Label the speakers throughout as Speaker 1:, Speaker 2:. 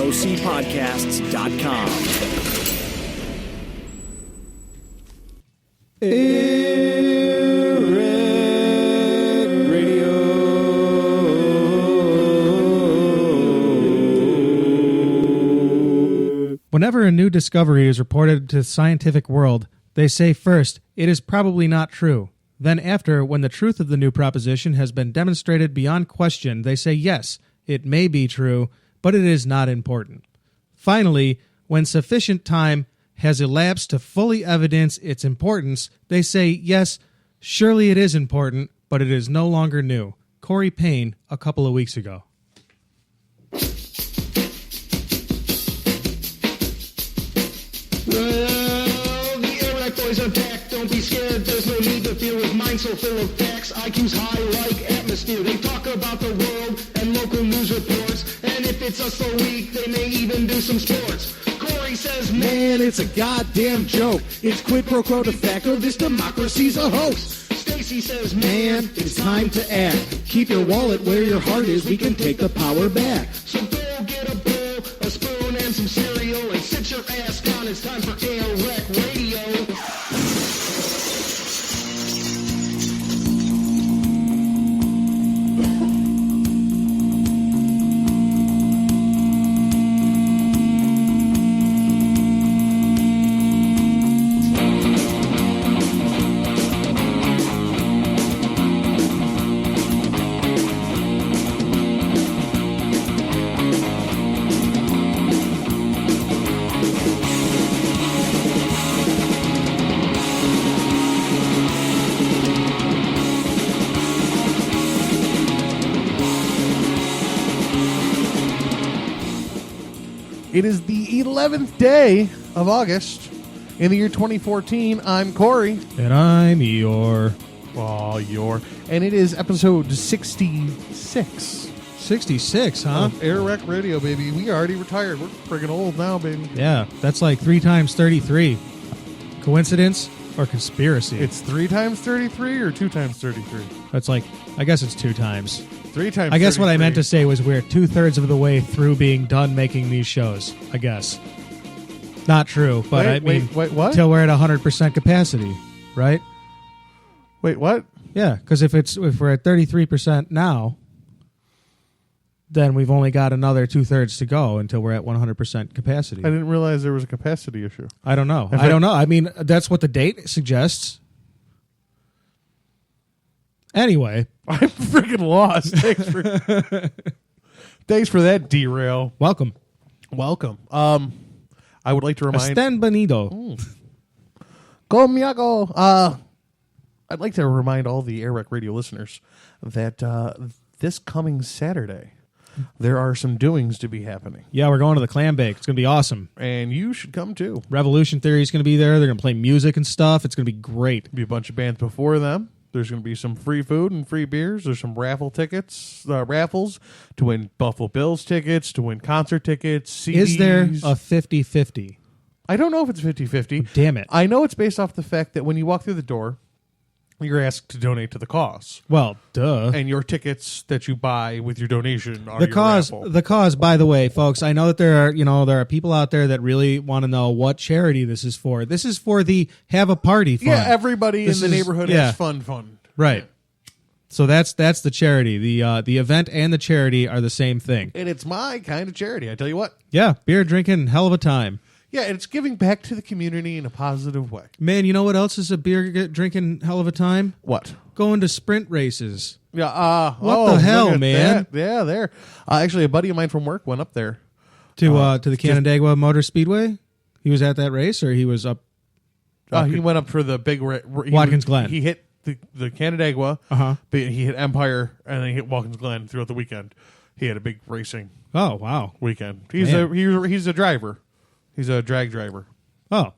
Speaker 1: ocpodcasts.com.
Speaker 2: Whenever a new discovery is reported to the scientific world, they say first, it is probably not true. Then after, when the truth of the new proposition has been demonstrated beyond question, they say yes, it may be true, but it is not important. Finally, when sufficient time has elapsed to fully evidence its importance, they say yes, surely it is important, but it is no longer new. Corey Payne, a couple of weeks ago.
Speaker 3: Boys are back, don't be scared, there's no need to fear with minds so full of facts. IQ's high like atmosphere, they talk about the world and local news reports, and if it's us a week, they may even do some sports. Cory says, man, it's a goddamn joke. It's quid pro quo de facto, this democracy's a hoax. Stacey says, man, it's time to act. Keep your wallet where your heart is, we can take the power back. So go get a bowl, a spoon, and some cereal, and sit your ass down, it's time for AirWreck Radio.
Speaker 4: It is the 11th day of August in the year 2014. I'm Corey.
Speaker 2: And I'm Eeyore.
Speaker 4: And it is episode 66.
Speaker 2: 66, huh?
Speaker 4: Of AirWreck Radio, baby. We already retired. We're friggin' old now, baby.
Speaker 2: Yeah, that's like 3 times 33. Coincidence or conspiracy?
Speaker 4: It's 3 times 33 or 2 times 33?
Speaker 2: That's like, I guess it's 2 times.
Speaker 4: 3 times
Speaker 2: I guess
Speaker 4: 33.
Speaker 2: what I meant to say was we're 2/3 of the way through being done making these shows, I guess. Not true, but
Speaker 4: wait, what?
Speaker 2: Till we're at 100% capacity, right?
Speaker 4: Wait, what?
Speaker 2: Yeah, because if we're at 33% now, then we've only got another 2/3 to go until we're at 100% capacity.
Speaker 4: I didn't realize there was a capacity issue.
Speaker 2: I don't know. I don't know. I mean, that's what the date suggests. Anyway.
Speaker 4: I'm freaking lost. Thanks for that derail.
Speaker 2: Welcome.
Speaker 4: I would like to remind...
Speaker 2: Estén Benito.
Speaker 4: Comiago. I'd like to remind all the AirWreck Radio listeners that this coming Saturday, there are some doings to be happening.
Speaker 2: Yeah, we're going to the Clam Bake. It's going to be awesome.
Speaker 4: And you should come too.
Speaker 2: Revolution Theory is going to be there. They're going to play music and stuff. It's going to be great.
Speaker 4: Be a bunch of bands before them. There's going to be some free food and free beers. There's some raffles to win Buffalo Bills tickets, to win concert tickets, CDs.
Speaker 2: Is there a 50-50?
Speaker 4: I don't know if it's 50-50.
Speaker 2: Oh, damn it.
Speaker 4: I know it's based off the fact that when you walk through the door, you're asked to donate to the cause.
Speaker 2: Well, duh.
Speaker 4: And your tickets that you buy with your donation are
Speaker 2: the
Speaker 4: your
Speaker 2: cause.
Speaker 4: raffle. The
Speaker 2: cause. By the way, folks, I know that there are people out there that really want to know what charity this is for. This is for the Have a Party Fund.
Speaker 4: Yeah, everybody in the neighborhood has fund.
Speaker 2: Right. So that's the charity. The event and the charity are the same thing.
Speaker 4: And it's my kind of charity. I tell you what.
Speaker 2: Yeah, beer drinking, hell of a time.
Speaker 4: Yeah, and it's giving back to the community in a positive way.
Speaker 2: Man, you know what else is a beer drinking hell of a time?
Speaker 4: What?
Speaker 2: Going to sprint races.
Speaker 4: Yeah.
Speaker 2: What the hell, man?
Speaker 4: That. Yeah, there. Actually, a buddy of mine from work went up there
Speaker 2: to the Canandaigua Motor Speedway. He was at that race, or he was up.
Speaker 4: He went up for the big
Speaker 2: Watkins Glen.
Speaker 4: He hit the Canandaigua.
Speaker 2: But
Speaker 4: he hit Empire, and then he hit Watkins Glen throughout the weekend. He had a big racing.
Speaker 2: Oh wow!
Speaker 4: Weekend. He's a driver. He's a drag driver.
Speaker 2: Oh.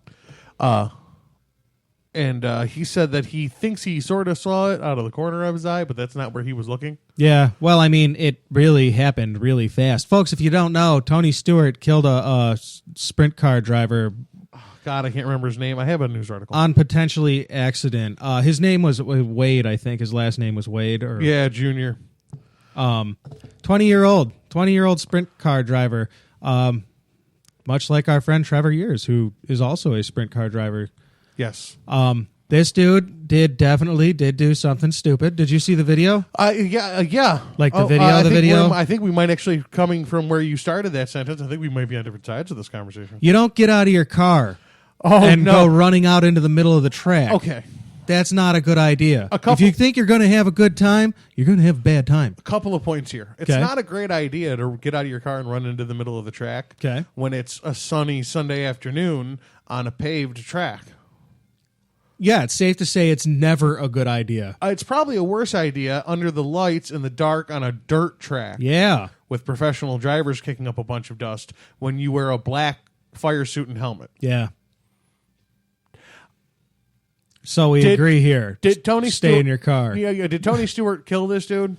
Speaker 4: And he said that he thinks he sort of saw it out of the corner of his eye, but that's not where he was looking.
Speaker 2: Yeah, well, I mean, it really happened really fast. Folks, if you don't know, Tony Stewart killed a sprint car driver.
Speaker 4: God, I can't remember his name. I have a news article.
Speaker 2: On potentially accident. His name was Wade, I think. His last name was Wade.
Speaker 4: Yeah, Junior.
Speaker 2: 20-year-old sprint car driver. Much like our friend Trevor Years, who is also a sprint car driver.
Speaker 4: Yes.
Speaker 2: This dude did do something stupid. Did you see the video?
Speaker 4: Yeah.
Speaker 2: Like the video?
Speaker 4: I think we might actually, coming from where you started that sentence, I think we might be on different sides of this conversation.
Speaker 2: You don't get out of your car go running out into the middle of the track.
Speaker 4: Okay.
Speaker 2: That's not a good idea. If you think you're going to have a good time, you're going to have a bad time.
Speaker 4: A couple of points here. It's not a great idea to get out of your car and run into the middle of the track when it's a sunny Sunday afternoon on a paved track.
Speaker 2: Yeah, it's safe to say it's never a good idea.
Speaker 4: It's probably a worse idea under the lights in the dark on a dirt track.
Speaker 2: Yeah.
Speaker 4: With professional drivers kicking up a bunch of dust when you wear a black fire suit and helmet.
Speaker 2: Yeah. So we agree here.
Speaker 4: Did Tony
Speaker 2: stay
Speaker 4: Stewart,
Speaker 2: in your car?
Speaker 4: Yeah. Did Tony Stewart kill this dude?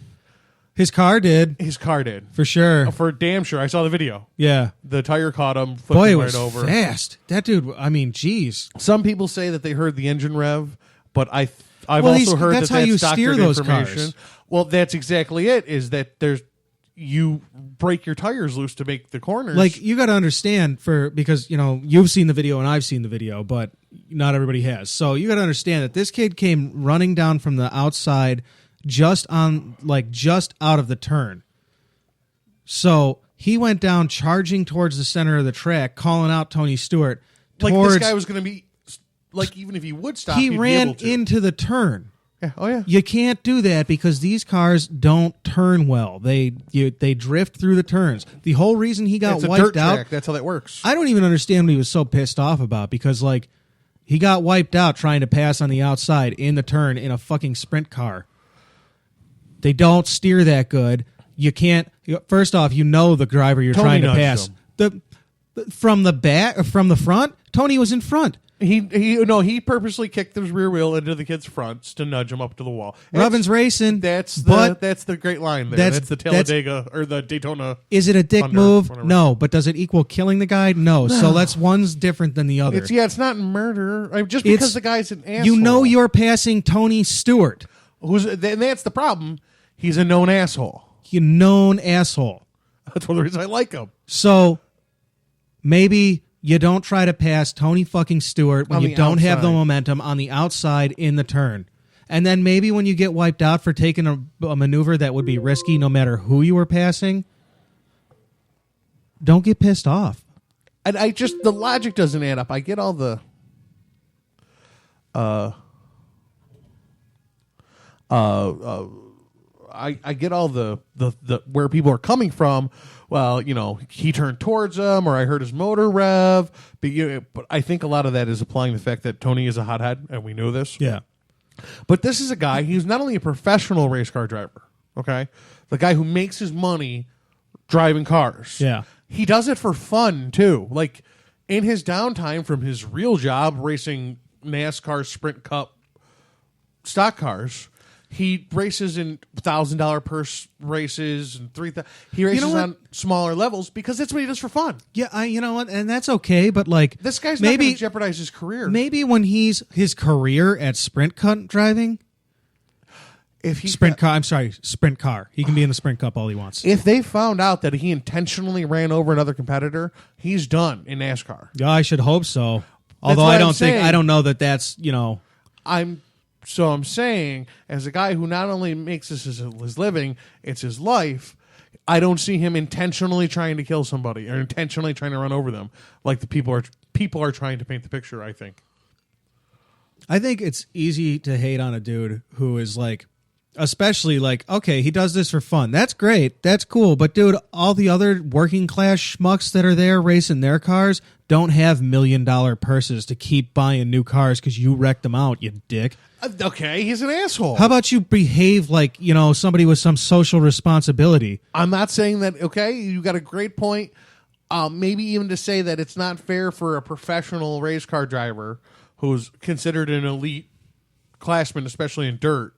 Speaker 2: His car did.
Speaker 4: His car did.
Speaker 2: For sure.
Speaker 4: For damn sure. I saw the video.
Speaker 2: Yeah.
Speaker 4: The tire caught him.
Speaker 2: Boy, it
Speaker 4: right
Speaker 2: was
Speaker 4: over.
Speaker 2: fast. That dude, I mean, geez.
Speaker 4: Some people say that they heard the engine rev, but I've also heard
Speaker 2: that's
Speaker 4: that
Speaker 2: how
Speaker 4: that's
Speaker 2: you
Speaker 4: doctored
Speaker 2: steer those
Speaker 4: information.
Speaker 2: cars.
Speaker 4: Well, that's exactly it, is that you break your tires loose to make the corners.
Speaker 2: Like, you got to understand, because, you've seen the video and I've seen the video, but not everybody has. So you got to understand that this kid came running down from the outside just out of the turn. So he went down charging towards the center of the track, calling out Tony Stewart.
Speaker 4: Like, this guy was going to be, like, even if he would stop,
Speaker 2: he
Speaker 4: he'd
Speaker 2: ran
Speaker 4: be able to.
Speaker 2: into the turn.
Speaker 4: Yeah. Oh, yeah.
Speaker 2: You can't do that because these cars don't turn well. They drift through the turns. The whole reason he got
Speaker 4: It's a
Speaker 2: wiped
Speaker 4: dirt
Speaker 2: out.
Speaker 4: track. That's how that works.
Speaker 2: I don't even understand what he was so pissed off about, because he got wiped out trying to pass on the outside in the turn in a fucking sprint car. They don't steer that good. You can't. First off, the driver you're trying to pass. From the front, Tony was in front.
Speaker 4: He purposely kicked his rear wheel into the kid's fronts to nudge him up to the wall.
Speaker 2: Robin's racing.
Speaker 4: That's the great line there. That's the Talladega or the Daytona.
Speaker 2: Is it a dick
Speaker 4: Thunder,
Speaker 2: move?
Speaker 4: whatever.
Speaker 2: No, but does it equal killing the guy? No. So one's different than the other.
Speaker 4: It's not murder. Just because the guy's an asshole.
Speaker 2: You're passing Tony Stewart.
Speaker 4: And that's the problem. He's a known asshole.
Speaker 2: Known asshole.
Speaker 4: That's one of the reasons I like him.
Speaker 2: So maybe you don't try to pass Tony fucking Stewart when you don't have the momentum on the outside in the turn. And then maybe when you get wiped out for taking a maneuver that would be risky no matter who you were passing, don't get pissed off.
Speaker 4: And the logic doesn't add up. I get all the I get all the where people are coming from. Well, he turned towards them, or I heard his motor rev. But I think a lot of that is applying the fact that Tony is a hothead, and we know this.
Speaker 2: Yeah.
Speaker 4: But this is a guy, he's not only a professional race car driver, okay? The guy who makes his money driving cars.
Speaker 2: Yeah.
Speaker 4: He does it for fun, too. Like, in his downtime from his real job racing NASCAR Sprint Cup stock cars, he races in $1,000 purse races and $3,000. He races on smaller levels because that's what he does for fun.
Speaker 2: Yeah, you know what, and that's okay. But
Speaker 4: this guy's not going to jeopardize his career.
Speaker 2: Maybe when his career at sprint cup driving, sprint car. He can be in the Sprint Cup all he wants.
Speaker 4: If they found out that he intentionally ran over another competitor, he's done in NASCAR.
Speaker 2: Yeah, I should hope so. Although I don't know that that's
Speaker 4: So I'm saying, as a guy who not only makes this his living, it's his life, I don't see him intentionally trying to kill somebody or intentionally trying to run over them like the people are trying to paint the picture, I think.
Speaker 2: I think it's easy to hate on a dude who is especially okay, he does this for fun. That's great. That's cool. But dude, all the other working class schmucks that are there racing their cars don't have $1 million purses to keep buying new cars because you wrecked them out, you dick.
Speaker 4: Okay, he's an asshole.
Speaker 2: How about you behave like, somebody with some social responsibility?
Speaker 4: I'm not saying that, okay, you got a great point. Maybe even to say that it's not fair for a professional race car driver who's considered an elite classman, especially in dirt,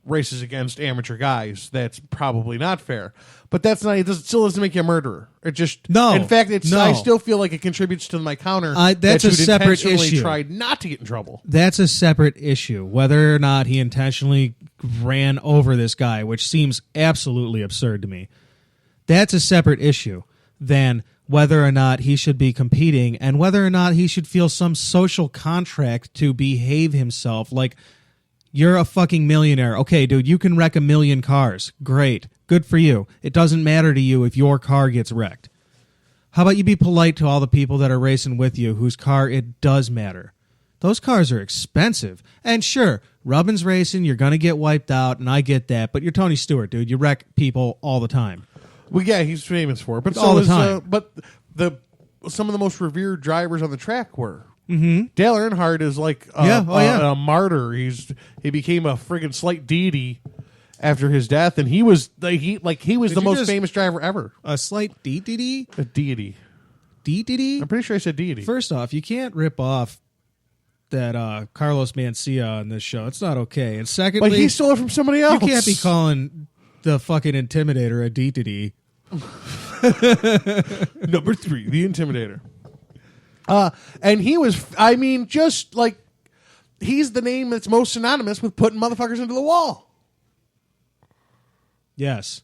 Speaker 4: races against amateur guys. That's probably not fair. But that's not. It still doesn't make you a murderer. It just
Speaker 2: no.
Speaker 4: In fact, I still feel like it contributes to my counter.
Speaker 2: That's a separate issue.
Speaker 4: Tried not to get in trouble.
Speaker 2: That's a separate issue. Whether or not he intentionally ran over this guy, which seems absolutely absurd to me. That's a separate issue. than whether or not he should be competing and whether or not he should feel some social contract to behave himself. Like, you're a fucking millionaire. Okay, dude, you can wreck 1 million cars. Great. Good for you. It doesn't matter to you if your car gets wrecked. How about you be polite to all the people that are racing with you whose car it does matter? Those cars are expensive. And sure, Rubbin's racing, you're going to get wiped out, and I get that, but you're Tony Stewart, dude. You wreck people all the time.
Speaker 4: Well, yeah, he's famous for it. But
Speaker 2: all the time.
Speaker 4: But some of the most revered drivers on the track were. Mm-hmm. Dale Earnhardt is like a martyr. He became a friggin' slight deity after his death, and he was the most famous driver ever.
Speaker 2: A slight deity?
Speaker 4: A deity.
Speaker 2: Deity?
Speaker 4: I'm pretty sure I said deity.
Speaker 2: First off, you can't rip off that Carlos Mencia on this show. It's not okay. And secondly,
Speaker 4: but he stole it from somebody else.
Speaker 2: You can't be calling the fucking Intimidator a deity.
Speaker 4: Number 3, the Intimidator. And he was, I mean, just like, he's the name that's most synonymous with putting motherfuckers into the wall.
Speaker 2: Yes.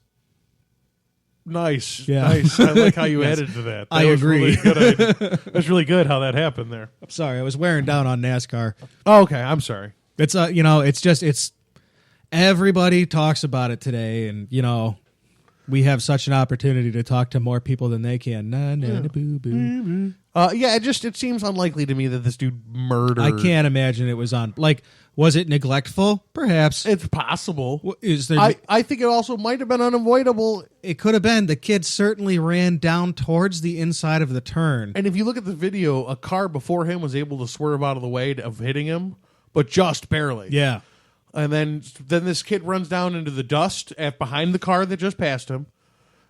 Speaker 4: Nice.
Speaker 2: Yeah.
Speaker 4: Nice. I like how you added to that.
Speaker 2: I agree.
Speaker 4: That's really good how that happened there.
Speaker 2: I'm sorry. I was wearing down on NASCAR.
Speaker 4: Oh, okay. I'm sorry.
Speaker 2: It's, it's everybody talks about it today, and, we have such an opportunity to talk to more people than they can. Boo boo.
Speaker 4: It seems unlikely to me that this dude murdered.
Speaker 2: I can't imagine it was on. Like, was it neglectful? Perhaps.
Speaker 4: It's possible.
Speaker 2: Is there?
Speaker 4: I think it also might have been unavoidable.
Speaker 2: It could have been. The kid certainly ran down towards the inside of the turn.
Speaker 4: And if you look at the video, a car before him was able to swerve out of the way of hitting him, but just barely.
Speaker 2: Yeah.
Speaker 4: And then this kid runs down into the dust behind the car that just passed him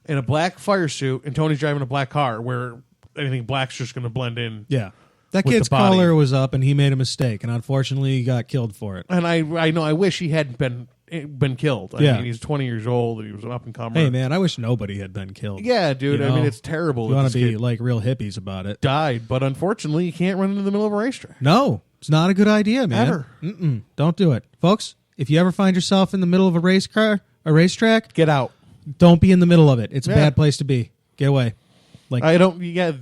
Speaker 4: in a black fire suit, and Tony's driving a black car where anything black's just going to blend in.
Speaker 2: Yeah. That kid's collar was up, and he made a mistake, and unfortunately he got killed for it.
Speaker 4: And I know I wish he hadn't been killed. I mean, he's 20 years old, and he was an up-and-comer.
Speaker 2: Hey, man, I wish nobody had been killed.
Speaker 4: Yeah, dude. I mean, it's terrible.
Speaker 2: You want to be like real hippies about it.
Speaker 4: Died, but unfortunately, you can't run into the middle of a racetrack.
Speaker 2: No, it's not a good idea, man.
Speaker 4: Ever.
Speaker 2: Don't do it. Folks, if you ever find yourself in the middle of a racetrack,
Speaker 4: get out.
Speaker 2: Don't be in the middle of it. It's a bad place to be. Get away. Like,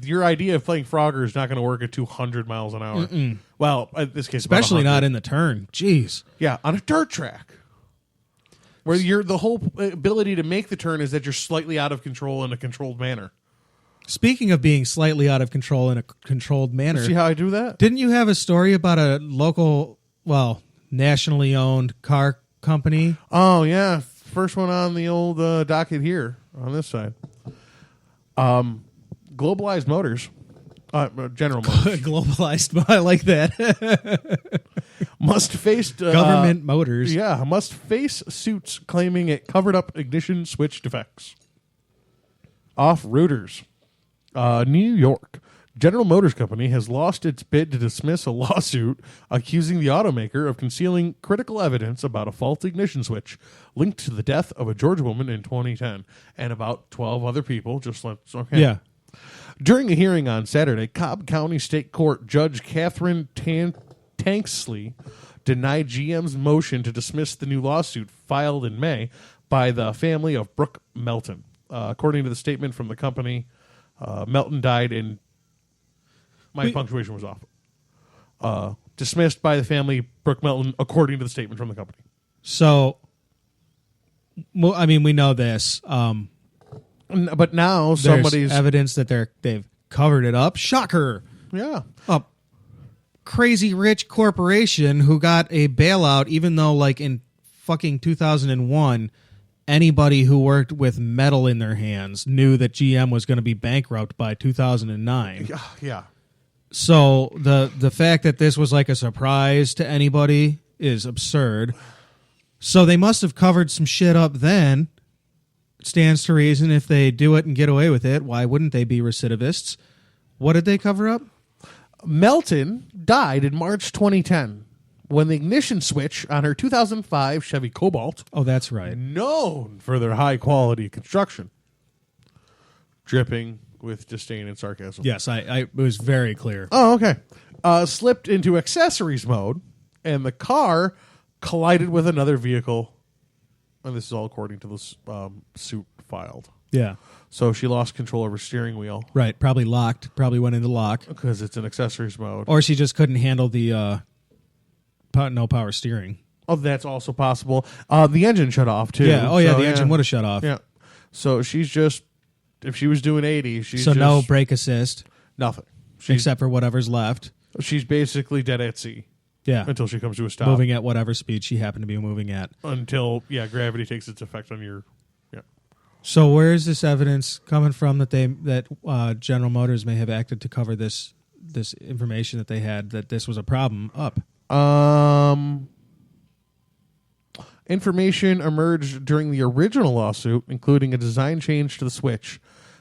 Speaker 4: your idea of playing Frogger is not going to work at 200 miles an hour. Well, in this case,
Speaker 2: especially not in the turn. Jeez.
Speaker 4: Yeah, on a dirt track. Where the whole ability to make the turn is that you're slightly out of control in a controlled manner.
Speaker 2: Speaking of being slightly out of control in a controlled manner.
Speaker 4: See how I do that?
Speaker 2: Didn't you have a story about a local, nationally owned car company?
Speaker 4: Oh, yeah. First one on the old docket here on this side. Globalized Motors. General Motors.
Speaker 2: Globalized. I like that.
Speaker 4: Must face...
Speaker 2: Government Motors.
Speaker 4: Yeah, must face suits claiming it covered up ignition switch defects. Off-rooters. New York. General Motors Company has lost its bid to dismiss a lawsuit accusing the automaker of concealing critical evidence about a faulty ignition switch linked to the death of a Georgia woman in 2010 and about 12 other people.
Speaker 2: Yeah.
Speaker 4: During a hearing on Saturday, Cobb County State Court Judge Catherine Tanksley denied GM's motion to dismiss the new lawsuit filed in May by the family of Brooke Melton. According to the statement from the company, Melton died in... My punctuation was off. Dismissed by the family, Brooke Melton, according to the statement from the company.
Speaker 2: So, I mean, we know this.
Speaker 4: But now
Speaker 2: there's evidence that they've covered it up. Shocker.
Speaker 4: Yeah.
Speaker 2: A crazy rich corporation who got a bailout, even though, like, in fucking 2001, anybody who worked with metal in their hands knew that GM was going to be bankrupt by 2009.
Speaker 4: Yeah.
Speaker 2: So the fact that this was like a surprise to anybody is absurd. So they must have covered some shit up then. Stands to reason if they do it and get away with it, why wouldn't they be recidivists? What did they cover up?
Speaker 4: Melton died in March 2010 when the ignition switch on her 2005 Chevy Cobalt,
Speaker 2: oh, that's right,
Speaker 4: known for their high-quality construction, dripping with disdain and sarcasm.
Speaker 2: Yes, it was very clear.
Speaker 4: Oh, okay. Slipped into accessories mode, and the car collided with another vehicle. And this is all according to this suit filed.
Speaker 2: Yeah.
Speaker 4: So she lost control of her steering wheel
Speaker 2: Right. Probably locked. Probably went into lock.
Speaker 4: because it's an accessories mode.
Speaker 2: Or she just couldn't handle the no power steering.
Speaker 4: Oh, that's also possible. The engine shut off too.
Speaker 2: Yeah. Oh, yeah.
Speaker 4: So,
Speaker 2: The engine would have shut off.
Speaker 4: Yeah. So she's just, if she was doing 80, she's
Speaker 2: So
Speaker 4: just
Speaker 2: no brake assist,
Speaker 4: nothing. She's
Speaker 2: except for whatever's left.
Speaker 4: she's basically dead at sea
Speaker 2: Yeah.
Speaker 4: until she comes to a stop.
Speaker 2: Moving at whatever speed she happened to be moving at.
Speaker 4: Until gravity takes its effect on your. Yeah.
Speaker 2: So where is this evidence coming from that General Motors may have acted to cover this information that they had that this was a problem up?
Speaker 4: Information emerged during the original lawsuit, including a design change to the switch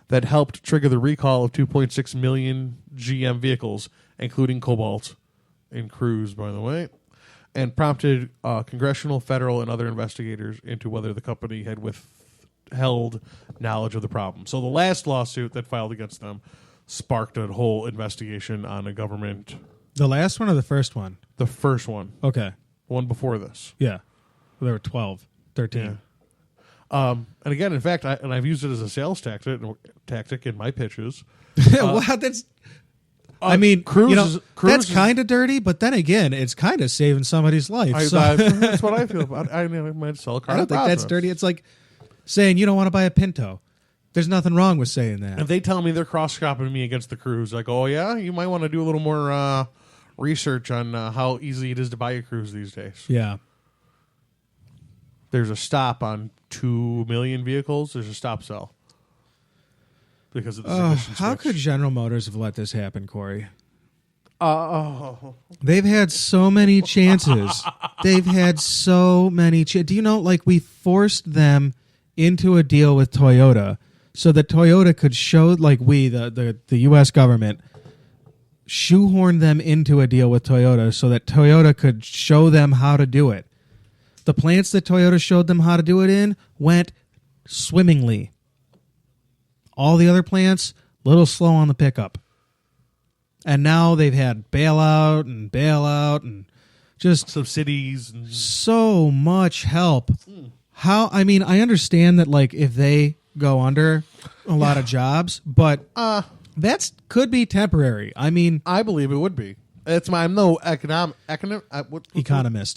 Speaker 4: that helped trigger the recall of 2.6 million GM vehicles, including Cobalt and Cruise, by the way, and prompted congressional, federal, and other investigators into whether the company had withheld knowledge of the problem. So the last lawsuit that filed against them sparked a whole investigation on a government.
Speaker 2: The last one or the first one?
Speaker 4: The first one.
Speaker 2: Okay.
Speaker 4: One before this.
Speaker 2: Yeah. Well, there were 12, 13.
Speaker 4: Yeah. And again, in fact, I've used it as a sales tactic in my pitches.
Speaker 2: Wow, that's. I mean,
Speaker 4: Cruise
Speaker 2: that's kind of dirty, but then again, it's kind of saving somebody's life.
Speaker 4: That's what I feel about it. I might sell a car.
Speaker 2: I don't think that's dirty. It's like saying you don't want to buy a Pinto. There's nothing wrong with saying that.
Speaker 4: If they tell me they're cross-shopping me against the Cruise, like, oh yeah, you might want to do a little more research on how easy it is to buy a Cruise these days.
Speaker 2: Yeah.
Speaker 4: There's a stop on 2 million vehicles. There's a stop sell because of the emission
Speaker 2: How
Speaker 4: switch.
Speaker 2: could General Motors have let this happen, Corey?
Speaker 4: Oh,
Speaker 2: They've had so many chances. They've had so many chances. Do you know, like, we forced them into a deal with Toyota so that Toyota could show, like, the U.S. government, shoehorn them into a deal with Toyota so that Toyota could show them how to do it. The plants that Toyota showed them how to do it in went swimmingly. All the other plants, a little slow on the pickup. And now they've had bailout and just
Speaker 4: subsidies and
Speaker 2: so much help. I understand that, like, if they go under a lot of jobs, but that's could be temporary. I mean,
Speaker 4: I believe it would be. I'm no
Speaker 2: economist.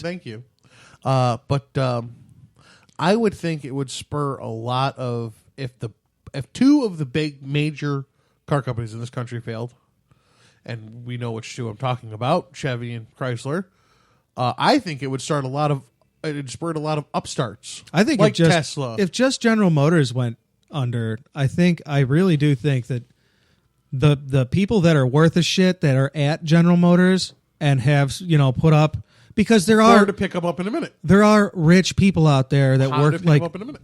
Speaker 4: Thank you. But I would think it would spur a lot of if two of the big major car companies in this country failed, and we know which two I'm talking about, Chevy and Chrysler. I think it would spurred a lot of upstarts.
Speaker 2: I think
Speaker 4: like Tesla.
Speaker 2: If just General Motors went under, I really do think that the people that are worth a shit that are at General Motors and have put up. Because there are
Speaker 4: to pick them up in a minute.
Speaker 2: There are rich people out there that work
Speaker 4: to pick them up in a minute.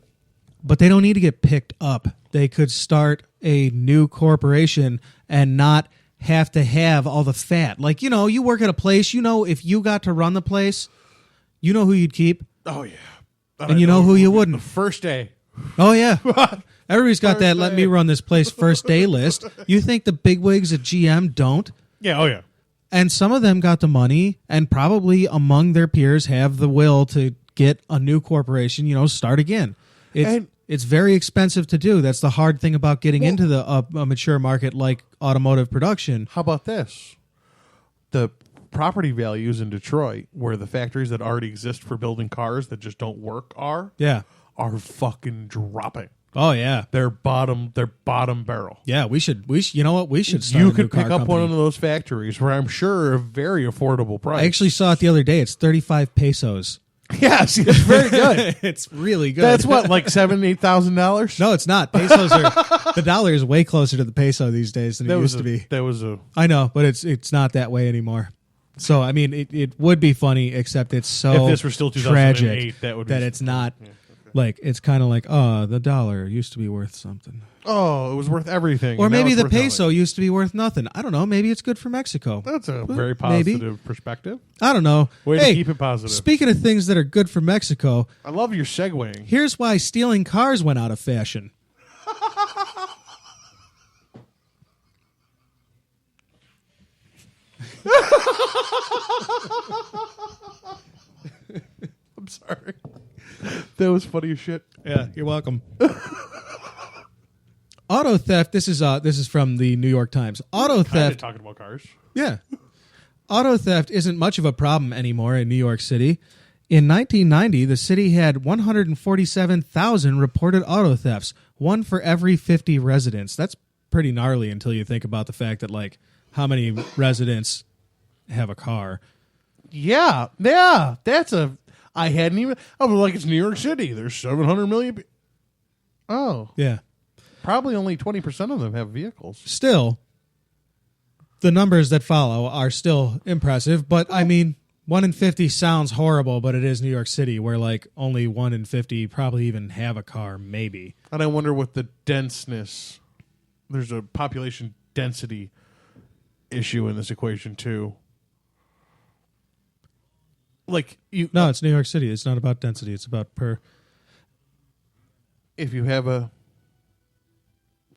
Speaker 2: But they don't need to get picked up. They could start a new corporation and not have to have all the fat. Like, you work at a place, if you got to run the place, you know who you'd keep.
Speaker 4: Oh yeah.
Speaker 2: And you know who you wouldn't.
Speaker 4: The first day.
Speaker 2: Oh yeah. Everybody's got that let me run this place first day list. You think the bigwigs at GM don't?
Speaker 4: Yeah, oh yeah.
Speaker 2: And some of them got the money and probably among their peers have the will to get a new corporation, start again. It's very expensive to do. That's the hard thing about getting into a mature market like automotive production.
Speaker 4: How about this? The property values in Detroit, where the factories that already exist for building cars that just don't work are fucking dropping.
Speaker 2: Oh yeah,
Speaker 4: they're bottom barrel.
Speaker 2: Yeah, we should. You know what? We should. Start
Speaker 4: you
Speaker 2: a
Speaker 4: could
Speaker 2: new car
Speaker 4: pick up
Speaker 2: company.
Speaker 4: one of those factories for, I'm sure, a very affordable price.
Speaker 2: I actually saw it the other day. It's 35 pesos.
Speaker 4: Yes, it's very good.
Speaker 2: It's really good.
Speaker 4: That's what, like $7,000-8,000?
Speaker 2: No, it's not. Pesos are the dollar is way closer to the peso these days than it used to be.
Speaker 4: I
Speaker 2: know, but it's not that way anymore. So I mean, it would be funny, except it's so
Speaker 4: if this were still 2008,
Speaker 2: tragic that it's not. Yeah. Like, it's kind of like, the dollar used to be worth something.
Speaker 4: Oh, it was worth everything.
Speaker 2: Or maybe the peso used to be worth nothing. I don't know. Maybe it's good for Mexico.
Speaker 4: That's a very positive perspective.
Speaker 2: I don't know.
Speaker 4: Way to keep it positive.
Speaker 2: Speaking of things that are good for Mexico.
Speaker 4: I love your segueing.
Speaker 2: Here's why stealing cars went out of fashion.
Speaker 4: I'm sorry. That was funny as shit.
Speaker 2: Yeah, you're welcome. Auto theft. This is from the New York Times. Auto
Speaker 4: Kinda
Speaker 2: theft.
Speaker 4: talking about cars.
Speaker 2: Yeah. Auto theft isn't much of a problem anymore in New York City. In 1990, the city had 147,000 reported auto thefts, one for every 50 residents. That's pretty gnarly until you think about the fact that, like, how many residents have a car.
Speaker 4: Yeah. I hadn't even. I was like, it's New York City. There's 700 million. Oh,
Speaker 2: Yeah.
Speaker 4: probably only 20% of them have vehicles.
Speaker 2: Still, the numbers that follow are still impressive, but I mean, 1 in 50 sounds horrible, but it is New York City, where like only 1 in 50 probably even have a car, maybe.
Speaker 4: And I wonder what the denseness. There's a population density issue in this equation too. Like
Speaker 2: No, it's New York City. It's not about density. It's about per.
Speaker 4: If you have a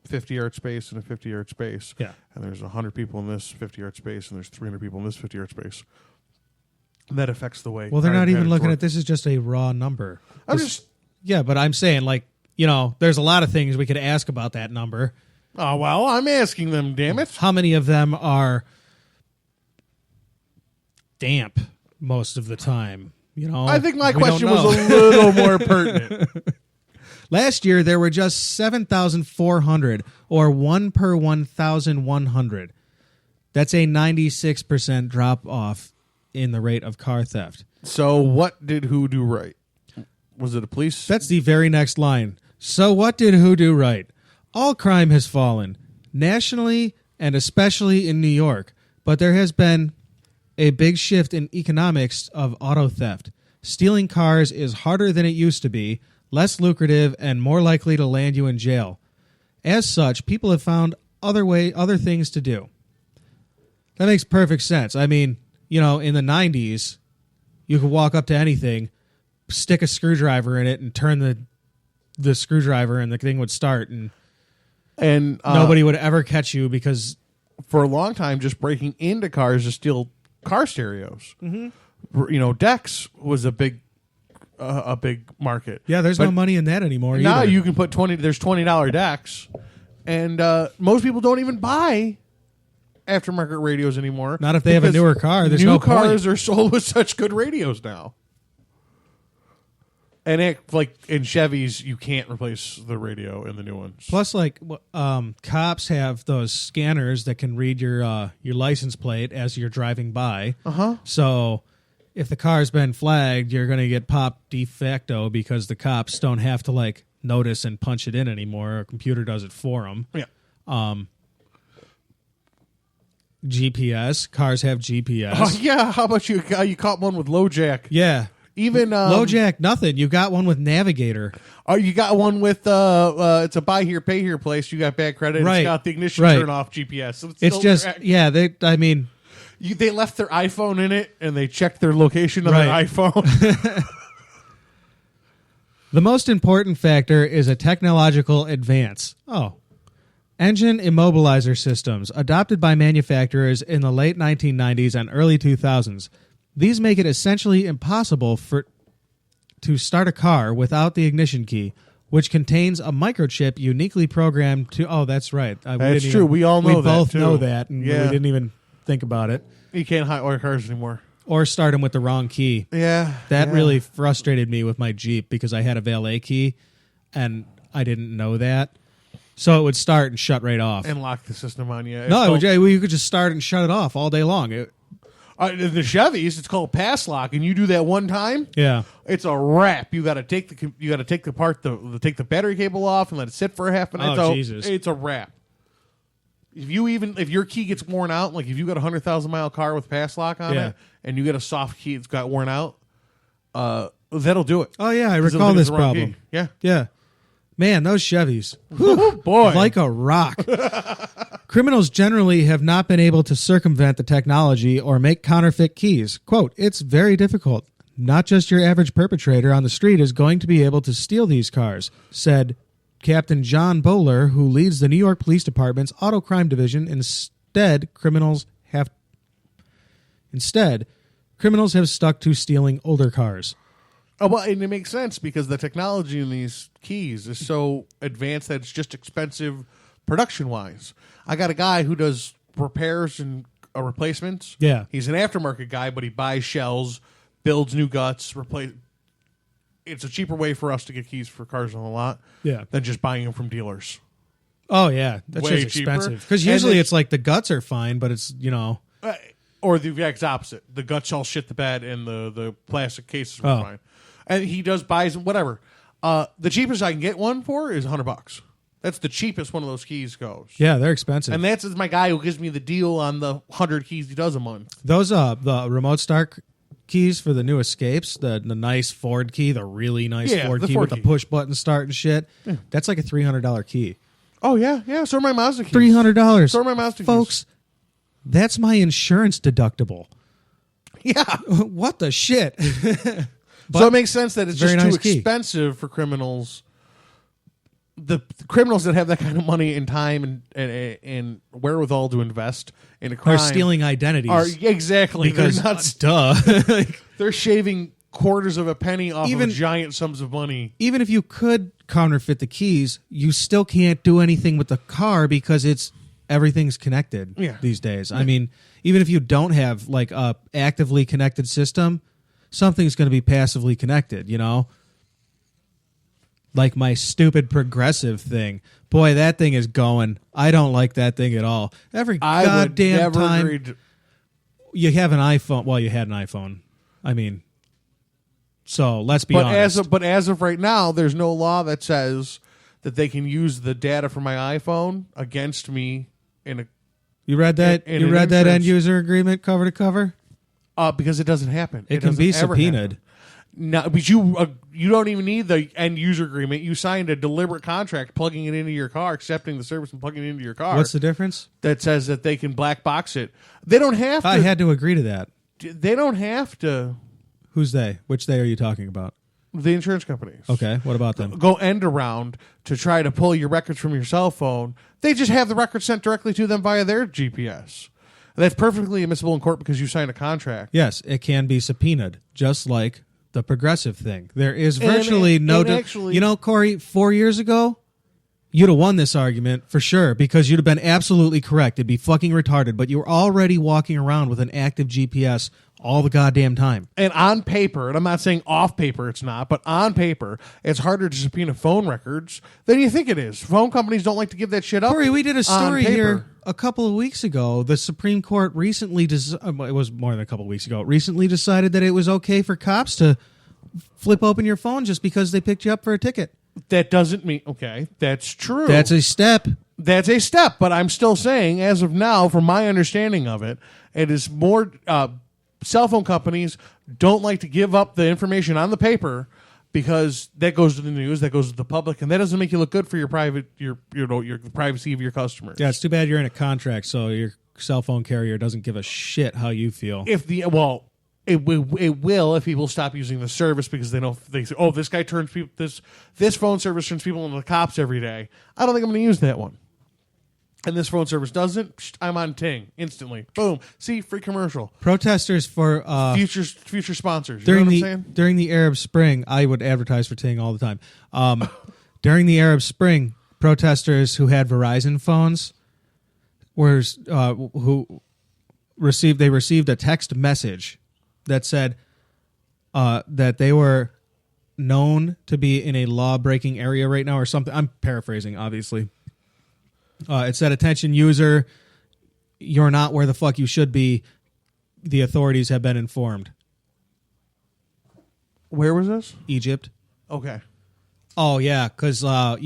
Speaker 4: 50-yard space and a 50-yard space,
Speaker 2: Yeah.
Speaker 4: and there's 100 people in this 50-yard space, and there's 300 people in this 50-yard space, that affects the way.
Speaker 2: Well, they're
Speaker 4: car
Speaker 2: not even
Speaker 4: patterns
Speaker 2: looking
Speaker 4: work.
Speaker 2: at this is just a raw number.
Speaker 4: I'm
Speaker 2: This-
Speaker 4: just.
Speaker 2: Yeah, but I'm saying, like, you know, there's a lot of things we could ask about that number.
Speaker 4: Oh well, I'm asking them. Damn it!
Speaker 2: How many of them are damp most of the time? You know,
Speaker 4: I think my
Speaker 2: we don't
Speaker 4: question was
Speaker 2: know.
Speaker 4: a little more pertinent.
Speaker 2: Last year, there were just 7,400, or 1 per 1,100. That's a 96% drop off in the rate of car theft.
Speaker 4: So, what did who do right? Was it a police?
Speaker 2: That's the very next line. So what did who do right? All crime has fallen, nationally and especially in New York, but there has been a big shift in economics of auto theft. Stealing cars is harder than it used to be, less lucrative, and more likely to land you in jail. As such, people have found other things to do. That makes perfect sense. I mean, you know, in the 90s, you could walk up to anything, stick a screwdriver in it, and turn the screwdriver, and the thing would start, and nobody would ever catch you because
Speaker 4: for a long time, just breaking into cars to steal car stereos. Mm-hmm. You know, decks was a big market.
Speaker 2: yeah, there's no money in that anymore.
Speaker 4: Now
Speaker 2: either.
Speaker 4: you can put there's $20 decks, and most people don't even buy aftermarket radios anymore.
Speaker 2: Not if they have a
Speaker 4: because
Speaker 2: newer car. There's
Speaker 4: new
Speaker 2: no
Speaker 4: cars
Speaker 2: point.
Speaker 4: are sold with such good radios now. And like in Chevys, you can't replace the radio in the new ones.
Speaker 2: Plus, like, cops have those scanners that can read your license plate as you're driving by. So if the car's been flagged, you're going to get popped de facto because the cops don't have to like notice and punch it in anymore. A computer does it for them.
Speaker 4: Yeah.
Speaker 2: GPS. Cars have GPS.
Speaker 4: Oh, yeah. How about you? You caught one with low jack.
Speaker 2: Yeah.
Speaker 4: Even
Speaker 2: Low jack, nothing. You got one with Navigator.
Speaker 4: Oh, you got one with it's a buy here, pay here place. You got bad credit.
Speaker 2: Right.
Speaker 4: It's got the ignition
Speaker 2: Right.
Speaker 4: turn off GPS. So
Speaker 2: It's
Speaker 4: still
Speaker 2: just,
Speaker 4: track-
Speaker 2: yeah, they
Speaker 4: they left their iPhone in it and they checked their location on
Speaker 2: Right.
Speaker 4: their iPhone.
Speaker 2: The most important factor is a technological advance. Engine immobilizer systems, adopted by manufacturers in the late 1990s and early 2000s. These make it essentially impossible to start a car without the ignition key, which contains a microchip uniquely programmed to... Oh, that's right.
Speaker 4: That's true. We all know
Speaker 2: we
Speaker 4: that,
Speaker 2: both
Speaker 4: too.
Speaker 2: know that, and
Speaker 4: Yeah.
Speaker 2: we didn't even think about it.
Speaker 4: You can't hot wire cars anymore.
Speaker 2: Or start them with the wrong key.
Speaker 4: Yeah.
Speaker 2: That
Speaker 4: yeah.
Speaker 2: really frustrated me with my Jeep because I had a valet key, and I didn't know that. So it would start and shut right off.
Speaker 4: And lock the system on you.
Speaker 2: You could just start and shut it off all day long.
Speaker 4: In the Chevys, it's called pass lock, and you do that one time.
Speaker 2: Yeah.
Speaker 4: It's a wrap. You got to take the battery cable off and let it sit for a half an hour.
Speaker 2: Oh, Jesus.
Speaker 4: It's a wrap. If your key gets worn out, like if you got a 100,000-mile car with pass lock on
Speaker 2: Yeah.
Speaker 4: it, and you get a soft key that's got worn out, that'll do it.
Speaker 2: Oh, yeah, I
Speaker 4: 'Cause
Speaker 2: recall
Speaker 4: it'll think it's
Speaker 2: this
Speaker 4: the wrong
Speaker 2: problem.
Speaker 4: key. Yeah.
Speaker 2: Yeah. Man, those Chevys.
Speaker 4: Oh, boy.
Speaker 2: Like a rock. Criminals generally have not been able to circumvent the technology or make counterfeit keys. Quote, it's very difficult. Not just your average perpetrator on the street is going to be able to steal these cars, said Captain John Bowler, who leads the New York Police Department's Auto Crime Division. Instead, criminals have stuck to stealing older cars.
Speaker 4: Oh, well, and it makes sense because the technology in these keys is so advanced that it's just expensive production wise. I got a guy who does repairs and replacements.
Speaker 2: Yeah.
Speaker 4: He's an aftermarket guy, but he buys shells, builds new guts, replace. It's a cheaper way for us to get keys for cars on the lot than just buying them from dealers.
Speaker 2: Oh, yeah. That's
Speaker 4: Way
Speaker 2: just
Speaker 4: cheaper.
Speaker 2: expensive. Because usually it's like the guts are fine, but it's,
Speaker 4: Or the exact opposite. The guts all shit the bed and the plastic cases were fine. And he does buys them, whatever. The cheapest I can get one for is $100. That's the cheapest one of those keys goes.
Speaker 2: Yeah, they're expensive.
Speaker 4: And that's my guy who gives me the deal on the 100 keys he does a month.
Speaker 2: Those the remote start keys for the new Escapes, the nice Ford key, the really nice Ford key with the push button start and shit. Yeah. That's like a $300 key.
Speaker 4: Oh yeah. So are my Mazda keys.
Speaker 2: $300.
Speaker 4: So are my Mazda keys.
Speaker 2: Folks, that's my insurance deductible.
Speaker 4: Yeah.
Speaker 2: What the shit?
Speaker 4: So it makes sense that it's just
Speaker 2: nice
Speaker 4: too expensive for criminals. The criminals that have that kind of money and time and wherewithal to invest in a crime
Speaker 2: are stealing identities.
Speaker 4: Exactly.
Speaker 2: Because,
Speaker 4: they're not,
Speaker 2: duh.
Speaker 4: they're shaving quarters of a penny off of giant sums of money.
Speaker 2: Even if you could counterfeit the keys, you still can't do anything with the car because everything's connected these days. I mean, even if you don't have like a actively connected system, something's going to be passively connected, Like my stupid progressive thing. Boy, that thing is going. I don't like that thing at all. Every goddamn time you have an iPhone. Well, you had an iPhone. I mean, so let's be honest.
Speaker 4: But as of right now, there's no law that says that they can use the data from my iPhone against me in a.
Speaker 2: You read that? You read that end user agreement cover to cover?
Speaker 4: Because it doesn't happen.
Speaker 2: It can be subpoenaed.
Speaker 4: No, but you don't even need the end user agreement. You signed a deliberate contract plugging it into your car, accepting the service and plugging it into your car.
Speaker 2: What's the difference?
Speaker 4: That says that they can black box it. They don't have to.
Speaker 2: I had to agree to that.
Speaker 4: They don't have to.
Speaker 2: Who's they? Which they are you talking about?
Speaker 4: The insurance companies.
Speaker 2: Okay, what about them?
Speaker 4: Go end around to try to pull your records from your cell phone. They just have the records sent directly to them via their GPS. That's perfectly admissible in court because you signed a contract.
Speaker 2: Yes, it can be subpoenaed, just like the progressive thing. There is virtually no... Cory, 4 years ago, you'd have won this argument for sure because you'd have been absolutely correct. It'd be fucking retarded, but you were already walking around with an active GPS all the goddamn time.
Speaker 4: And on paper, and I'm not saying off paper it's not, but on paper, it's harder to subpoena phone records than you think it is. Phone companies don't like to give that shit up.
Speaker 2: Cory, we did a story here a couple of weeks ago. The Supreme Court recently, it was more than a couple of weeks ago, recently decided that it was okay for cops to flip open your phone just because they picked you up for a ticket.
Speaker 4: That doesn't mean, okay, that's true.
Speaker 2: That's a step.
Speaker 4: That's a step, but I'm still saying, as of now, from my understanding of it, it is more... cell phone companies don't like to give up the information on the paper because that goes to the news, that goes to the public, and that doesn't make you look good for your privacy of your customers.
Speaker 2: Yeah, it's too bad you're in a contract, so your cell phone carrier doesn't give a shit how you feel.
Speaker 4: It will if people stop using the service because they say, oh, this guy turns people this phone service turns people into the cops every day. I don't think I'm going to use that one. And this phone service doesn't, I'm on Ting instantly. Boom. See, free commercial.
Speaker 2: Protesters for
Speaker 4: future sponsors.
Speaker 2: During
Speaker 4: know what I'm saying?
Speaker 2: During the Arab Spring, I would advertise for Ting all the time. During the Arab Spring, protesters who had Verizon phones received a text message that said that they were known to be in a law-breaking area right now or something. I'm paraphrasing, obviously. It said, attention user, you're not where the fuck you should be. The authorities have been informed.
Speaker 4: Where was this?
Speaker 2: Egypt.
Speaker 4: Okay.
Speaker 2: Oh, yeah, because,
Speaker 4: I'm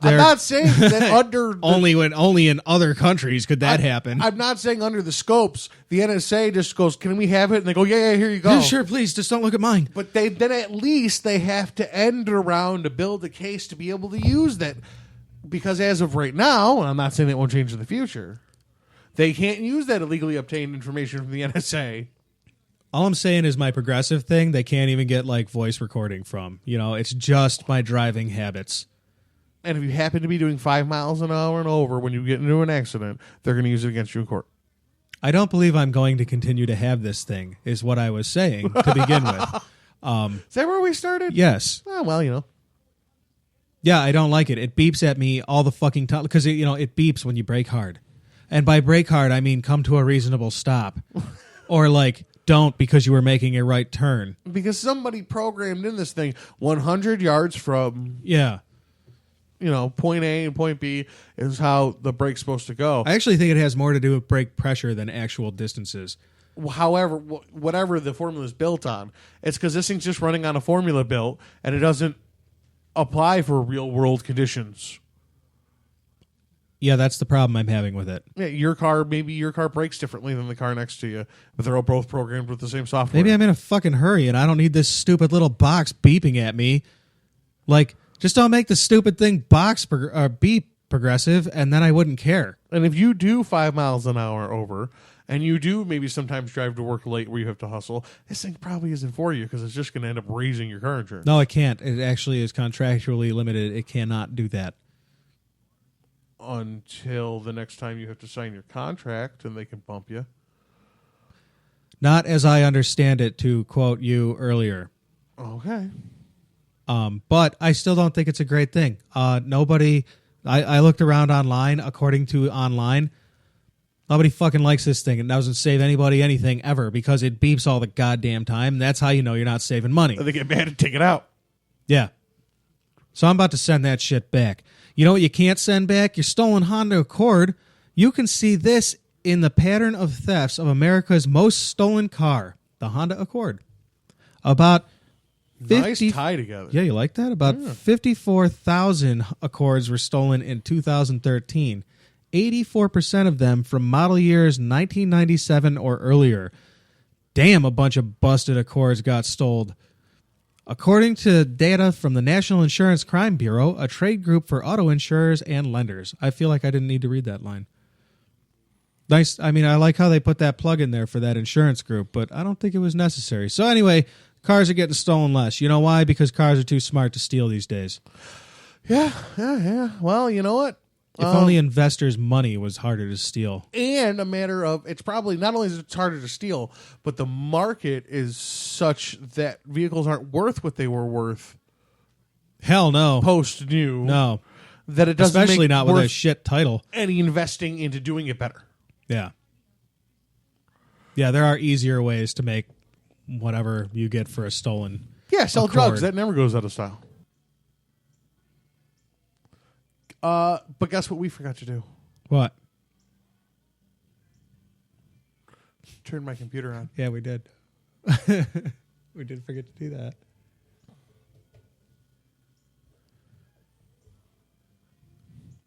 Speaker 4: not saying that under...
Speaker 2: Only in other countries could that happen.
Speaker 4: I'm not saying under the scopes. The NSA just goes, can we have it? And they go, yeah, here you go.
Speaker 2: Yeah, sure, please, just don't look at mine.
Speaker 4: But then at least they have to end around to build a case to be able to use that. Because as of right now, and I'm not saying it won't change in the future, they can't use that illegally obtained information from the NSA.
Speaker 2: All I'm saying is my progressive thing, they can't even get like voice recording from. It's just my driving habits.
Speaker 4: And if you happen to be doing 5 miles an hour and over when you get into an accident, they're going to use it against you in court.
Speaker 2: I don't believe I'm going to continue to have this thing, is what I was saying to begin with.
Speaker 4: Is that where we started?
Speaker 2: Yes.
Speaker 4: Oh, well,
Speaker 2: Yeah, I don't like it. It beeps at me all the fucking time because it beeps when you brake hard. And by brake hard, I mean come to a reasonable stop. Or like don't because you were making a right turn.
Speaker 4: Because somebody programmed in this thing 100 yards from point A and point B is how the brake's supposed to go.
Speaker 2: I actually think it has more to do with brake pressure than actual distances.
Speaker 4: However, whatever the formula is built on, it's because this thing's just running on a formula built, and it doesn't apply for real world conditions.
Speaker 2: Yeah, that's the problem I'm having with it.
Speaker 4: Yeah, maybe your car brakes differently than the car next to you, but they're all both programmed with the same software.
Speaker 2: Maybe I'm in a fucking hurry and I don't need this stupid little box beeping at me. Like, just don't make the stupid thing beep progressive, and then I wouldn't care.
Speaker 4: And if you do 5 miles an hour over, and you do maybe sometimes drive to work late where you have to hustle, this thing probably isn't for you because it's just going to end up raising your car insurance.
Speaker 2: No, it can't. It actually is contractually limited. It cannot do that.
Speaker 4: Until the next time you have to sign your contract and they can bump you.
Speaker 2: Not as I understand it, to quote you earlier.
Speaker 4: Okay.
Speaker 2: But I still don't think it's a great thing. Nobody... I looked around online. According to online, nobody fucking likes this thing. It doesn't save anybody anything ever because it beeps all the goddamn time. That's how you know you're not saving money.
Speaker 4: They get mad and take it out.
Speaker 2: Yeah. So I'm about to send that shit back. You know what you can't send back? Your stolen Honda Accord. You can see this in the pattern of thefts of America's most stolen car, the Honda Accord. About 50,
Speaker 4: nice tie together.
Speaker 2: Yeah, you like that? About 54,000 Accords were stolen in 2013. 84% of them from model years 1997 or earlier. Damn, a bunch of busted Accords got stolen. According to data from the National Insurance Crime Bureau, a trade group for auto insurers and lenders. I feel like I didn't need to read that line. Nice. I mean, I like how they put that plug in there for that insurance group, but I don't think it was necessary. So anyway, cars are getting stolen less. You know why? Because cars are too smart to steal these days.
Speaker 4: Yeah. Well, you know what?
Speaker 2: If only investors' money was harder to steal.
Speaker 4: And a matter of, it's probably, not only is it harder to steal, but the market is such that vehicles aren't worth what they were worth.
Speaker 2: Hell no.
Speaker 4: Post-new.
Speaker 2: No.
Speaker 4: That it doesn't
Speaker 2: Especially
Speaker 4: make
Speaker 2: not with a shit title.
Speaker 4: Any investing into doing it better.
Speaker 2: Yeah. Yeah, there are easier ways to make whatever you get for a stolen
Speaker 4: sell
Speaker 2: Accord.
Speaker 4: drugs. That never goes out of style. But guess what we forgot to do?
Speaker 2: What?
Speaker 4: Turn my computer on.
Speaker 2: Yeah, we did. We did forget to do that.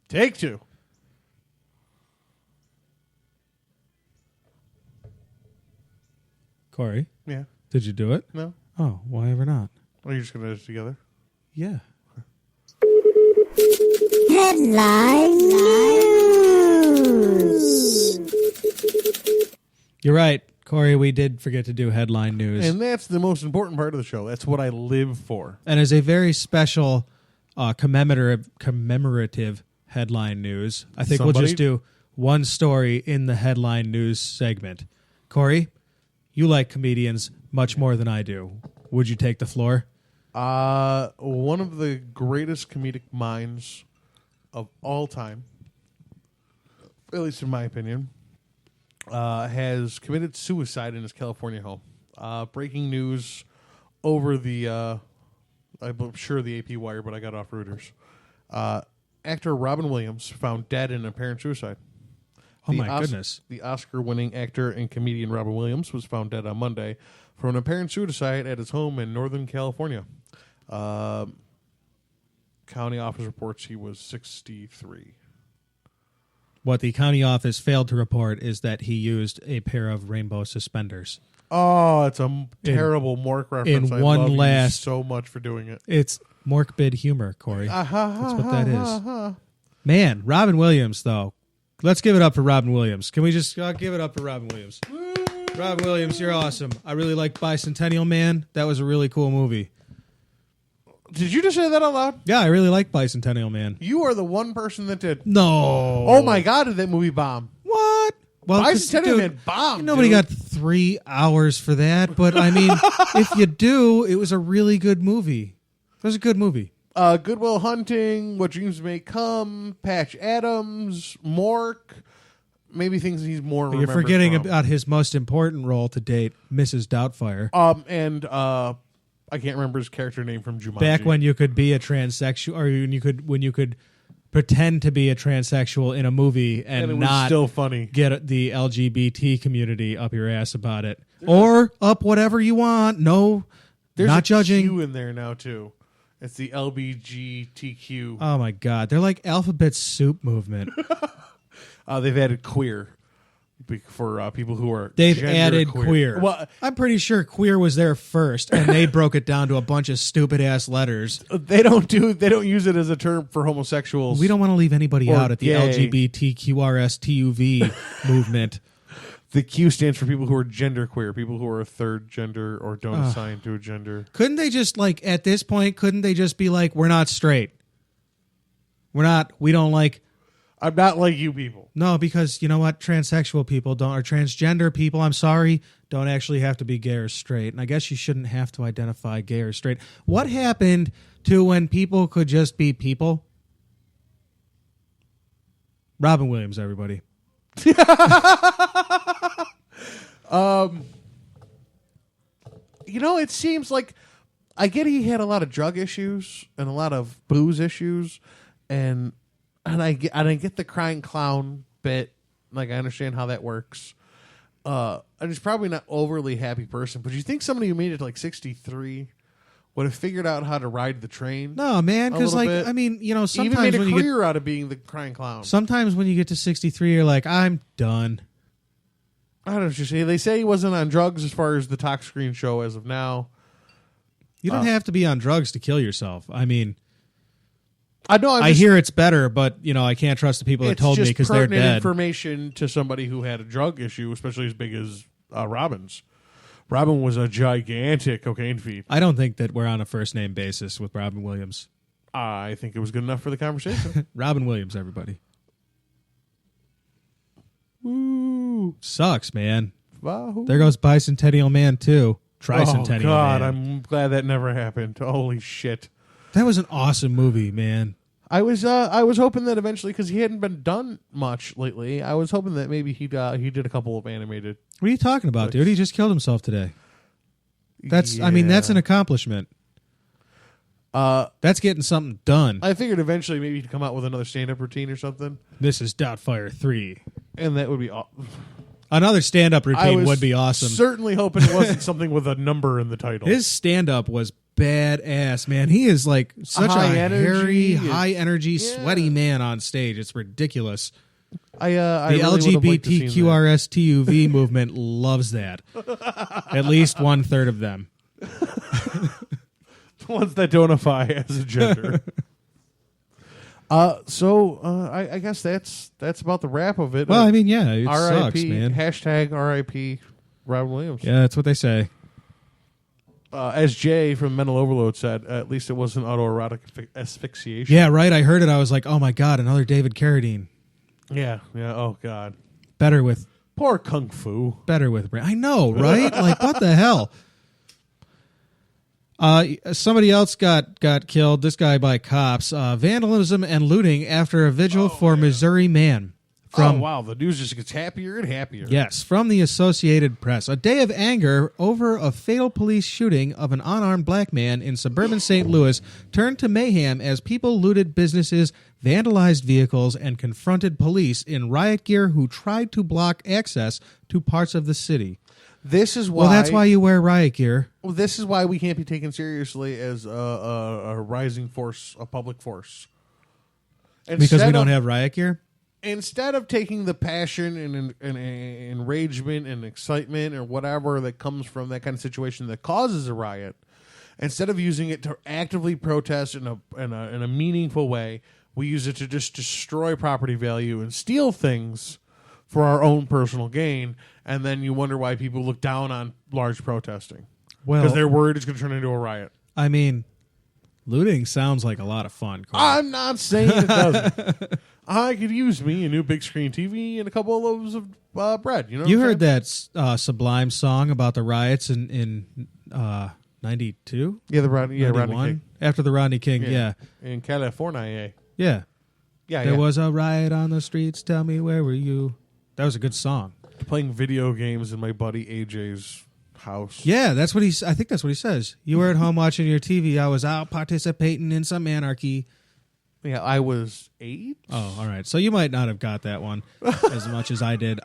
Speaker 4: Take two.
Speaker 2: Corey?
Speaker 4: Yeah.
Speaker 2: Did you do it?
Speaker 4: No.
Speaker 2: Oh, why ever not?
Speaker 4: Are you just going to do it together?
Speaker 2: Yeah.
Speaker 1: Headline news.
Speaker 2: You're right, Corey. We did forget to do headline news.
Speaker 4: And that's the most important part of the show. That's what I live for.
Speaker 2: And as a very special commemorative headline news, I think we'll just do one story in the headline news segment. Corey, you like comedians much more than I do. Would you take the floor?
Speaker 4: One of the greatest comedic minds of all time, at least in my opinion, has committed suicide in his California home. Breaking news over the, I'm sure the AP wire, but I got off Reuters. Actor Robin Williams found dead in apparent suicide.
Speaker 2: Oh, my goodness.
Speaker 4: The Oscar-winning actor and comedian Robin Williams was found dead on Monday from an apparent suicide at his home in Northern California. County office reports he was 63.
Speaker 2: What the county office failed to report is that he used a pair of rainbow suspenders.
Speaker 4: Oh, it's a terrible Mork reference. I love you so much for doing it.
Speaker 2: It's Mork-bid humor, Corey. That's what that is. Man, Robin Williams, though. Let's give it up for Robin Williams. Can we just give it up for Robin Williams? Robin Williams, you're awesome. I really like Bicentennial Man. That was a really cool movie.
Speaker 4: Did you just say that out loud?
Speaker 2: Yeah, I really like Bicentennial Man.
Speaker 4: You are the one person that did.
Speaker 2: No.
Speaker 4: Oh, my God, did that movie bomb?
Speaker 2: What? Well,
Speaker 4: Bicentennial Man bombed.
Speaker 2: Nobody got 3 hours for that, but I mean, if you do, it was a really good movie. It was a good movie.
Speaker 4: Goodwill Hunting, What Dreams May Come, Patch Adams, Mork. Maybe things he's more.
Speaker 2: But you're forgetting about his most important role to date, Mrs. Doubtfire.
Speaker 4: And I can't remember his character name from Jumanji.
Speaker 2: Back when you could be a transsexual, or when you could pretend to be a transsexual in a movie and
Speaker 4: it was
Speaker 2: not
Speaker 4: still funny.
Speaker 2: Get the LGBT community up your ass about it, or up whatever you want. No,
Speaker 4: there's
Speaker 2: not
Speaker 4: a
Speaker 2: judging.
Speaker 4: Q in there now too. It's the LGBTQ.
Speaker 2: Oh my god, they're like alphabet soup movement.
Speaker 4: They've added queer for people who are.
Speaker 2: They've added queer.
Speaker 4: Well,
Speaker 2: I'm pretty sure queer was there first, and they broke it down to a bunch of stupid ass letters.
Speaker 4: They don't use it as a term for homosexuals.
Speaker 2: We don't want to leave anybody
Speaker 4: Or
Speaker 2: out at the
Speaker 4: gay.
Speaker 2: LGBTQ RSTUV movement.
Speaker 4: The Q stands for people who are genderqueer, people who are a third gender or don't assign to a gender.
Speaker 2: Couldn't they just, like, at this point, couldn't they just be like, we're not straight? We don't like...
Speaker 4: I'm not like you people.
Speaker 2: No, because you know what? Transsexual people don't, or transgender people, I'm sorry, don't actually have to be gay or straight. And I guess you shouldn't have to identify gay or straight. What happened to when people could just be people? Robin Williams, everybody.
Speaker 4: You know, it seems like I get he had a lot of drug issues and a lot of booze issues, and I get the crying clown bit. Like, I understand how that works. And he's probably not overly happy person, but you think somebody who made it to like 63 would have figured out how to ride the train?
Speaker 2: No, man, because like
Speaker 4: bit.
Speaker 2: I mean, you know,
Speaker 4: He
Speaker 2: sometimes
Speaker 4: even made a
Speaker 2: when you get
Speaker 4: career out of being the crying clown.
Speaker 2: sometimes when you get to 63, you're like, I'm done.
Speaker 4: I don't know what you say. They say he wasn't on drugs as far as the talk screen show as of now.
Speaker 2: You don't have to be on drugs to kill yourself. I mean,
Speaker 4: I know.
Speaker 2: I hear it's better, but you know, I can't trust the people that
Speaker 4: it's
Speaker 2: told me
Speaker 4: just
Speaker 2: because they're
Speaker 4: pertinent
Speaker 2: dead.
Speaker 4: information to somebody who had a drug issue, especially as big as Robin's. Robin was a gigantic cocaine fiend.
Speaker 2: I don't think that we're on a first name basis with Robin Williams.
Speaker 4: I think it was good enough for the conversation.
Speaker 2: Robin Williams, everybody.
Speaker 4: Woo!
Speaker 2: Sucks, man.
Speaker 4: Wahoo.
Speaker 2: There goes Bicentennial Man too. Tricentennial
Speaker 4: Oh God,
Speaker 2: Man.
Speaker 4: I'm glad that never happened. Holy shit!
Speaker 2: That was an awesome movie, man.
Speaker 4: I was hoping that eventually, because he hadn't been done much lately. I was hoping that maybe he did a couple of animated.
Speaker 2: What are you talking about, dude? He just killed himself today. I mean, that's an accomplishment. That's getting something done.
Speaker 4: I figured eventually maybe he'd come out with another stand-up routine or something,
Speaker 2: This is Doubtfire 3.
Speaker 4: and that would be.
Speaker 2: Another stand-up
Speaker 4: I
Speaker 2: routine
Speaker 4: was
Speaker 2: would be awesome.
Speaker 4: Certainly hoping it wasn't something with a number in the title.
Speaker 2: His stand-up was badass, man. He is like such a
Speaker 4: High energy
Speaker 2: hairy,
Speaker 4: and-
Speaker 2: high-energy,
Speaker 4: Yeah.
Speaker 2: sweaty man on stage. It's ridiculous.
Speaker 4: I
Speaker 2: The
Speaker 4: really would have liked to seen
Speaker 2: LGBTQ
Speaker 4: that.
Speaker 2: RSTUV movement loves that. At least 1/3 of them.
Speaker 4: The ones that don't identify as a gender. I guess that's about the wrap of it.
Speaker 2: Well, I mean, yeah, it
Speaker 4: R.I.P.
Speaker 2: sucks, man.
Speaker 4: Hashtag R.I.P. Robin Williams.
Speaker 2: Yeah, that's what they say.
Speaker 4: As Jay from Mental Overload said, at least it wasn't autoerotic asphyxiation.
Speaker 2: Yeah, right. I heard it. I was like, oh my God, another David Carradine.
Speaker 4: Yeah. Oh, God.
Speaker 2: Better with
Speaker 4: Poor Kung Fu.
Speaker 2: I know, right? Like, what the hell? Somebody else got killed, this guy by cops. Vandalism and looting after a vigil for Missouri man.
Speaker 4: Oh, wow. The news just gets happier and happier.
Speaker 2: Yes, from the Associated Press. A day of anger over a fatal police shooting of an unarmed black man in suburban St. Louis turned to mayhem as people looted businesses, vandalized vehicles, and confronted police in riot gear who tried to block access to parts of the city.
Speaker 4: This is why.
Speaker 2: Well, that's why you wear riot gear.
Speaker 4: Well, this is why we can't be taken seriously as a rising force, a public force.
Speaker 2: Because we don't have riot gear?
Speaker 4: Instead of taking the passion and enragement and excitement or whatever that comes from that kind of situation that causes a riot, instead of using it to actively protest in a meaningful way, we use it to just destroy property value and steal things for our own personal gain, and then you wonder why people look down on large protesting.
Speaker 2: Well,
Speaker 4: Because they're worried it's going to turn into a riot.
Speaker 2: I mean, looting sounds like a lot of fun. Corey.
Speaker 4: I'm not saying it doesn't. I could use me a new big screen TV and a couple of loaves of bread. You know,
Speaker 2: You heard that Sublime song about the riots in 92?
Speaker 4: Yeah, Rodney
Speaker 2: 91?
Speaker 4: King.
Speaker 2: After the Rodney King, yeah.
Speaker 4: In California.
Speaker 2: Yeah.
Speaker 4: Yeah,
Speaker 2: There was a riot on the streets. Tell me, where were you? That was a good song.
Speaker 4: Playing video games in my buddy AJ's house.
Speaker 2: Yeah, that's what I think that's what he says. You were at home watching your TV. I was out participating in some anarchy.
Speaker 4: Yeah, I was 8.
Speaker 2: Oh, all right. So you might not have got that one as much as I did.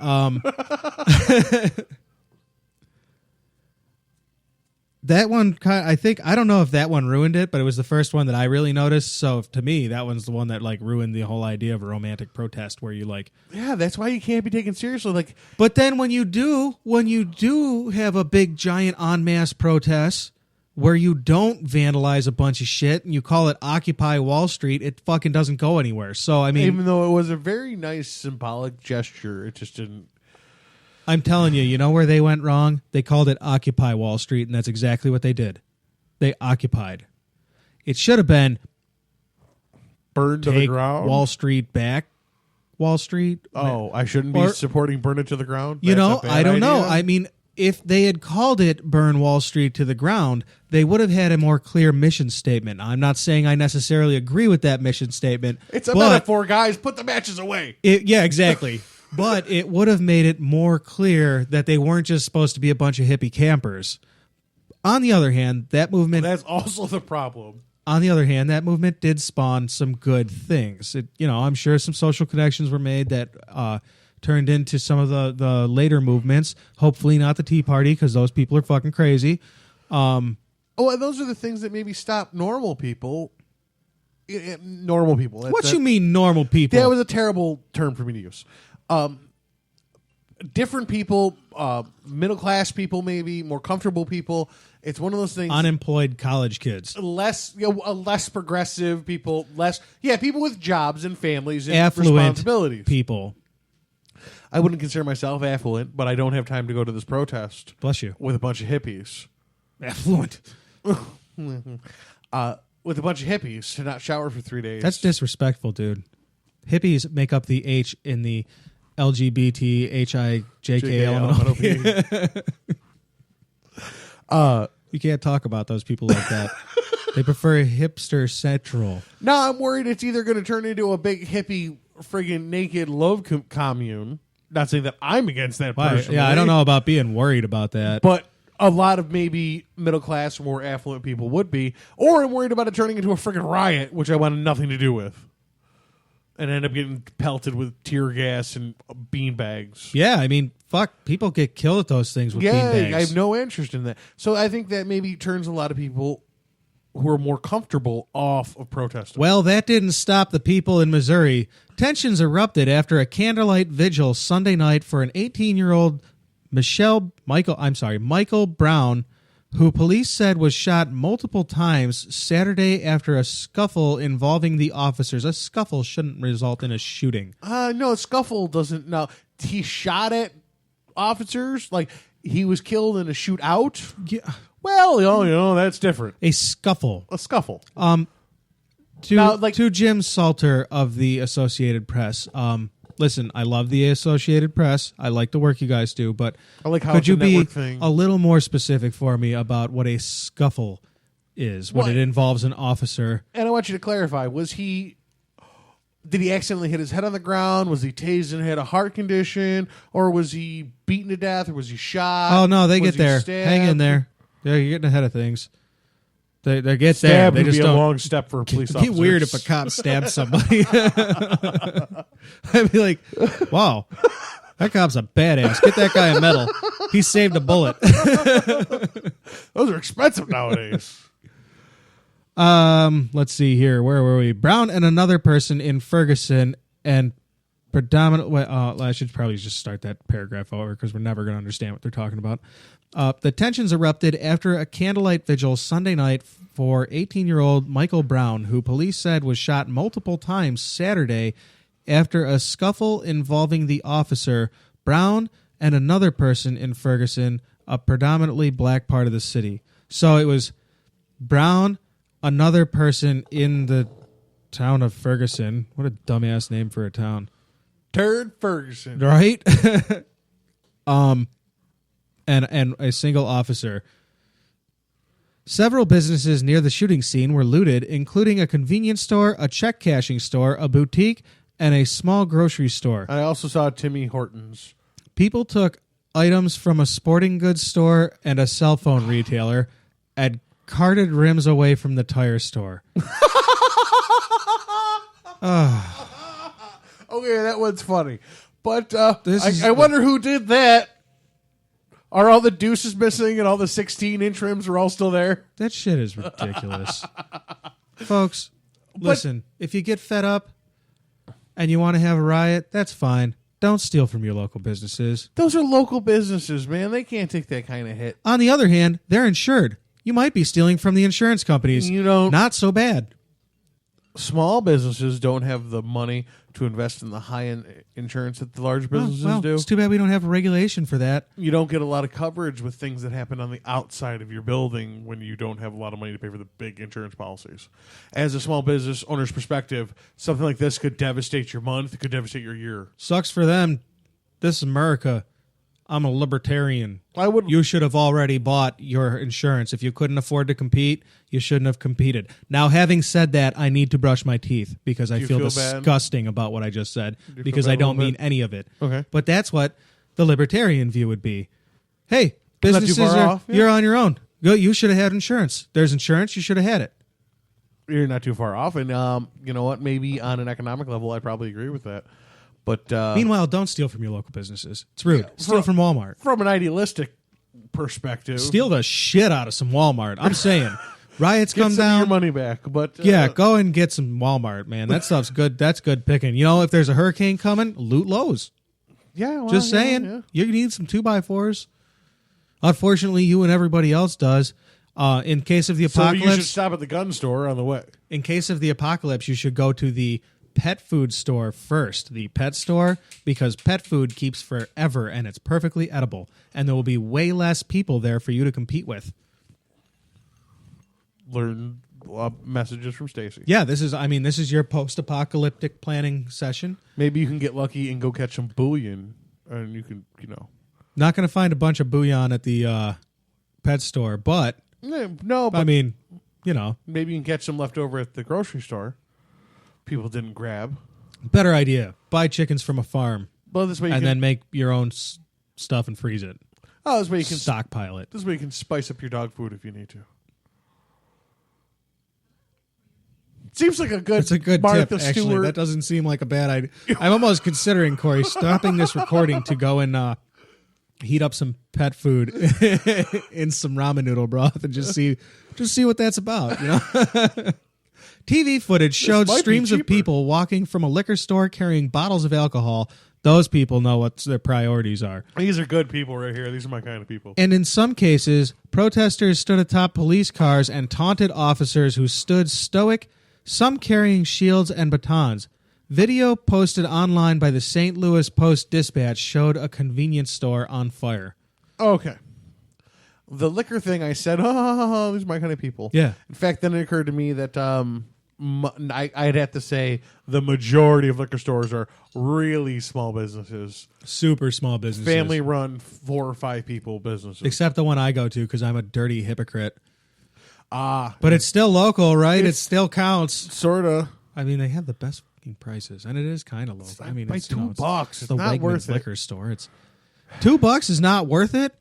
Speaker 2: That one, I don't know if that one ruined it, but it was the first one that I really noticed. So to me, that one's the one that like ruined the whole idea of a romantic protest, where you like,
Speaker 4: yeah, that's why you can't be taken seriously. Like,
Speaker 2: but then when you do have a big giant en masse protest where you don't vandalize a bunch of shit and you call it Occupy Wall Street, it fucking doesn't go anywhere. So I mean,
Speaker 4: even though it was a very nice symbolic gesture, it just didn't.
Speaker 2: I'm telling you, you know where they went wrong? They called it Occupy Wall Street, and that's exactly what they did. They occupied. It should have been
Speaker 4: Burn to the ground.
Speaker 2: Wall Street back. Wall Street.
Speaker 4: Oh, I shouldn't be supporting Burn It to the Ground?
Speaker 2: You
Speaker 4: That's
Speaker 2: know,
Speaker 4: a
Speaker 2: I don't
Speaker 4: bad
Speaker 2: know.
Speaker 4: idea?
Speaker 2: I mean, if they had called it Burn Wall Street to the Ground, they would have had a more clear mission statement. I'm not saying I necessarily agree with that mission statement.
Speaker 4: It's a metaphor, guys. Put the matches away.
Speaker 2: Yeah, exactly. But it would have made it more clear that they weren't just supposed to be a bunch of hippie campers. On the other hand, that movement...
Speaker 4: That's also the problem.
Speaker 2: On the other hand, that movement did spawn some good things. I'm sure some social connections were made that turned into some of the later movements. Hopefully not the Tea Party, because those people are fucking crazy.
Speaker 4: Those are the things that maybe stop normal people. Normal people.
Speaker 2: What you mean, normal people?
Speaker 4: That was a terrible term for me to use. Different people, middle class people, maybe more comfortable people. It's one of those things.
Speaker 2: Unemployed college kids,
Speaker 4: less progressive people, people with jobs and families and
Speaker 2: affluent
Speaker 4: responsibilities.
Speaker 2: People.
Speaker 4: I wouldn't consider myself affluent, but I don't have time to go to this protest.
Speaker 2: Bless you.
Speaker 4: With a bunch of hippies.
Speaker 2: Affluent.
Speaker 4: With a bunch of hippies to not shower for 3 days.
Speaker 2: That's disrespectful, dude. Hippies make up the H in the LGBTHIJK element. You can't talk about those people like that. They prefer hipster central.
Speaker 4: No, I'm worried it's either going to turn into a big hippie friggin' naked love commune. Not saying that I'm against that personally.
Speaker 2: Yeah, I don't know about being worried about that.
Speaker 4: But a lot of maybe middle class or more affluent people would be. Or I'm worried about it turning into a friggin' riot, which I wanted nothing to do with. And end up getting pelted with tear gas and beanbags.
Speaker 2: Yeah, I mean, fuck, people get killed at those things with beanbags.
Speaker 4: I have no interest in that. So I think that maybe turns a lot of people who are more comfortable off of protesting.
Speaker 2: Well, that didn't stop the people in Missouri. Tensions erupted after a candlelight vigil Sunday night for an 18-year-old Michael Brown, who police said was shot multiple times Saturday after a scuffle involving the officers. A scuffle shouldn't result in a shooting.
Speaker 4: No, a scuffle doesn't. No, he shot at officers. Like, he was killed in a shootout.
Speaker 2: Yeah.
Speaker 4: Well, that's different.
Speaker 2: A scuffle.
Speaker 4: A scuffle.
Speaker 2: To Jim Salter of the Associated Press. Listen, I love the Associated Press. I like the work you guys do, but
Speaker 4: I like how
Speaker 2: could
Speaker 4: it's
Speaker 2: you
Speaker 4: a
Speaker 2: be
Speaker 4: network thing.
Speaker 2: a little more specific for me about what a scuffle is when it involves an officer?
Speaker 4: And I want you to clarify: did he accidentally hit his head on the ground? Was he tased and had a heart condition, or was he beaten to death, or was he shot?
Speaker 2: Oh no, they
Speaker 4: Was
Speaker 2: get
Speaker 4: he
Speaker 2: there.
Speaker 4: stabbed?
Speaker 2: Hang in there. Yeah, you're getting ahead of things. They get
Speaker 4: Stab
Speaker 2: there.
Speaker 4: would
Speaker 2: They just
Speaker 4: be a
Speaker 2: don't.
Speaker 4: long step for a police
Speaker 2: It'd be
Speaker 4: officer.
Speaker 2: weird if a cop stabbed somebody. I'd be like, wow, that cop's a badass. Get that guy a medal. He saved a bullet.
Speaker 4: Those are expensive nowadays.
Speaker 2: Let's see here. Where were we? Brown and another person in Ferguson and predominantly... I should probably just start that paragraph over because we're never going to understand what they're talking about. The tensions erupted after a candlelight vigil Sunday night for 18-year-old Michael Brown, who police said was shot multiple times Saturday after a scuffle involving the officer, Brown, and another person in Ferguson, a predominantly black part of the city. So it was Brown, another person in the town of Ferguson. What a dumbass name for a town.
Speaker 4: Turd Ferguson.
Speaker 2: Right? And a single officer. Several businesses near the shooting scene were looted, including a convenience store, a check cashing store, a boutique, and a small grocery store.
Speaker 4: I also saw Timmy Hortons.
Speaker 2: People took items from a sporting goods store and a cell phone retailer and carted rims away from the tire store.
Speaker 4: Okay, that one's funny. But I wonder who did that. Are all the deuces missing and all the 16-inch rims are all still there?
Speaker 2: That shit is ridiculous. Folks, listen, if you get fed up and you want to have a riot, that's fine. Don't steal from your local businesses.
Speaker 4: Those are local businesses, man. They can't take that kind of hit.
Speaker 2: On the other hand, they're insured. You might be stealing from the insurance companies. Not so bad.
Speaker 4: Small businesses don't have the money to invest in the high-end insurance that the large businesses do.
Speaker 2: It's too bad we don't have a regulation for that.
Speaker 4: You don't get a lot of coverage with things that happen on the outside of your building when you don't have a lot of money to pay for the big insurance policies. As a small business owner's perspective, something like this could devastate your month. It could devastate your year.
Speaker 2: Sucks for them. This is America. I'm a libertarian.
Speaker 4: You
Speaker 2: should have already bought your insurance. If you couldn't afford to compete, you shouldn't have competed. Now, having said that, I need to brush my teeth because I feel disgusting about what I just said because I don't mean any of it.
Speaker 4: Okay.
Speaker 2: But that's what the libertarian view would be. Hey, businesses you're on your own. You should have had insurance. There's insurance. You should have had it.
Speaker 4: You're not too far off. And you know what? Maybe on an economic level, I probably agree with that. But
Speaker 2: meanwhile, don't steal from your local businesses. It's rude. Steal from Walmart.
Speaker 4: From an idealistic perspective,
Speaker 2: steal the shit out of some Walmart. I'm saying, riots come down,
Speaker 4: your money back. But
Speaker 2: go and get some Walmart, man. That stuff's good. That's good picking. You know, if there's a hurricane coming, loot Lowe's.
Speaker 4: Yeah, well,
Speaker 2: just saying, you need some 2x4s. Unfortunately, you and everybody else does. In case of the apocalypse,
Speaker 4: so you should stop at the gun store on the way.
Speaker 2: In case of the apocalypse, you should go to the pet food store first, the pet store, because pet food keeps forever and it's perfectly edible, and there will be way less people there for you to compete with.
Speaker 4: Learn messages from Stacey.
Speaker 2: Yeah, this is your post-apocalyptic planning session.
Speaker 4: Maybe you can get lucky and go catch some bouillon, and you can,
Speaker 2: not going to find a bunch of bouillon at the pet store, but
Speaker 4: no, but
Speaker 2: maybe you
Speaker 4: can catch some left over at the grocery store. People didn't grab.
Speaker 2: Better idea. Buy chickens from a farm.
Speaker 4: Well, this way
Speaker 2: then make your own stuff and freeze it.
Speaker 4: Oh, this way you can
Speaker 2: stockpile it.
Speaker 4: This way you can spice up your dog food if you need to. Seems like
Speaker 2: it's a good
Speaker 4: Martha
Speaker 2: tip, actually.
Speaker 4: Stewart.
Speaker 2: That doesn't seem like a bad idea. I'm almost considering, Corey, stopping this recording to go and heat up some pet food in some ramen noodle broth and just see what that's about. TV footage showed streams of people walking from a liquor store carrying bottles of alcohol. Those people know what their priorities are.
Speaker 4: These are good people right here. These are my kind of people.
Speaker 2: And in some cases, protesters stood atop police cars and taunted officers who stood stoic, some carrying shields and batons. Video posted online by the St. Louis Post-Dispatch showed a convenience store on fire.
Speaker 4: Okay. The liquor thing, I said, these are my kind of people.
Speaker 2: Yeah.
Speaker 4: In fact, then it occurred to me that I'd have to say the majority of liquor stores are really small businesses.
Speaker 2: Super small businesses.
Speaker 4: Family-run 4 or 5 people businesses.
Speaker 2: Except the one I go to because I'm a dirty hypocrite. But it's still local, right? It still counts.
Speaker 4: Sort of.
Speaker 2: I mean, they have the best fucking prices, and it is kind of local. I mean,
Speaker 4: by
Speaker 2: it's
Speaker 4: $2.
Speaker 2: It's the
Speaker 4: not
Speaker 2: Wegmans
Speaker 4: worth it.
Speaker 2: liquor store. It's $2 is not worth it.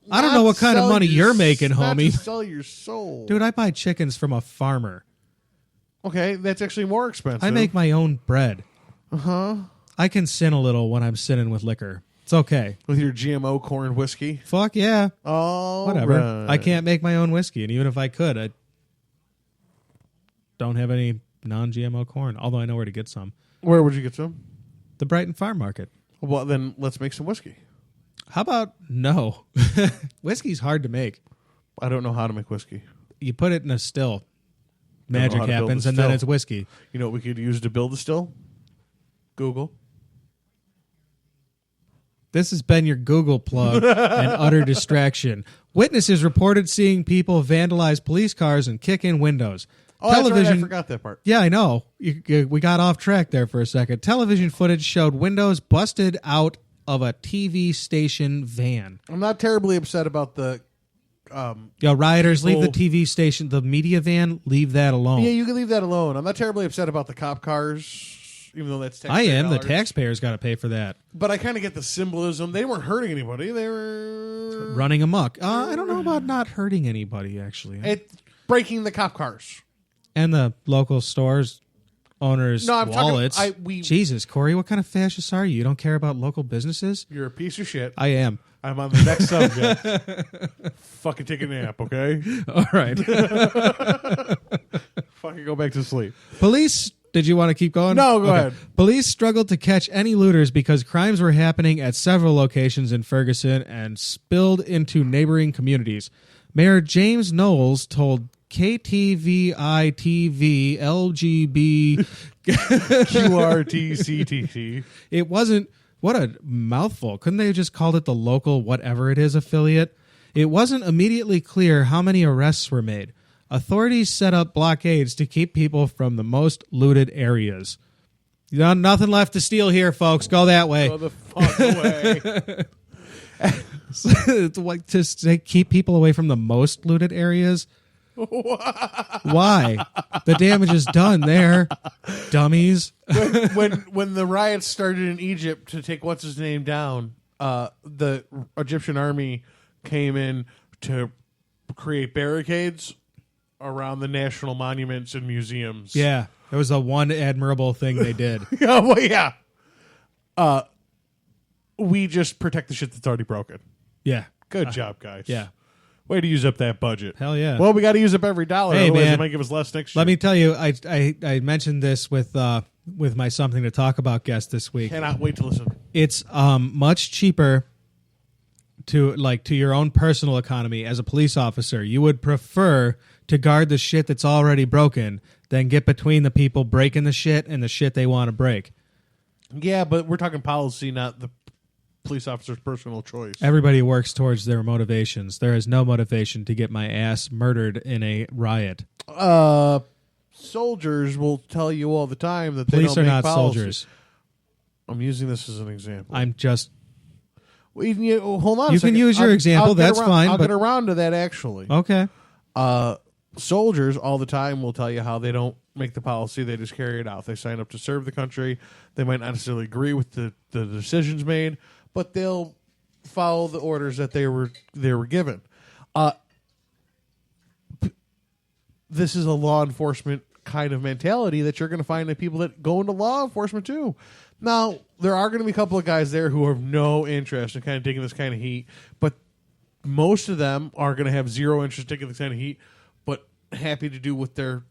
Speaker 2: I don't know what kind of money you're making, homie.
Speaker 4: Not to sell your soul.
Speaker 2: Dude, I buy chickens from a farmer.
Speaker 4: Okay, that's actually more expensive.
Speaker 2: I make my own bread.
Speaker 4: Uh-huh.
Speaker 2: I can sin a little when I'm sinning with liquor. It's okay.
Speaker 4: With your GMO corn whiskey?
Speaker 2: Fuck yeah.
Speaker 4: Oh,
Speaker 2: whatever.
Speaker 4: Right.
Speaker 2: I can't make my own whiskey, and even if I could, I don't have any non-GMO corn, although I know where to get some.
Speaker 4: Where would you get some?
Speaker 2: The Brighton Farm Market.
Speaker 4: Well, then let's make some whiskey.
Speaker 2: How about no? Whiskey's hard to make.
Speaker 4: I don't know how to make whiskey.
Speaker 2: You put it in a still. Magic happens, and then it's whiskey.
Speaker 4: You know what we could use to build a still? Google.
Speaker 2: This has been your Google plug and utter distraction. Witnesses reported seeing people vandalize police cars and kick in windows.
Speaker 4: Oh, television, that's right. I forgot that part.
Speaker 2: Yeah, I know. We got off track there for a second. Television footage showed windows busted out of a TV station van.
Speaker 4: I'm not terribly upset about the
Speaker 2: rioters, leave the
Speaker 4: people-
Speaker 2: TV station, the media van, leave that alone.
Speaker 4: Yeah, you can leave that alone. I'm not terribly upset about the cop cars, even though that's
Speaker 2: I
Speaker 4: taxpayer
Speaker 2: am. The
Speaker 4: dollars.
Speaker 2: taxpayers got to pay for that.
Speaker 4: But I kind of get the symbolism. They weren't hurting anybody. They were
Speaker 2: Running amok. I don't know about not hurting anybody, actually.
Speaker 4: Breaking the cop cars.
Speaker 2: And the local stores owners'
Speaker 4: No, I'm
Speaker 2: wallets.
Speaker 4: talking.
Speaker 2: Jesus, Corey, what kind of fascist are you? You don't care about local businesses?
Speaker 4: You're a piece of shit.
Speaker 2: I am.
Speaker 4: I'm on the next subject. Fucking take a nap, okay?
Speaker 2: All right.
Speaker 4: Fucking go back to sleep.
Speaker 2: Police. Did you want to keep going?
Speaker 4: No, go ahead.
Speaker 2: Police struggled to catch any looters because crimes were happening at several locations in Ferguson and spilled into neighboring communities. Mayor James Knowles told KTVI TV LGB
Speaker 4: QRTCTT.
Speaker 2: it wasn't. What a mouthful. Couldn't they have just called it the local whatever it is affiliate? It wasn't immediately clear how many arrests were made. Authorities set up blockades to keep people from the most looted areas. You got nothing left to steal here, folks. Go that way.
Speaker 4: Go the fuck away.
Speaker 2: It's like to keep people away from the most looted areas. Why? The damage is done there, dummies.
Speaker 4: when the riots started in Egypt to take what's his name down, the Egyptian army came in to create barricades around the national monuments and museums.
Speaker 2: Yeah, that was the one admirable thing they did.
Speaker 4: Yeah, well, yeah. We just protect the shit that's already broken.
Speaker 2: Yeah,
Speaker 4: Good job, guys.
Speaker 2: yeah.
Speaker 4: Way to use up that budget.
Speaker 2: Hell yeah.
Speaker 4: Well, we got to use up every dollar.
Speaker 2: Hey,
Speaker 4: Otherwise,
Speaker 2: man.
Speaker 4: it might give us less next year.
Speaker 2: Let me tell you, I mentioned this with my something to talk about guest this week.
Speaker 4: Cannot wait to listen.
Speaker 2: It's much cheaper to your own personal economy as a police officer. You would prefer to guard the shit that's already broken than get between the people breaking the shit and the shit they want to break.
Speaker 4: Yeah, but we're talking policy, not the police officer's personal choice.
Speaker 2: Everybody works towards their motivations. There is no motivation to get my ass murdered in a riot.
Speaker 4: Soldiers will tell you all the time that
Speaker 2: Police
Speaker 4: they
Speaker 2: are
Speaker 4: don't
Speaker 2: not
Speaker 4: make policy.
Speaker 2: soldiers.
Speaker 4: I'm using this as an example.
Speaker 2: I'm just...
Speaker 4: Well, hold on.
Speaker 2: You
Speaker 4: a second.
Speaker 2: can use your example. That's fine,
Speaker 4: I'll
Speaker 2: but-
Speaker 4: get around to that actually.
Speaker 2: Okay.
Speaker 4: Soldiers all the time will tell you how they don't make the policy; they just carry it out. They sign up to serve the country. They might not necessarily agree with the decisions made, but they'll follow the orders that they were given. This is a law enforcement kind of mentality that you're going to find in people that go into law enforcement too. Now, there are going to be a couple of guys there who have no interest in kind of taking this kind of heat, but most of them are going to have zero interest in taking this kind of heat, but happy to do what they're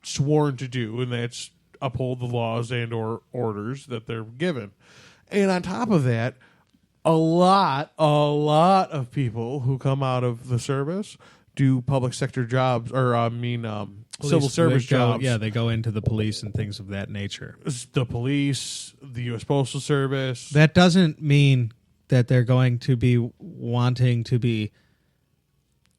Speaker 4: sworn to do, and that's uphold the laws and or orders that they're given. And on top of that, a lot of people who come out of the service do public sector jobs, or civil service jobs.
Speaker 2: Yeah, they go into the police and things of that nature.
Speaker 4: The police, the U.S. Postal Service.
Speaker 2: That doesn't mean that they're going to be wanting to be...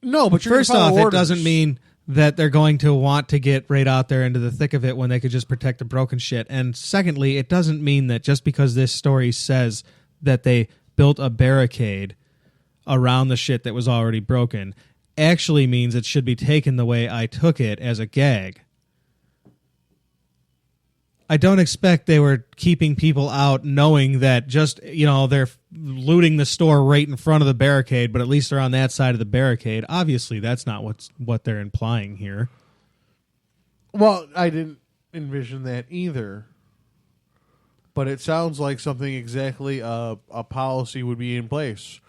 Speaker 4: No, but you're
Speaker 2: First
Speaker 4: gonna follow
Speaker 2: off,
Speaker 4: orders.
Speaker 2: it doesn't mean that they're going to want to get right out there into the thick of it when they could just protect the broken shit. And secondly, it doesn't mean that just because this story says that they built a barricade around the shit that was already broken actually means it should be taken the way I took it, as a gag. I don't expect they were keeping people out knowing that just, they're looting the store right in front of the barricade, but at least they're on that side of the barricade. Obviously, that's not what they're implying here.
Speaker 4: Well, I didn't envision that either. But it sounds like something exactly a policy would be in place.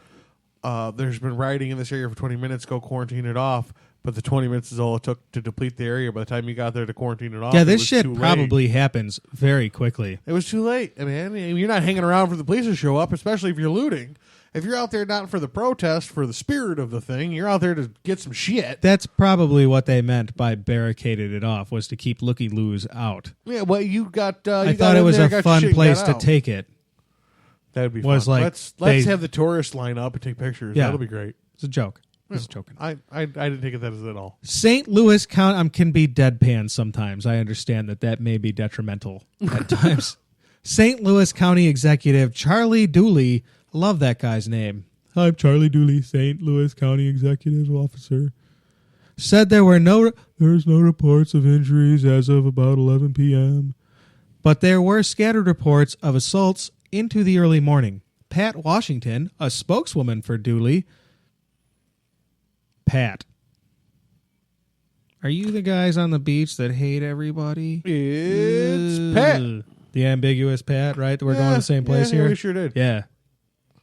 Speaker 4: There's been rioting in this area for 20 minutes, go quarantine it off. But the 20 minutes is all it took to deplete the area. By the time you got there to quarantine it off,
Speaker 2: Yeah,
Speaker 4: it
Speaker 2: this
Speaker 4: was
Speaker 2: shit
Speaker 4: too late.
Speaker 2: probably happens very quickly.
Speaker 4: It was too late. I mean, you're not hanging around for the police to show up, especially if you're looting. If you're out there not for the protest, for the spirit of the thing, you're out there to get some shit.
Speaker 2: That's probably what they meant by barricaded it off, was to keep looky-loos out.
Speaker 4: Yeah, well, you got.
Speaker 2: I thought it was a fun place to take it.
Speaker 4: That'd be
Speaker 2: was
Speaker 4: fun.
Speaker 2: like
Speaker 4: let's
Speaker 2: they-
Speaker 4: have the tourists line up and take pictures.
Speaker 2: Yeah.
Speaker 4: That'll be great.
Speaker 2: It's a joke. It's a joke.
Speaker 4: I didn't take it that as at all.
Speaker 2: St. Louis County can be deadpan sometimes. I understand that may be detrimental at times. St. Louis County Executive Charlie Dooley, love that guy's name. I'm Charlie Dooley, St. Louis County Executive Officer. Said there's no reports of injuries as of about 11 p.m., but there were scattered reports of assaults into the early morning. Pat Washington, a spokeswoman for Dooley. Pat, are you the guys on the beach that hate everybody?
Speaker 4: It's Pat.
Speaker 2: The ambiguous Pat, right? We're going to the same place here?
Speaker 4: Yeah, we sure did.
Speaker 2: Yeah.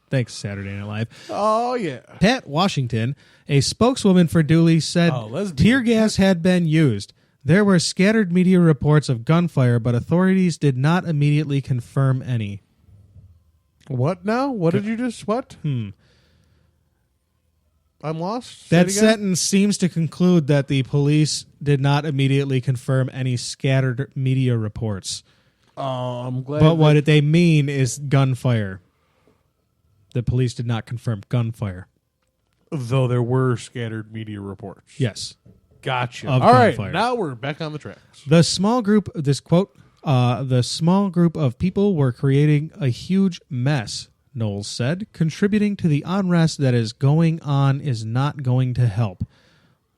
Speaker 2: Thanks, Saturday Night Live.
Speaker 4: Oh, yeah.
Speaker 2: Pat Washington, a spokeswoman for Dooley, said tear gas had been used. There were scattered media reports of gunfire, but authorities did not immediately confirm any.
Speaker 4: What now? What did you just... What? I'm lost.
Speaker 2: That sentence seems to conclude that the police did not immediately confirm any scattered media reports.
Speaker 4: Oh, I'm glad.
Speaker 2: But what they mean is gunfire. The police did not confirm gunfire.
Speaker 4: Though there were scattered media reports.
Speaker 2: Yes.
Speaker 4: Gotcha.
Speaker 2: Of
Speaker 4: All right,
Speaker 2: gunfire.
Speaker 4: now we're back on the tracks.
Speaker 2: The small group, this quote, the small group of people were creating a huge mess, Knowles said. Contributing to the unrest that is going on is not going to help.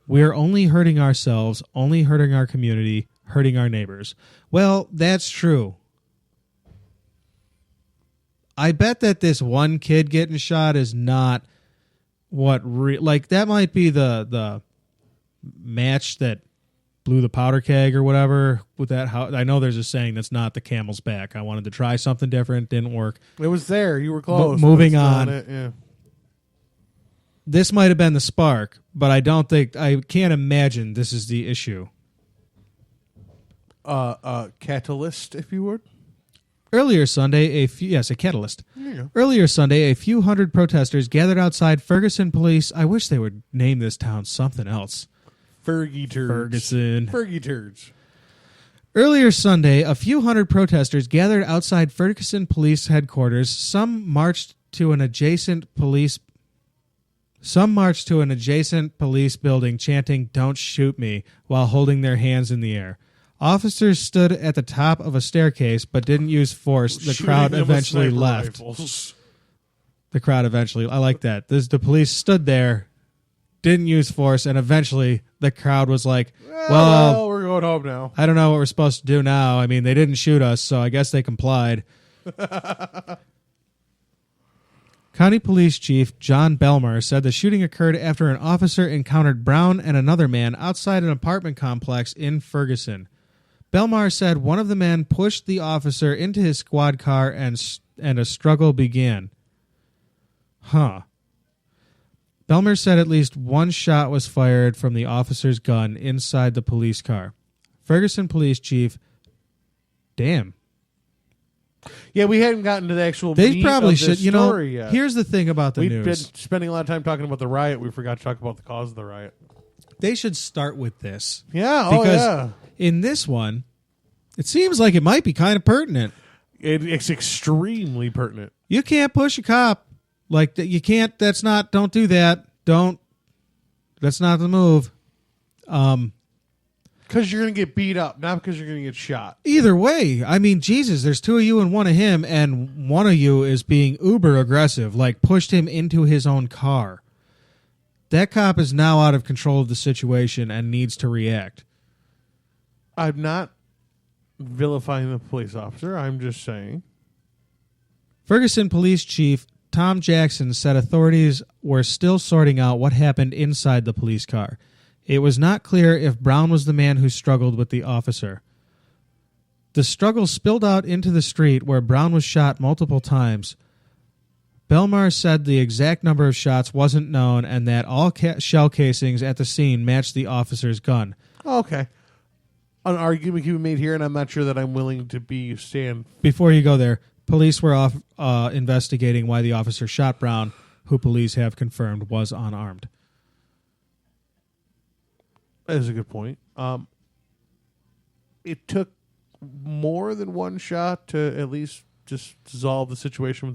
Speaker 2: We're only hurting ourselves, only hurting our community, hurting our neighbors. Well, that's true. I bet that this one kid getting shot is not what like that might be the match that blew the powder keg or whatever with that. I know there's a saying that's not the camel's back. I wanted to try something different, didn't work.
Speaker 4: It was there. You were close.
Speaker 2: Moving on.
Speaker 4: Yeah.
Speaker 2: This might have been the spark, but I can't imagine this is the issue.
Speaker 4: Catalyst, if you would.
Speaker 2: Earlier Sunday, a catalyst.
Speaker 4: Yeah.
Speaker 2: Earlier Sunday, a few hundred protesters gathered outside Ferguson Police. I wish they would name this town something else.
Speaker 4: Fergie turds.
Speaker 2: Ferguson.
Speaker 4: Fergie turds.
Speaker 2: Earlier Sunday, a few hundred protesters gathered outside Ferguson Police headquarters. Some marched to an adjacent police building chanting, "Don't shoot me," while holding their hands in the air. Officers stood at the top of a staircase but didn't use force. The crowd eventually left. The crowd eventually... I like that. The police stood there, didn't use force, and eventually the crowd was like, well,
Speaker 4: we're going home now.
Speaker 2: I don't know what we're supposed to do now. I mean, they didn't shoot us, so I guess they complied. County Police Chief John Belmar said the shooting occurred after an officer encountered Brown and another man outside an apartment complex in Ferguson. Belmar said one of the men pushed the officer into his squad car and a struggle began. Belmar said at least one shot was fired from the officer's gun inside the police car. Ferguson Police Chief, damn.
Speaker 4: Yeah, we hadn't gotten to the actual
Speaker 2: They
Speaker 4: meat
Speaker 2: probably
Speaker 4: of this
Speaker 2: should. You
Speaker 4: story
Speaker 2: know,
Speaker 4: yet.
Speaker 2: here's the thing about the
Speaker 4: We've
Speaker 2: news.
Speaker 4: been spending a lot of time talking about the riot. We forgot to talk about the cause of the riot.
Speaker 2: They should start with this.
Speaker 4: Yeah,
Speaker 2: because in this one, it seems like it might be kind of pertinent.
Speaker 4: It's extremely pertinent.
Speaker 2: You can't push a cop. Like, you can't, don't do that. That's not the move.
Speaker 4: Because you're going to get beat up, not because you're going to get shot.
Speaker 2: Either way, I mean, Jesus, there's two of you and one of him, and one of you is being uber aggressive, like pushed him into his own car. That cop is now out of control of the situation and needs to react.
Speaker 4: I'm not vilifying the police officer. I'm just saying.
Speaker 2: Ferguson Police Chief Tom Jackson said authorities were still sorting out what happened inside the police car. It was not clear if Brown was the man who struggled with the officer. The struggle spilled out into the street where Brown was shot multiple times. Belmar said the exact number of shots wasn't known and that all shell casings at the scene matched the officer's gun.
Speaker 4: Okay. An argument can be made here, and I'm not sure that I'm willing to stand.
Speaker 2: Before you go there, police were investigating why the officer shot Brown, who police have confirmed was unarmed.
Speaker 4: That is a good point. It took more than one shot to at least just dissolve the situation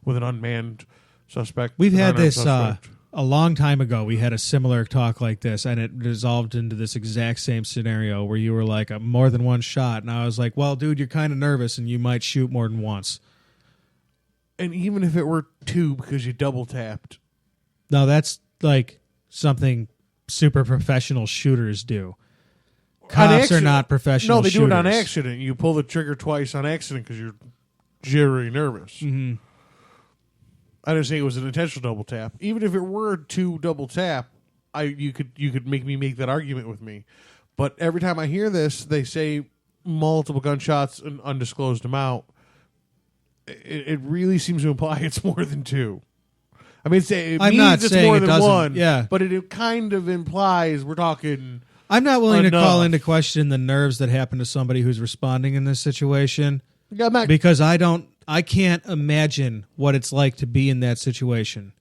Speaker 4: with an unmanned suspect.
Speaker 2: We've had this
Speaker 4: suspect.
Speaker 2: a long time ago. We had a similar talk like this, and it dissolved into this exact same scenario where you were like, more than one shot. And I was like, well, dude, you're kind of nervous, and you might shoot more than once.
Speaker 4: And even if it were 2 because you double tapped.
Speaker 2: No, that's like something super professional shooters do. Cops are not professional
Speaker 4: No, they
Speaker 2: shooters.
Speaker 4: do it on accident. You pull the trigger twice on accident because you're jittery nervous.
Speaker 2: Mm-hmm.
Speaker 4: I didn't say it was an intentional double tap. Even if it were 2 double tap, you could make me make that argument with me. But every time I hear this, they say multiple gunshots, an undisclosed amount. It really seems to imply it's more than 2. I mean,
Speaker 2: I'm not
Speaker 4: it's
Speaker 2: saying
Speaker 4: more
Speaker 2: it
Speaker 4: than
Speaker 2: doesn't.
Speaker 4: 1.
Speaker 2: Yeah.
Speaker 4: But it kind of implies we're talking.
Speaker 2: I'm not willing to call
Speaker 4: enough.
Speaker 2: into question the nerves that happen to somebody who's responding in this situation
Speaker 4: I'm not,
Speaker 2: because I can't imagine what it's like to be in that situation.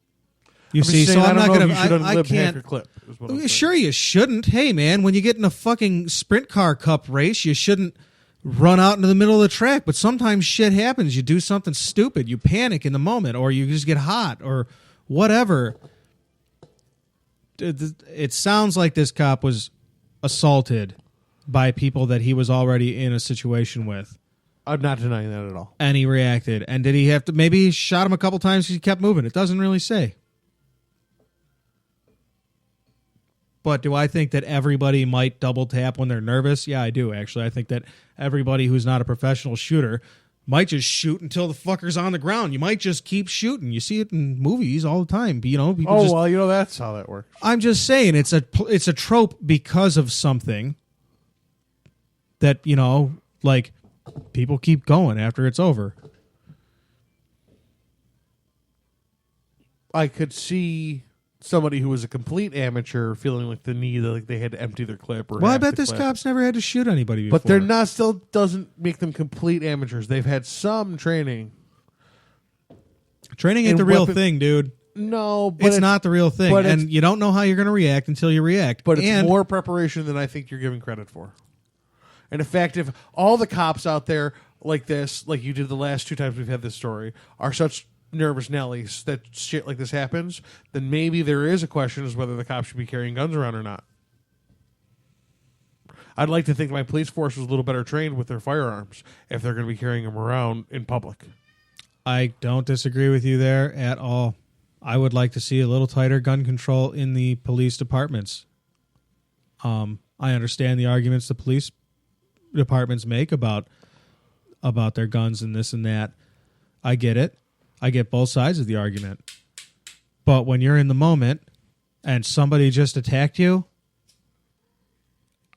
Speaker 2: You see, so I'm not going to. I can't.
Speaker 4: Your clip, is what I'm saying.
Speaker 2: Sure, you shouldn't. Hey, man, when you get in a fucking sprint car cup race, you shouldn't run out into the middle of the track. But sometimes shit happens. You do something stupid. You panic in the moment, or you just get hot, or whatever. It sounds like this cop was assaulted by people that he was already in a situation with.
Speaker 4: I'm not denying that at all.
Speaker 2: And he reacted. And did he have to... Maybe he shot him a couple times because he kept moving. It doesn't really say. But do I think that everybody might double tap when they're nervous? Yeah, I do, actually. I think that everybody who's not a professional shooter might just shoot until the fucker's on the ground. You might just keep shooting. You see it in movies all the time. You know, people just...
Speaker 4: well, that's how that works.
Speaker 2: I'm just saying it's a trope because of something that, you know, like people keep going after it's over.
Speaker 4: I could see somebody who was a complete amateur feeling like the need, like they had to empty their clip. Or
Speaker 2: Well, I
Speaker 4: half
Speaker 2: bet
Speaker 4: the
Speaker 2: this
Speaker 4: clip.
Speaker 2: cop's never had to shoot anybody before.
Speaker 4: But they're not. Still doesn't make them complete amateurs. They've had some training.
Speaker 2: Training ain't
Speaker 4: And
Speaker 2: the real
Speaker 4: weapon-
Speaker 2: thing, dude.
Speaker 4: No, but
Speaker 2: It's not the real thing.
Speaker 4: but
Speaker 2: And
Speaker 4: it's-
Speaker 2: you don't know how you're going to react until you react.
Speaker 4: But it's
Speaker 2: and
Speaker 4: more preparation than I think you're giving credit for. And in fact, if all the cops out there like this, like you did the last 2 times we've had this story, are such nervous Nellies that shit like this happens, then maybe there is a question as whether the cops should be carrying guns around or not. I'd like to think my police force was a little better trained with their firearms if they're going to be carrying them around in public.
Speaker 2: I don't disagree with you there at all. I would like to see a little tighter gun control in the police departments. I understand the arguments the police departments make about their guns and this and that. I get it. I get both sides of the argument. But when you're in the moment and somebody just attacked you,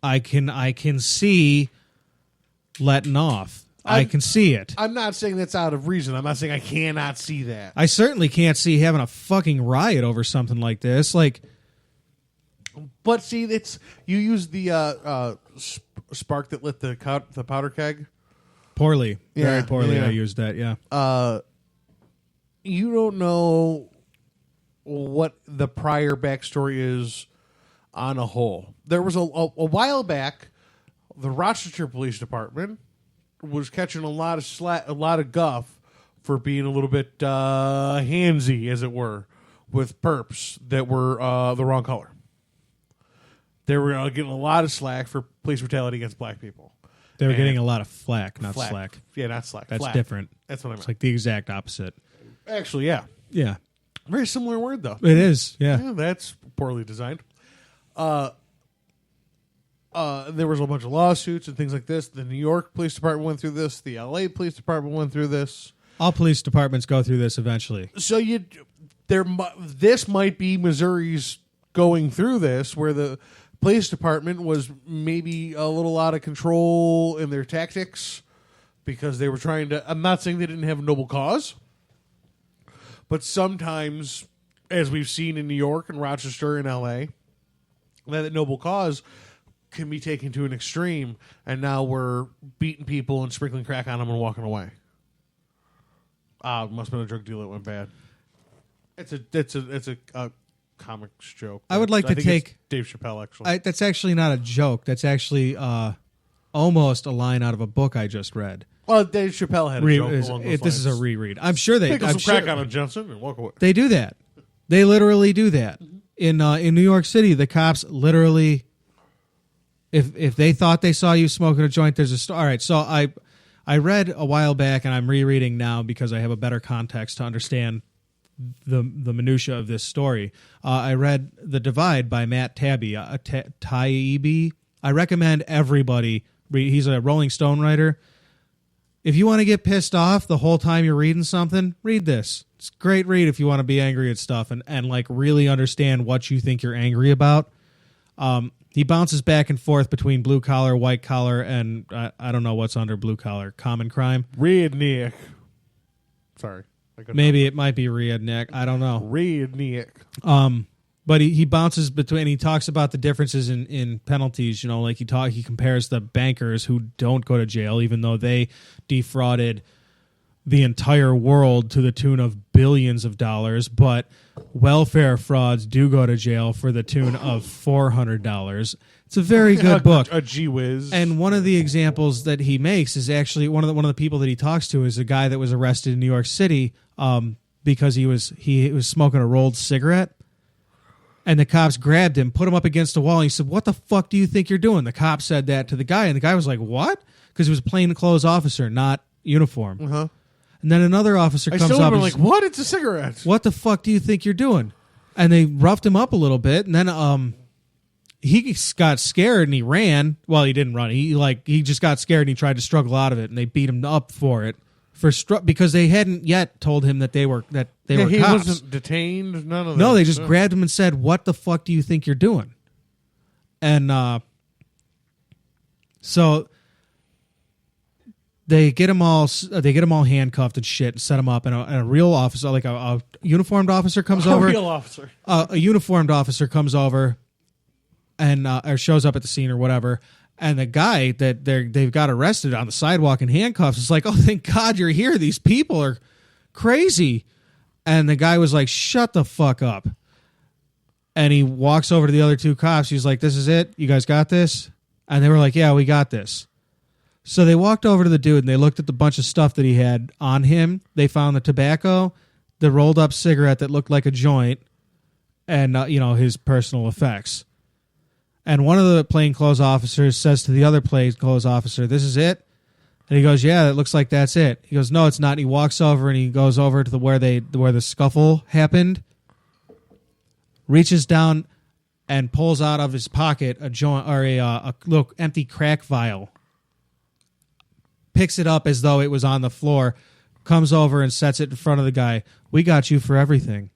Speaker 2: I can see letting off. I can see it.
Speaker 4: I'm not saying that's out of reason. I'm not saying I cannot see that.
Speaker 2: I certainly can't see having a fucking riot over something like this. Like,
Speaker 4: But see, it's you use the spark that lit the powder keg.
Speaker 2: poorly. Very
Speaker 4: Yeah,
Speaker 2: poorly
Speaker 4: yeah.
Speaker 2: I used that, yeah.
Speaker 4: You don't know what the prior backstory is on a whole. There was a while back, the Rochester Police Department was catching a lot of guff for being a little bit handsy, as it were, with perps that were the wrong color. They were getting a lot of slack for police brutality against black people.
Speaker 2: They were
Speaker 4: And-
Speaker 2: getting a lot of flack, not slack.
Speaker 4: Yeah, not slack.
Speaker 2: That's
Speaker 4: Flack.
Speaker 2: different.
Speaker 4: That's what I meant.
Speaker 2: It's like the exact opposite.
Speaker 4: Actually, yeah.
Speaker 2: Yeah.
Speaker 4: Very similar word, though.
Speaker 2: It is, yeah.
Speaker 4: Yeah, that's poorly designed. There was a bunch of lawsuits and things like this. The New York Police Department went through this. The LA Police Department went through this.
Speaker 2: All police departments go through this eventually.
Speaker 4: So this might be Missouri's going through this, where the police department was maybe a little out of control in their tactics because they were trying to. I'm not saying they didn't have a noble cause, but sometimes, as we've seen in New York and Rochester and LA, that noble cause can be taken to an extreme, and now we're beating people and sprinkling crack on them and walking away. It must have been a drug deal that went bad. It's a comics joke.
Speaker 2: I would like to
Speaker 4: think
Speaker 2: take-
Speaker 4: it's Dave Chappelle, actually.
Speaker 2: That's actually not a joke. That's actually almost a line out of a book I just read.
Speaker 4: Well, Dave Chappelle had a joke along those
Speaker 2: This is a
Speaker 4: lines.
Speaker 2: reread. I'm sure they
Speaker 4: Pickle
Speaker 2: I'm
Speaker 4: some crack
Speaker 2: sure
Speaker 4: on him, Johnson, and walk away.
Speaker 2: they do that. They literally do that. In New York City, the cops literally, if they thought they saw you smoking a joint, there's a story. All right, so I read a while back, and I'm rereading now because I have a better context to understand the minutia of this story. I read The Divide by Matt Taibbi. I recommend everybody read. He's a Rolling Stone writer. If you want to get pissed off the whole time you're reading something, read this. It's a great read if you want to be angry at stuff and like really understand what you think you're angry about. He bounces back and forth between blue collar, white collar, and I don't know what's under blue collar. Common crime.
Speaker 4: Redneck. Sorry.
Speaker 2: Maybe it might be redneck. I don't know.
Speaker 4: Redneck.
Speaker 2: But he bounces between. He talks about the differences in penalties. You know, like he compares the bankers who don't go to jail, even though they defrauded the entire world to the tune of billions of dollars, but welfare frauds do go to jail for the tune of $400. It's a very good book.
Speaker 4: A gee whiz.
Speaker 2: And one of the examples that he makes is actually one of the people that he talks to is a guy that was arrested in New York City because he was smoking a rolled cigarette. And the cops grabbed him, put him up against a wall, and he said, "What the fuck do you think you're doing?" The cop said that to the guy, and the guy was like, "What?" Because he was a plainclothes officer, not uniform.
Speaker 4: Uh-huh.
Speaker 2: And then another officer comes up and
Speaker 4: like, "What? It's a cigarette."
Speaker 2: "What the fuck do you think you're doing?" And they roughed him up a little bit, and then he got scared and he ran. Well, he didn't run. He just got scared and he tried to struggle out of it, and they beat him up for it because they hadn't yet told him that they were
Speaker 4: He
Speaker 2: cops.
Speaker 4: wasn't detained. None of that.
Speaker 2: No, they just grabbed him and said, "What the fuck do you think you're doing?" And so they get them all handcuffed and shit, and set them up, and a real officer, like a uniformed officer, comes over.
Speaker 4: A real officer.
Speaker 2: A uniformed officer comes over, and or shows up at the scene or whatever. And the guy that they've got arrested on the sidewalk in handcuffs is like, "Oh, thank God you're here. These people are crazy." And the guy was like, "Shut the fuck up." And he walks over to the other two cops. He's like, "This is it? You guys got this?" And they were like, "Yeah, we got this." So they walked over to the dude and they looked at the bunch of stuff that he had on him. They found the tobacco, the rolled up cigarette that looked like a joint, and his personal effects. And one of the plainclothes officers says to the other plainclothes officer, "This is it?" And he goes, "Yeah, it looks like that's it." He goes, "No, it's not." And he walks over and he goes over to where the scuffle happened, reaches down and pulls out of his pocket a joint or a little empty crack vial, picks it up as though it was on the floor, comes over and sets it in front of the guy. "We got you for everything."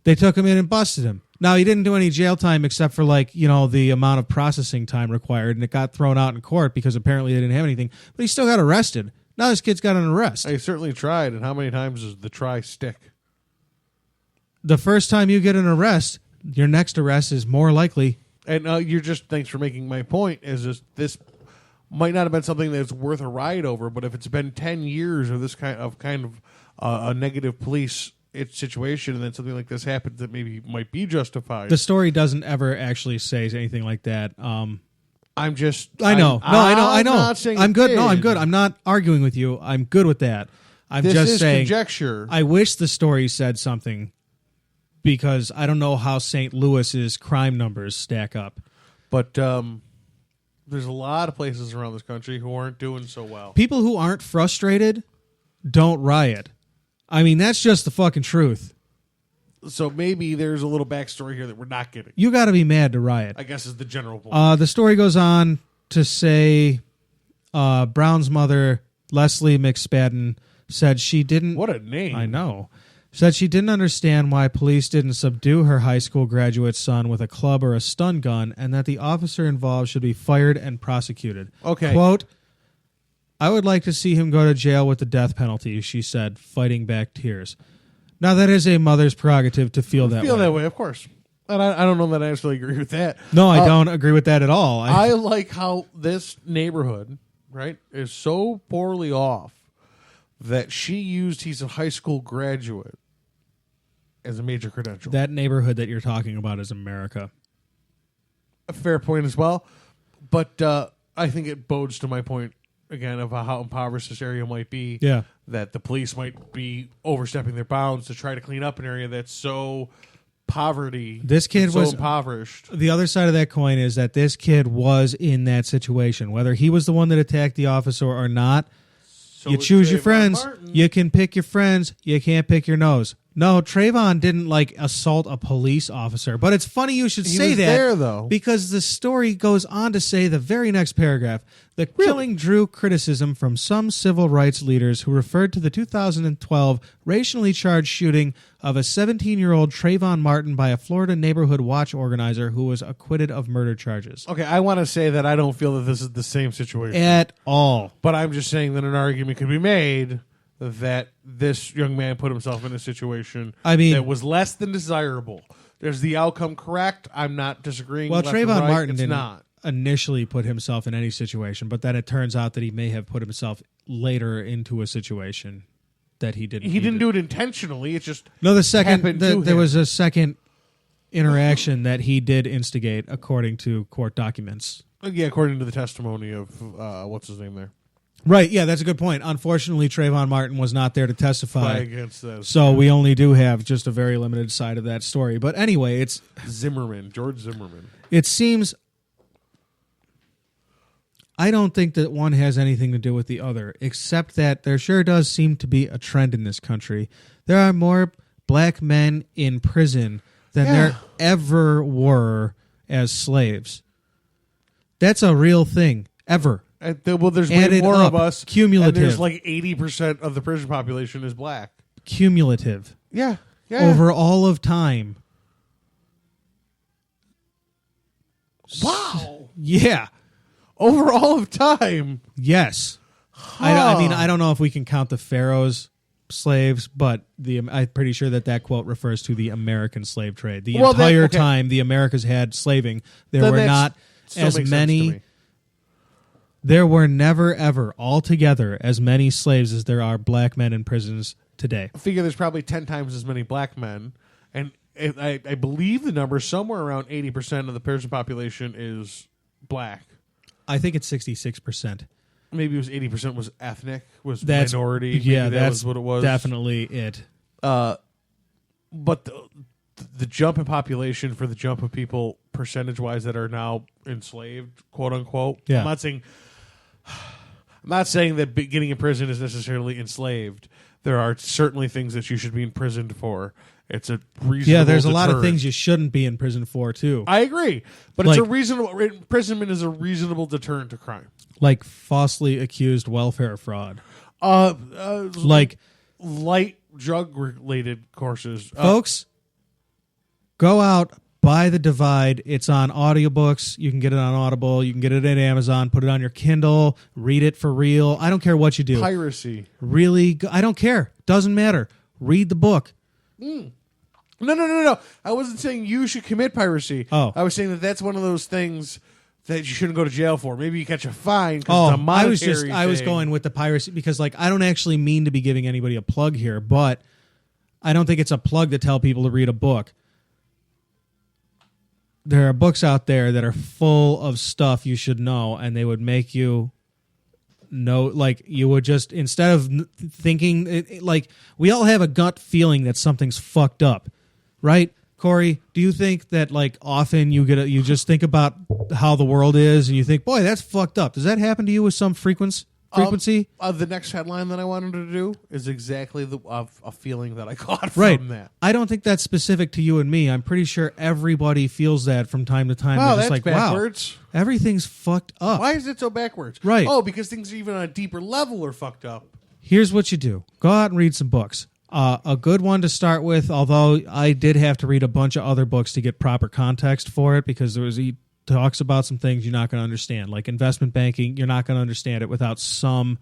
Speaker 2: They took him in and busted him. Now, he didn't do any jail time except for the amount of processing time required, and it got thrown out in court because apparently they didn't have anything. But he still got arrested. Now this kid's got an arrest.
Speaker 4: I certainly tried, and how many times does the try stick?
Speaker 2: The first time you get an arrest, your next arrest is more likely.
Speaker 4: And thanks for making my point, is just this might not have been something that's worth a ride over, but if it's been 10 years of this kind of a negative police situation, and then something like this happens that maybe might be justified.
Speaker 2: The story doesn't ever actually say anything like that. I know.
Speaker 4: I'm
Speaker 2: Not saying I'm good. No, I'm good. I'm not arguing with you. I'm good with that.
Speaker 4: This
Speaker 2: just
Speaker 4: is
Speaker 2: saying
Speaker 4: conjecture.
Speaker 2: I wish the story said something, because I don't know how St. Louis's crime numbers stack up.
Speaker 4: But there's a lot of places around this country who aren't doing so well.
Speaker 2: People who aren't frustrated don't riot. I mean, that's just the fucking truth.
Speaker 4: So maybe there's a little backstory here that we're not getting.
Speaker 2: You got to be mad to riot,
Speaker 4: I guess is the general point.
Speaker 2: The story goes on to say Brown's mother, Leslie McSpadden, said she didn't...
Speaker 4: What a name.
Speaker 2: I know. Said she didn't understand why police didn't subdue her high school graduate son with a club or a stun gun, and that the officer involved should be fired and prosecuted.
Speaker 4: Okay.
Speaker 2: Quote, "I would like to see him go to jail with the death penalty," she said, fighting back tears. Now, that is a mother's prerogative to feel that way.
Speaker 4: Feel that way, of course. And I don't know that I actually agree with that.
Speaker 2: No, I don't agree with that at all.
Speaker 4: I like how this neighborhood, right, is so poorly off that she used he's a high school graduate as a major credential.
Speaker 2: That neighborhood that you're talking about is America.
Speaker 4: A fair point as well. But I think it bodes to my point, again, of how impoverished this area might be.
Speaker 2: Yeah.
Speaker 4: That the police might be overstepping their bounds to try to clean up an area that's so poverty.
Speaker 2: This kid
Speaker 4: so
Speaker 2: was
Speaker 4: impoverished.
Speaker 2: The other side of that coin is that this kid was in that situation. Whether he was the one that attacked the officer or not,
Speaker 4: So
Speaker 2: you
Speaker 4: is
Speaker 2: choose your
Speaker 4: Trayvon
Speaker 2: friends.
Speaker 4: Martin.
Speaker 2: You can pick your friends. You can't pick your nose. No, Trayvon didn't assault a police officer. But it's funny you should
Speaker 4: He
Speaker 2: say
Speaker 4: was
Speaker 2: that
Speaker 4: there, though.
Speaker 2: because the story goes on to say the very next paragraph. The killing drew criticism from some civil rights leaders who referred to the 2012 racially charged shooting of a 17-year-old Trayvon Martin by a Florida neighborhood watch organizer who was acquitted of murder charges.
Speaker 4: Okay, I want to say that I don't feel that this is the same situation.
Speaker 2: At all.
Speaker 4: But I'm just saying that an argument could be made that this young man put himself in a situation that was less than desirable. There's the outcome correct. I'm not disagreeing.
Speaker 2: Well,
Speaker 4: left or
Speaker 2: Trayvon
Speaker 4: right.
Speaker 2: Martin
Speaker 4: It's
Speaker 2: didn't
Speaker 4: not.
Speaker 2: initially put himself in any situation, but then it turns out that he may have put himself later into a situation that he didn't.
Speaker 4: He didn't do it intentionally. It just
Speaker 2: no. The second
Speaker 4: happened to
Speaker 2: there
Speaker 4: him.
Speaker 2: was a second interaction that he did instigate, according to court documents.
Speaker 4: Yeah, according to the testimony of what's his name there.
Speaker 2: Right. Yeah, that's a good point. Unfortunately, Trayvon Martin was not there to testify
Speaker 4: Against this.
Speaker 2: so we only do have just a very limited side of that story. But anyway,
Speaker 4: George Zimmerman.
Speaker 2: It seems. I don't think that one has anything to do with the other, except that there sure does seem to be a trend in this country. There are more black men in prison than there ever were as slaves. That's a real thing. Ever.
Speaker 4: Well, there's way
Speaker 2: Added
Speaker 4: more
Speaker 2: up,
Speaker 4: of us.
Speaker 2: cumulative.
Speaker 4: And there's like 80% of the prison population is black.
Speaker 2: Cumulative.
Speaker 4: Yeah.
Speaker 2: Over all of time.
Speaker 4: Wow.
Speaker 2: Yeah.
Speaker 4: Over all of time.
Speaker 2: Yes. I mean, I don't know if we can count the Pharaoh's slaves, but I'm pretty sure that quote refers to the American slave trade. The entire time the Americas had slaving, there were not as many. There were never, ever, altogether, as many slaves as there are black men in prisons today.
Speaker 4: I figure there's probably 10 times as many black men. And I believe the number, somewhere around 80% of the prison population is black.
Speaker 2: I think it's 66%.
Speaker 4: Maybe it was 80% was ethnic, was minority.
Speaker 2: Yeah,
Speaker 4: Maybe that's what it was.
Speaker 2: Definitely it.
Speaker 4: But the jump in population for the jump of people percentage-wise that are now enslaved, quote unquote.
Speaker 2: Yeah.
Speaker 4: I'm not saying that getting in prison is necessarily enslaved. There are certainly things that you should be imprisoned for. It's a reasonable
Speaker 2: Yeah, there's a lot of
Speaker 4: deterrent.
Speaker 2: things you shouldn't be in prison for, too.
Speaker 4: I agree. But
Speaker 2: Like-
Speaker 4: it's a reasonable imprisonment is a reasonable deterrent to crime.
Speaker 2: Like falsely accused welfare fraud.
Speaker 4: Like light drug-related courses.
Speaker 2: Folks, go out, buy The Divide. It's on audiobooks. You can get it on Audible. You can get it at Amazon. Put it on your Kindle. Read it for real. I don't care what you do.
Speaker 4: Piracy.
Speaker 2: Really, I don't care. Doesn't matter. Read the book.
Speaker 4: No. I wasn't saying you should commit piracy.
Speaker 2: Oh.
Speaker 4: I was saying that that's one of those things that you shouldn't go to jail for. Maybe you catch a fine because it's a monetary
Speaker 2: I was
Speaker 4: thing.
Speaker 2: going with the piracy because, like, I don't actually mean to be giving anybody a plug here, but I don't think it's a plug to tell people to read a book. There are books out there that are full of stuff you should know, and they would make you know, like, you would just, instead of thinking, like, we all have a gut feeling that something's fucked up, right? Cory, do you think that, like, often you just think about how the world is and you think, boy, that's fucked up? Does that happen to you with some frequency?
Speaker 4: The next headline that I wanted to do is exactly a feeling that I got from that.
Speaker 2: I don't think that's specific to you and me. I'm pretty sure everybody feels that from time to time.
Speaker 4: Wow,
Speaker 2: They're just
Speaker 4: that's
Speaker 2: like,
Speaker 4: backwards.
Speaker 2: wow, everything's fucked up.
Speaker 4: Why is it so backwards?
Speaker 2: Right.
Speaker 4: Oh, because things even on a deeper level are fucked up.
Speaker 2: Here's what you do. Go out and read some books. A good one to start with, although I did have to read a bunch of other books to get proper context for it, because he talks about some things you're not going to understand. Like investment banking, you're not going to understand it without some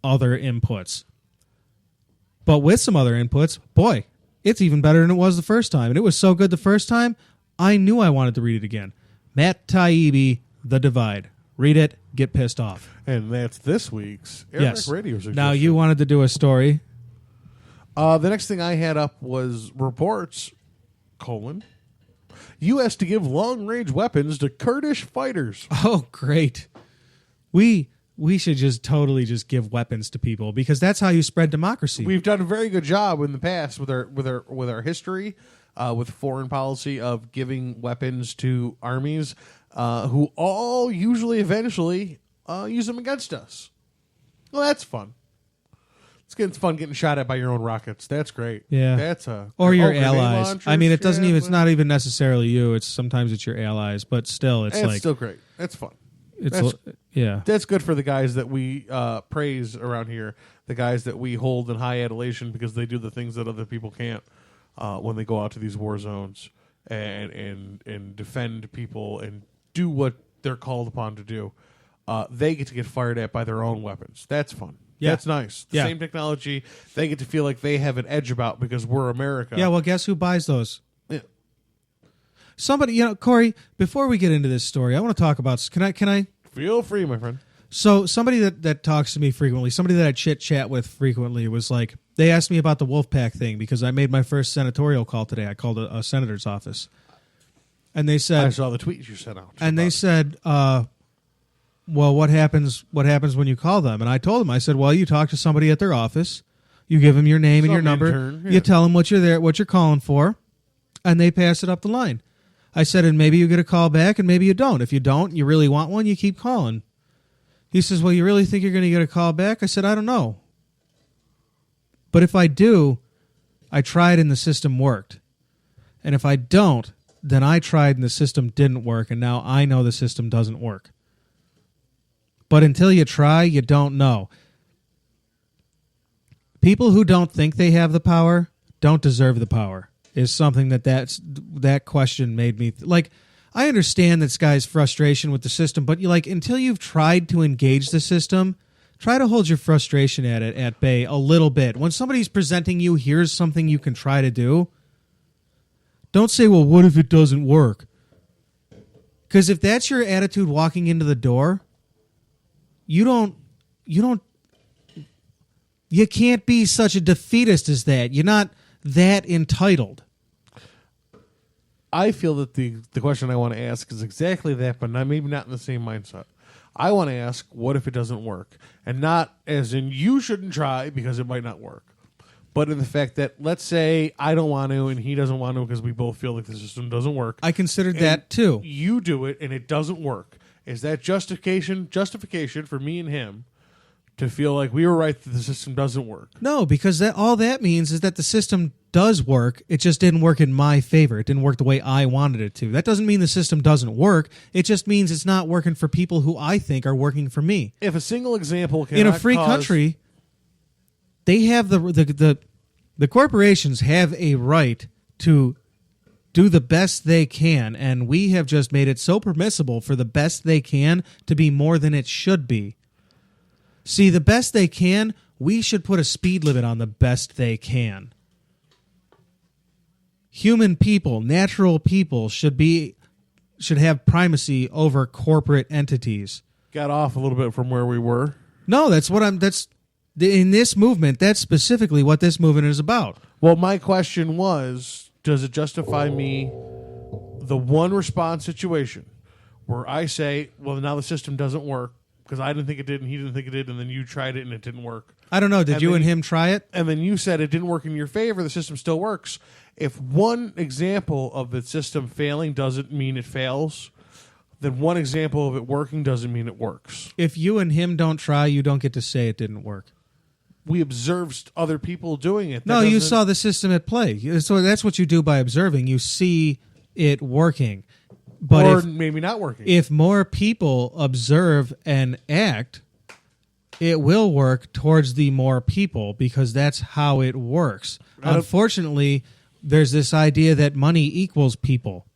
Speaker 2: other inputs. But with some other inputs, boy, it's even better than it was the first time. And it was so good the first time, I knew I wanted to read it again. Matt Taibbi, The Divide. Read it, get pissed off.
Speaker 4: And that's this week's Eric Radio Suggestion.
Speaker 2: Now, you wanted to do a story.
Speaker 4: The next thing I had up was reports, U.S. to give long-range weapons to Kurdish fighters.
Speaker 2: Oh, great. We should just totally just give weapons to people, because that's how you spread democracy.
Speaker 4: We've done a very good job in the past with our history with foreign policy of giving weapons to armies who all usually eventually use them against us. Well, that's fun. It's fun getting shot at by your own rockets. That's great.
Speaker 2: Yeah.
Speaker 4: That's
Speaker 2: or your
Speaker 4: grenade
Speaker 2: allies.
Speaker 4: launchers,
Speaker 2: I mean, it doesn't even. It's
Speaker 4: but-
Speaker 2: not even necessarily you. Sometimes it's your allies, but still, it's
Speaker 4: It's
Speaker 2: like
Speaker 4: still great. That's fun.
Speaker 2: it's yeah.
Speaker 4: That's good for the guys that we praise around here. The guys that we hold in high adulation because they do the things that other people can't when they go out to these war zones and defend people and do what they're called upon to do. They get to get fired at by their own weapons. That's fun.
Speaker 2: Yeah.
Speaker 4: That's nice. The same technology, they get to feel like they have an edge about because we're America.
Speaker 2: Yeah, well, guess who buys those?
Speaker 4: Yeah.
Speaker 2: Somebody, Corey, before we get into this story, I want to talk about, can I?
Speaker 4: Feel free, my friend.
Speaker 2: So somebody that talks to me frequently, somebody that I chit-chat with frequently was like, they asked me about the Wolfpack thing because I made my first senatorial call today. I called a senator's office. And they said...
Speaker 4: I saw the tweets you sent out.
Speaker 2: And they said... well, what happens when you call them? And I told them, I said, well, you talk to somebody at their office, you give them your name and your number,
Speaker 4: intern, yeah.
Speaker 2: you tell them what you're calling for, and they pass it up the line. I said, and maybe you get a call back and maybe you don't. If you don't, you really want one, you keep calling. He says, well, you really think you're going to get a call back? I said, I don't know. But if I do, I tried and the system worked. And if I don't, then I tried and the system didn't work, and now I know the system doesn't work. But until you try, you don't know. People who don't think they have the power don't deserve the power is something that question made me... I understand this guy's frustration with the system, but until you've tried to engage the system, try to hold your frustration at bay a little bit. When somebody's presenting you, here's something you can try to do, don't say, well, what if it doesn't work? Because if that's your attitude walking into the door... You can't be such a defeatist as that. You're not that entitled.
Speaker 4: I feel that the question I want to ask is exactly that, but maybe not in the same mindset. I want to ask, what if it doesn't work? And not as in you shouldn't try because it might not work. But in the fact that, let's say I don't want to and he doesn't want to because we both feel like the system doesn't work.
Speaker 2: I considered that too.
Speaker 4: You do it and it doesn't work. Is that justification for me and him to feel like we were right that the system doesn't work?
Speaker 2: No, because all that means is that the system does work. It just didn't work in my favor. It didn't work the way I wanted it to. That doesn't mean the system doesn't work. It just means it's not working for people who I think are working for me.
Speaker 4: If a single example can
Speaker 2: in a free country, they have the corporations have a right to do the best they can, and we have just made it so permissible for the best they can to be more than it should be. See, the best they can, we should put a speed limit on the best they can. Human people, natural people should have primacy over corporate entities.
Speaker 4: Got off a little bit from where we were.
Speaker 2: No, in this movement, that's specifically what this movement is about.
Speaker 4: Well, my question was, does it justify me the one response situation where I say, well, now the system doesn't work because I didn't think it did and he didn't think it did, and then you tried it and it didn't work?
Speaker 2: I don't know. Did you and him try it?
Speaker 4: And then you said it didn't work in your favor. The system still works. If one example of the system failing doesn't mean it fails, then one example of it working doesn't mean it works.
Speaker 2: If you and him don't try, you don't get to say it didn't work.
Speaker 4: We observed other people doing it.
Speaker 2: No, you saw the system at play. So that's what you do by observing. You see it working. But
Speaker 4: maybe not working.
Speaker 2: If more people observe and act, it will work towards the more people because that's how it works. Unfortunately, there's this idea that money equals people.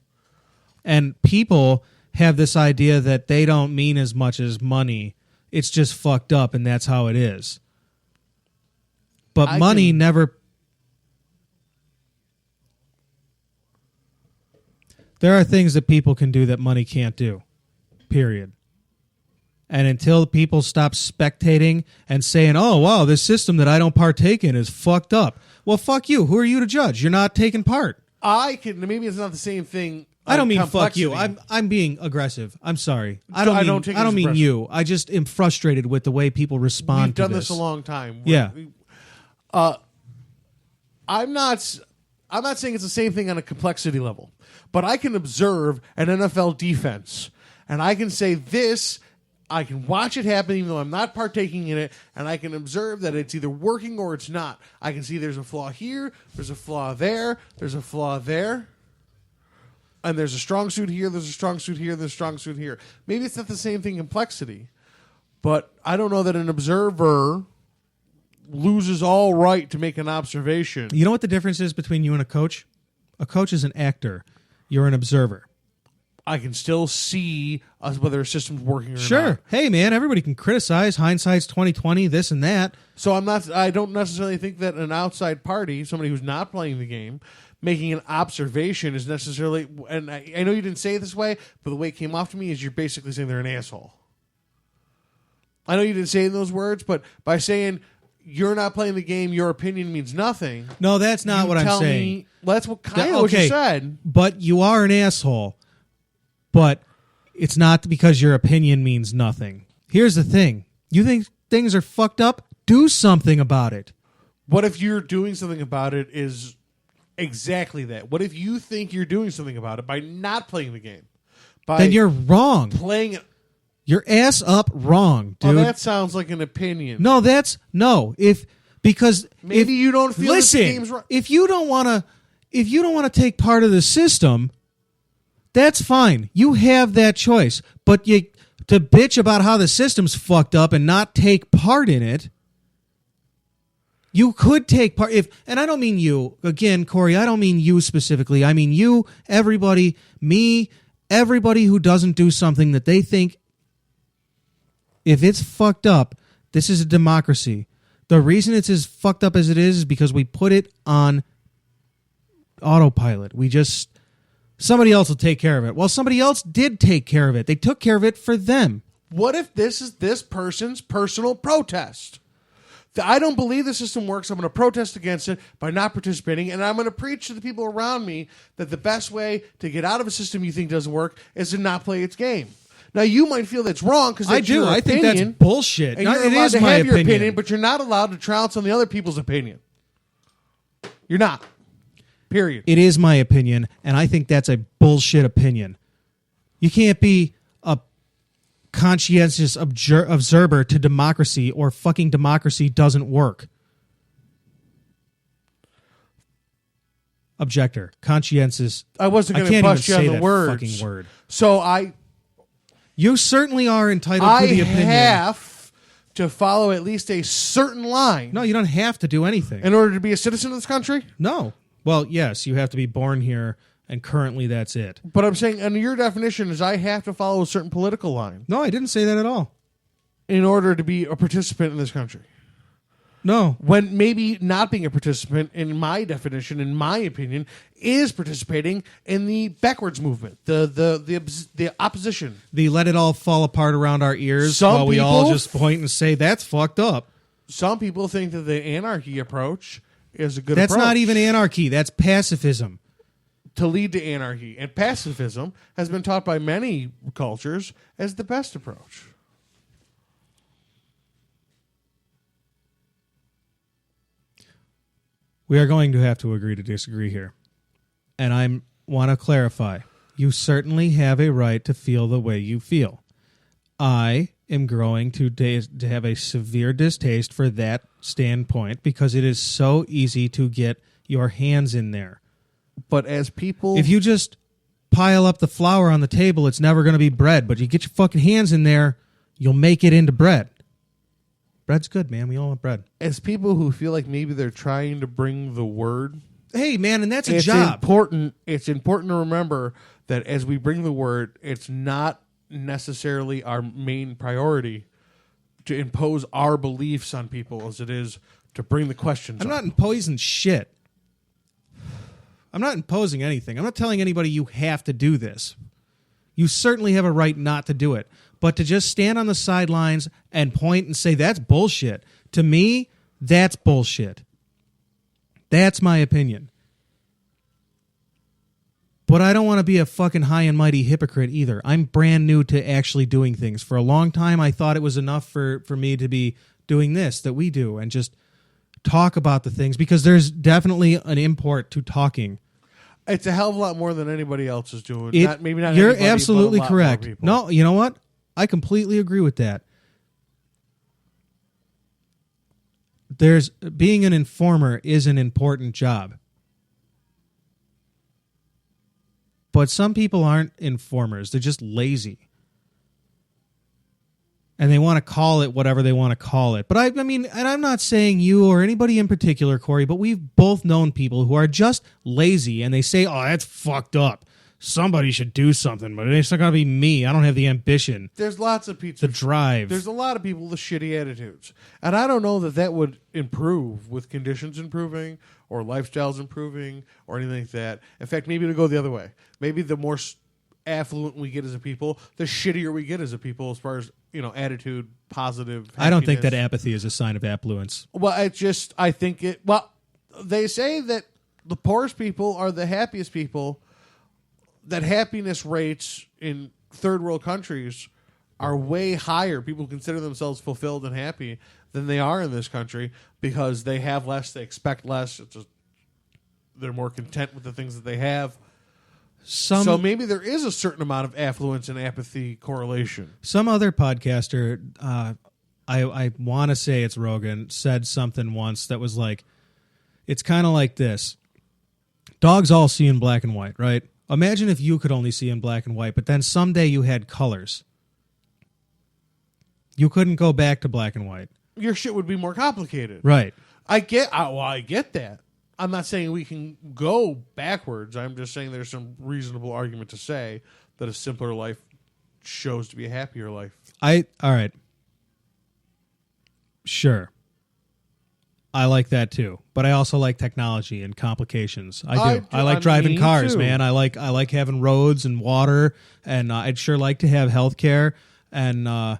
Speaker 2: And people have this idea that they don't mean as much as money. It's just fucked up, and that's how it is. But money never... There are things that people can do that money can't do. Period. And until people stop spectating and saying, oh, wow, this system that I don't partake in is fucked up. Well, fuck you. Who are you to judge? You're not taking part.
Speaker 4: Maybe it's not the same thing.
Speaker 2: I don't mean fuck you. I'm being aggressive. I'm sorry. I don't mean you. I just am frustrated with the way people respond to this.
Speaker 4: We've done this a long time.
Speaker 2: Yeah.
Speaker 4: I'm not I'm not saying it's the same thing on a complexity level, but I can observe an NFL defense, and I can say this. I can watch it happen even though I'm not partaking in it, and I can observe that it's either working or it's not. I can see there's a flaw here, there's a flaw there, there's a flaw there, and there's a strong suit here, there's a strong suit here, there's a strong suit here. Maybe it's not the same thing in complexity, but I don't know that an observer loses all right to make an observation.
Speaker 2: You know what the difference is between you and a coach? A coach is an actor. You're an observer.
Speaker 4: I can still see whether a system's working or not.
Speaker 2: Sure. Hey, man, everybody can criticize. Hindsight's 20/20, this and that.
Speaker 4: So I don't necessarily think that an outside party, somebody who's not playing the game, making an observation is necessarily, and I know you didn't say it this way, but the way it came off to me is you're basically saying they're an asshole. I know you didn't say it in those words, but by saying you're not playing the game, your opinion means nothing.
Speaker 2: No, that's not what I'm saying.
Speaker 4: Well, that's what kind of what you said.
Speaker 2: But you are an asshole. But it's not because your opinion means nothing. Here's the thing. You think things are fucked up? Do something about it.
Speaker 4: What if you're doing something about it is exactly that? What if you think you're doing something about it by not playing the game?
Speaker 2: Then you're wrong.
Speaker 4: Playing it.
Speaker 2: You're ass up wrong, dude.
Speaker 4: Well, that sounds like an opinion.
Speaker 2: No, because
Speaker 4: maybe you don't feel
Speaker 2: listen,
Speaker 4: this game's right.
Speaker 2: If you don't want to take part of the system, that's fine. You have that choice. But to bitch about how the system's fucked up and not take part in it, you could take part. And I don't mean you. Again, Corey, I don't mean you specifically. I mean you, everybody, me, everybody who doesn't do something that they think, if it's fucked up, this is a democracy. The reason it's as fucked up as it is because we put it on autopilot. Somebody else will take care of it. Well, somebody else did take care of it. They took care of it for them.
Speaker 4: What if this is this person's personal protest? I don't believe the system works. I'm going to protest against it by not participating, and I'm going to preach to the people around me that the best way to get out of a system you think doesn't work is to not play its game. Now, you might feel that's wrong because
Speaker 2: I do. I think that's bullshit.
Speaker 4: And you're allowed to have your opinion, but you're not allowed to trounce on the other people's opinion. You're not. Period.
Speaker 2: It is my opinion, and I think that's a bullshit opinion. You can't be a conscientious observer to democracy, or fucking democracy doesn't work. Objector. Conscientious.
Speaker 4: I wasn't going to bust you on the words.
Speaker 2: Fucking word.
Speaker 4: So
Speaker 2: You certainly are entitled to the opinion.
Speaker 4: I have to follow at least a certain line.
Speaker 2: No, you don't have to do anything.
Speaker 4: In order to be a citizen of this country?
Speaker 2: No. Well, yes, you have to be born here, and currently that's it.
Speaker 4: But I'm saying, under your definition, is I have to follow a certain political line.
Speaker 2: No, I didn't say that at all.
Speaker 4: In order to be a participant in this country.
Speaker 2: No.
Speaker 4: When maybe not being a participant, in my definition, in my opinion, is participating in the backwards movement, the opposition.
Speaker 2: The let it all fall apart around our ears while we all just point and say, that's fucked up.
Speaker 4: Some people think that the anarchy approach is a good approach.
Speaker 2: That's not even anarchy. That's pacifism.
Speaker 4: To lead to anarchy. And pacifism has been taught by many cultures as the best approach.
Speaker 2: We are going to have to agree to disagree here. And I want to clarify. You certainly have a right to feel the way you feel. I am growing to have a severe distaste for that standpoint because it is so easy to get your hands in there.
Speaker 4: But as people...
Speaker 2: If you just pile up the flour on the table, it's never going to be bread. But you get your fucking hands in there, you'll make it into bread. Bread's good, man. We all want bread.
Speaker 4: As people who feel like maybe they're trying to bring the word...
Speaker 2: Hey, man, and that's a job.
Speaker 4: It's important to remember that as we bring the word, it's not necessarily our main priority to impose our beliefs on people as it is to bring the questions
Speaker 2: I'm
Speaker 4: up.
Speaker 2: not imposing shit. I'm not imposing anything. I'm not telling anybody you have to do this. You certainly have a right not to do it. But to just stand on the sidelines and point and say, that's bullshit. To me, that's bullshit. That's my opinion. But I don't want to be a fucking high and mighty hypocrite either. I'm brand new to actually doing things. For a long time, I thought it was enough for me to be doing this that we do and just talk about the things, because there's definitely an import to talking.
Speaker 4: It's a hell of a lot more than anybody else is doing. Maybe not.
Speaker 2: You're
Speaker 4: anybody,
Speaker 2: absolutely
Speaker 4: but a lot
Speaker 2: correct.
Speaker 4: more people.
Speaker 2: No, you know what? I completely agree with that. Being an informer is an important job. But some people aren't informers. They're just lazy. And they want to call it whatever they want to call it. But I mean, and I'm not saying you or anybody in particular, Corey, but we've both known people who are just lazy and they say, oh, that's fucked up. Somebody should do something, but it's not going to be me. I don't have the ambition.
Speaker 4: There's lots of people.
Speaker 2: The drive.
Speaker 4: There's a lot of people with shitty attitudes. And I don't know that would improve with conditions improving or lifestyles improving or anything like that. In fact, maybe it'll go the other way. Maybe the more affluent we get as a people, the shittier we get as a people as far as, attitude, positive happiness.
Speaker 2: I don't think that apathy is a sign of affluence.
Speaker 4: Well, they say that the poorest people are the happiest people, that happiness rates in third world countries are way higher. People consider themselves fulfilled and happy than they are in this country because they have less, they expect less. They're more content with the things that they have. So maybe there is a certain amount of affluence and apathy correlation.
Speaker 2: Some other podcaster, I want to say it's Rogan, said something once that was like, it's kind of like this. Dogs all see in black and white, right? Imagine if you could only see in black and white, but then someday you had colors. You couldn't go back to black and white.
Speaker 4: Your shit would be more complicated.
Speaker 2: Right.
Speaker 4: I get that. I'm not saying we can go backwards. I'm just saying there's some reasonable argument to say that a simpler life shows to be a happier life.
Speaker 2: All right. Sure. I like that too, but I also like technology and complications. I do. I like driving cars, man. I like having roads and water, and I'd sure like to have healthcare. And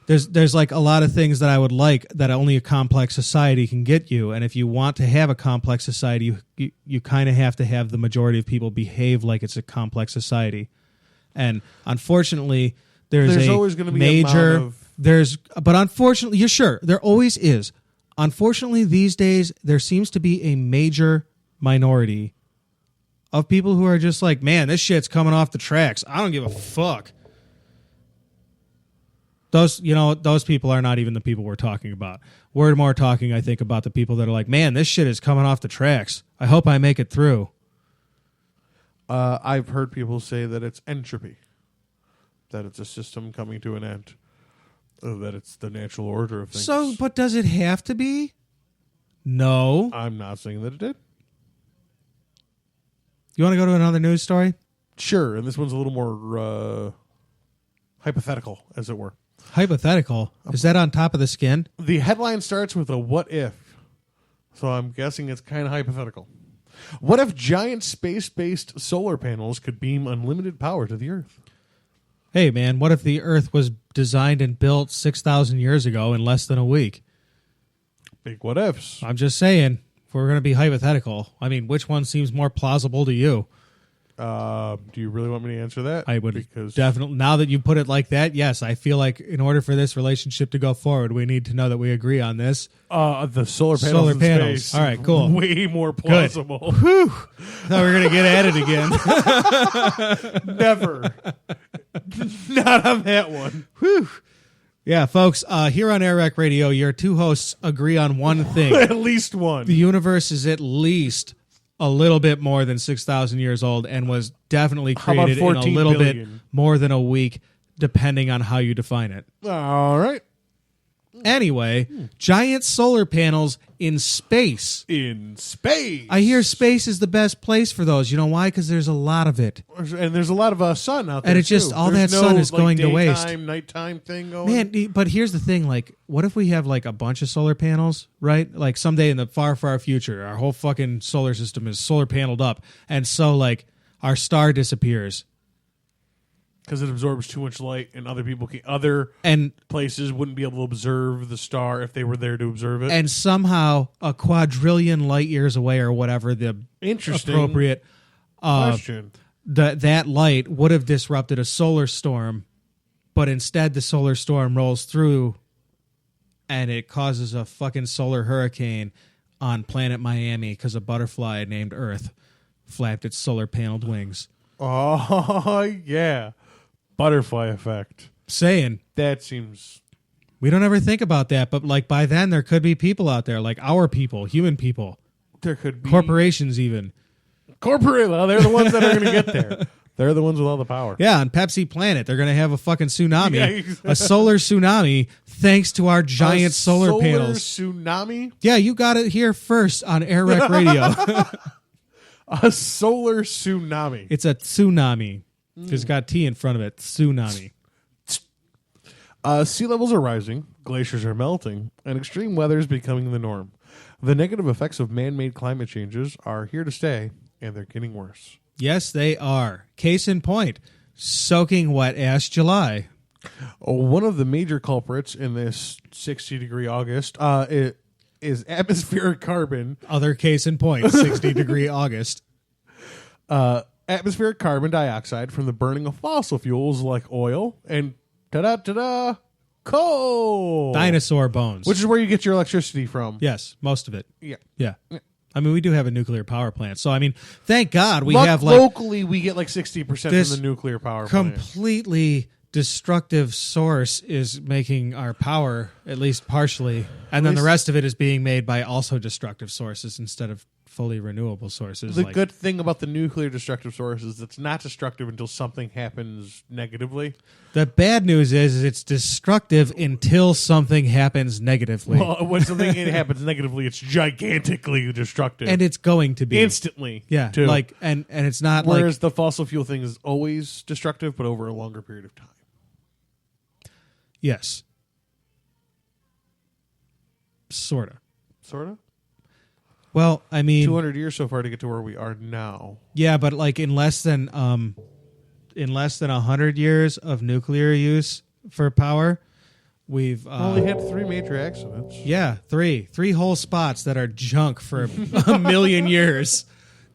Speaker 2: there's like a lot of things that I would like that only a complex society can get you. And if you want to have a complex society, you kind of have to have the majority of people behave like it's a complex society. And unfortunately, there's
Speaker 4: always going to be
Speaker 2: but unfortunately, you're sure there always is. Unfortunately, these days, there seems to be a major minority of people who are just like, man, this shit's coming off the tracks. I don't give a fuck. Those people are not even the people we're talking about. We're more talking, I think, about the people that are like, man, this shit is coming off the tracks. I hope I make it through.
Speaker 4: I've heard people say that it's entropy, that it's a system coming to an end. That it's the natural order of things.
Speaker 2: So, but does it have to be? No.
Speaker 4: I'm not saying that it did.
Speaker 2: You want to go to another news story?
Speaker 4: Sure, and this one's a little more hypothetical, as it were.
Speaker 2: Hypothetical? Is that on top of the skin?
Speaker 4: The headline starts with a what if. So I'm guessing it's kind of hypothetical. What if giant space-based solar panels could beam unlimited power to the Earth?
Speaker 2: Hey, man, what if the Earth was designed and built 6,000 years ago in less than a week?
Speaker 4: Big what ifs.
Speaker 2: I'm just saying, if we're going to be hypothetical, I mean, which one seems more plausible to you?
Speaker 4: Do you really want me to answer that?
Speaker 2: I would definitely. Now that you put it like that, yes, I feel like in order for this relationship to go forward, we need to know that we agree on this.
Speaker 4: The solar panels. Space,
Speaker 2: all right, cool.
Speaker 4: Way more plausible.
Speaker 2: Whew. Thought we were going to get at it again.
Speaker 4: Never. Not on that one.
Speaker 2: Whew. Yeah, folks, here on Airrack Radio, your two hosts agree on one thing.
Speaker 4: At least one.
Speaker 2: The universe is at least a little bit more than 6,000 years old and was definitely created in a little bit more than a week, depending on how you define it.
Speaker 4: All right.
Speaker 2: Anyway, giant solar panels in space.
Speaker 4: In space.
Speaker 2: I hear space is the best place for those. You know why? Because there's a lot of it.
Speaker 4: And there's a lot of sun out there,
Speaker 2: and it's just all that sun is going to waste.
Speaker 4: Nighttime thing going.
Speaker 2: Man, but here's the thing. Like, what if we have like a bunch of solar panels, right? Like someday in the far, far future, our whole fucking solar system is solar paneled up. And so like our star disappears.
Speaker 4: Because it absorbs too much light, and other places wouldn't be able to observe the star if they were there to observe it.
Speaker 2: And somehow a quadrillion light years away, or whatever the appropriate
Speaker 4: question,
Speaker 2: that light would have disrupted a solar storm, but instead the solar storm rolls through, and it causes a fucking solar hurricane, on planet Miami because a butterfly named Earth flapped its solar-paneled wings.
Speaker 4: Oh, yeah. Butterfly effect.
Speaker 2: Saying.
Speaker 4: That seems...
Speaker 2: We don't ever think about that, but like by then there could be people out there, like our people, human people.
Speaker 4: There could be...
Speaker 2: Corporations even.
Speaker 4: Well, they're the ones that are going to get there. They're the ones with all the power.
Speaker 2: Yeah, on Pepsi Planet, they're going to have a fucking tsunami.
Speaker 4: Yeah, exactly.
Speaker 2: A solar tsunami thanks to our giant solar panels.
Speaker 4: Tsunami?
Speaker 2: Yeah, you got it here first on Air Rec Radio.
Speaker 4: A solar tsunami.
Speaker 2: It's a tsunami. It's got T in front of it. Tsunami.
Speaker 4: Sea levels are rising, glaciers are melting, and extreme weather is becoming the norm. The negative effects of man-made climate changes are here to stay, and they're getting worse.
Speaker 2: Yes, they are. Case in point, soaking wet ass July.
Speaker 4: One of the major culprits in this 60-degree August is atmospheric carbon.
Speaker 2: Other case in point, 60-degree August.
Speaker 4: Atmospheric carbon dioxide from the burning of fossil fuels like oil and ta-da, coal.
Speaker 2: Dinosaur bones.
Speaker 4: Which is where you get your electricity from.
Speaker 2: Yes, most of it.
Speaker 4: Yeah.
Speaker 2: Yeah. I mean, we do have a nuclear power plant. So, I mean, thank God we have like...
Speaker 4: Locally, we get like 60% from the nuclear power plant.
Speaker 2: Completely destructive source is making our power, at least partially. And then the rest of it is being made by also destructive sources instead of fully renewable sources.
Speaker 4: The good thing about the nuclear destructive source is it's not destructive until something happens negatively.
Speaker 2: The bad news is it's destructive until something happens negatively.
Speaker 4: Well, when something happens negatively, it's gigantically destructive.
Speaker 2: And it's going to be.
Speaker 4: Instantly.
Speaker 2: Yeah.
Speaker 4: Too.
Speaker 2: Like, and it's not
Speaker 4: Whereas
Speaker 2: like...
Speaker 4: the fossil fuel thing is always destructive, but over a longer period of time.
Speaker 2: Yes. Sorta. Well, I mean...
Speaker 4: 200 years so far to get to where we are now.
Speaker 2: Yeah, but like in less than 100 years of nuclear use for power, we've
Speaker 4: only had 3 major accidents.
Speaker 2: Yeah, 3 whole spots that are junk for a million years.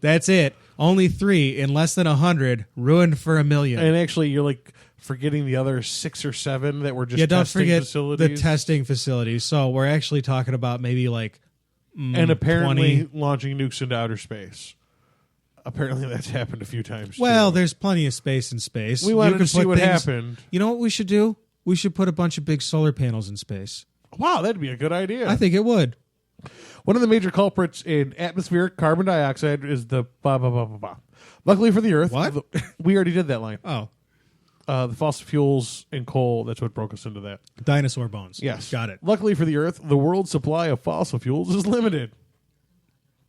Speaker 2: That's it. Only 3 in less than 100 ruined for a million.
Speaker 4: And actually, you're like forgetting the other 6 or 7 that were just
Speaker 2: don't
Speaker 4: testing
Speaker 2: forget
Speaker 4: facilities.
Speaker 2: the testing facilities. So we're actually talking about maybe like
Speaker 4: and apparently
Speaker 2: 20.
Speaker 4: launching nukes into outer space. Apparently that's happened a few times.
Speaker 2: Well,
Speaker 4: too.
Speaker 2: there's plenty of space in space.
Speaker 4: We wanted
Speaker 2: You can
Speaker 4: to see
Speaker 2: put
Speaker 4: what
Speaker 2: things-
Speaker 4: happened.
Speaker 2: You know what we should do? We should put a bunch of big solar panels in space.
Speaker 4: Wow, that'd be a good idea.
Speaker 2: I think it would.
Speaker 4: One of the major culprits in atmospheric carbon dioxide is the blah, blah, blah, blah, blah. Luckily for the Earth...
Speaker 2: What?
Speaker 4: We already did that line.
Speaker 2: Oh,
Speaker 4: The fossil fuels and coal, that's what broke us into that.
Speaker 2: dinosaur bones.
Speaker 4: Yes.
Speaker 2: Got it.
Speaker 4: Luckily for the Earth, the world's supply of fossil fuels is limited.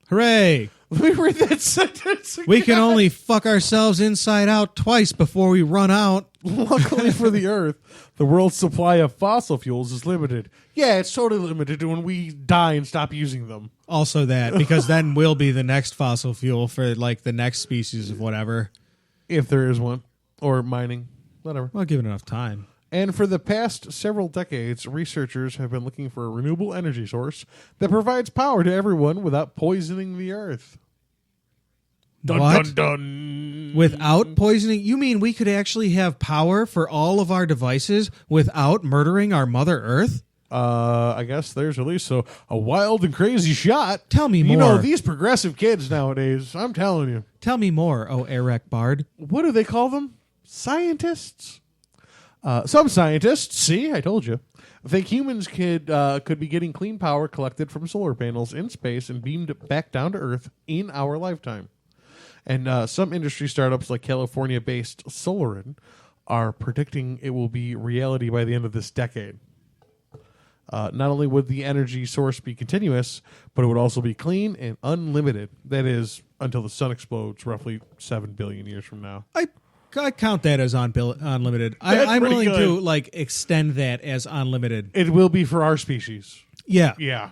Speaker 2: Hooray!
Speaker 4: Let me read that sentence again.
Speaker 2: We can only fuck ourselves inside out twice before we run out.
Speaker 4: Luckily for the Earth, the world's supply of fossil fuels is limited. Yeah, it's totally limited when we die and stop using them.
Speaker 2: Also that, because then we'll be the next fossil fuel for like the next species of whatever.
Speaker 4: If there is one. Or mining. Whatever.
Speaker 2: Well, give it enough time.
Speaker 4: And for the past several decades, researchers have been looking for a renewable energy source that provides power to everyone without poisoning the Earth. Dun,
Speaker 2: What?
Speaker 4: dun, dun.
Speaker 2: Without poisoning? You mean we could actually have power for all of our devices without murdering our Mother Earth?
Speaker 4: I guess there's at least a wild and crazy shot.
Speaker 2: Tell me
Speaker 4: You know,
Speaker 2: more.
Speaker 4: these progressive kids nowadays, I'm telling you.
Speaker 2: Tell me more, oh Eric Bard.
Speaker 4: What do they call them? Scientists? Some scientists, see, I told you, think humans could be getting clean power collected from solar panels in space and beamed back down to Earth in our lifetime. And some industry startups like California-based Solarin are predicting it will be reality by the end of this decade. Not only would the energy source be continuous, but it would also be clean and unlimited. That is, until the sun explodes roughly 7 billion years from now.
Speaker 2: I count that as unlimited.
Speaker 4: That's
Speaker 2: I'm
Speaker 4: pretty
Speaker 2: willing
Speaker 4: good.
Speaker 2: to like extend that as unlimited.
Speaker 4: It will be for our species.
Speaker 2: Yeah.
Speaker 4: Yeah.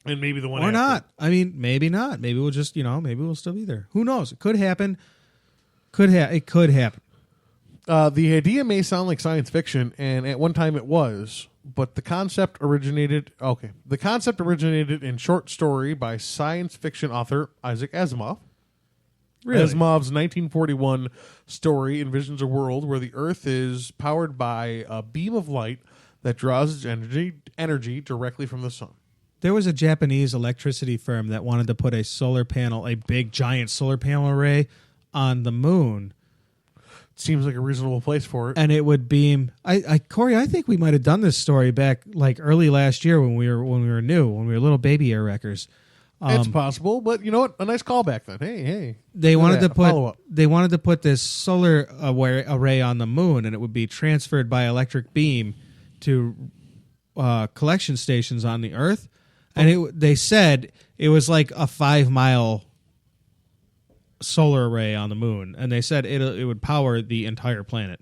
Speaker 4: And maybe the one
Speaker 2: Or
Speaker 4: after.
Speaker 2: not. I mean, maybe not. Maybe we'll just, maybe we'll still be there. Who knows? It could happen. It could happen.
Speaker 4: The idea may sound like science fiction, and at one time it was, but the concept originated in short story by science fiction author Isaac Asimov.
Speaker 2: Really?
Speaker 4: Asimov's 1941 story envisions a world where the Earth is powered by a beam of light that draws its energy directly from the sun.
Speaker 2: There was a Japanese electricity firm that wanted to put a big giant solar panel array on the moon.
Speaker 4: Seems like a reasonable place for it.
Speaker 2: And it would beam. Corey, I think we might have done this story back like early last year when we were little baby air wreckers.
Speaker 4: It's possible, but you know what? A nice callback then. Hey.
Speaker 2: They wanted to put this solar array on the moon, and it would be transferred by electric beam to collection stations on the Earth. And they said it was like a 5-mile solar array on the moon, and they said it would power the entire planet.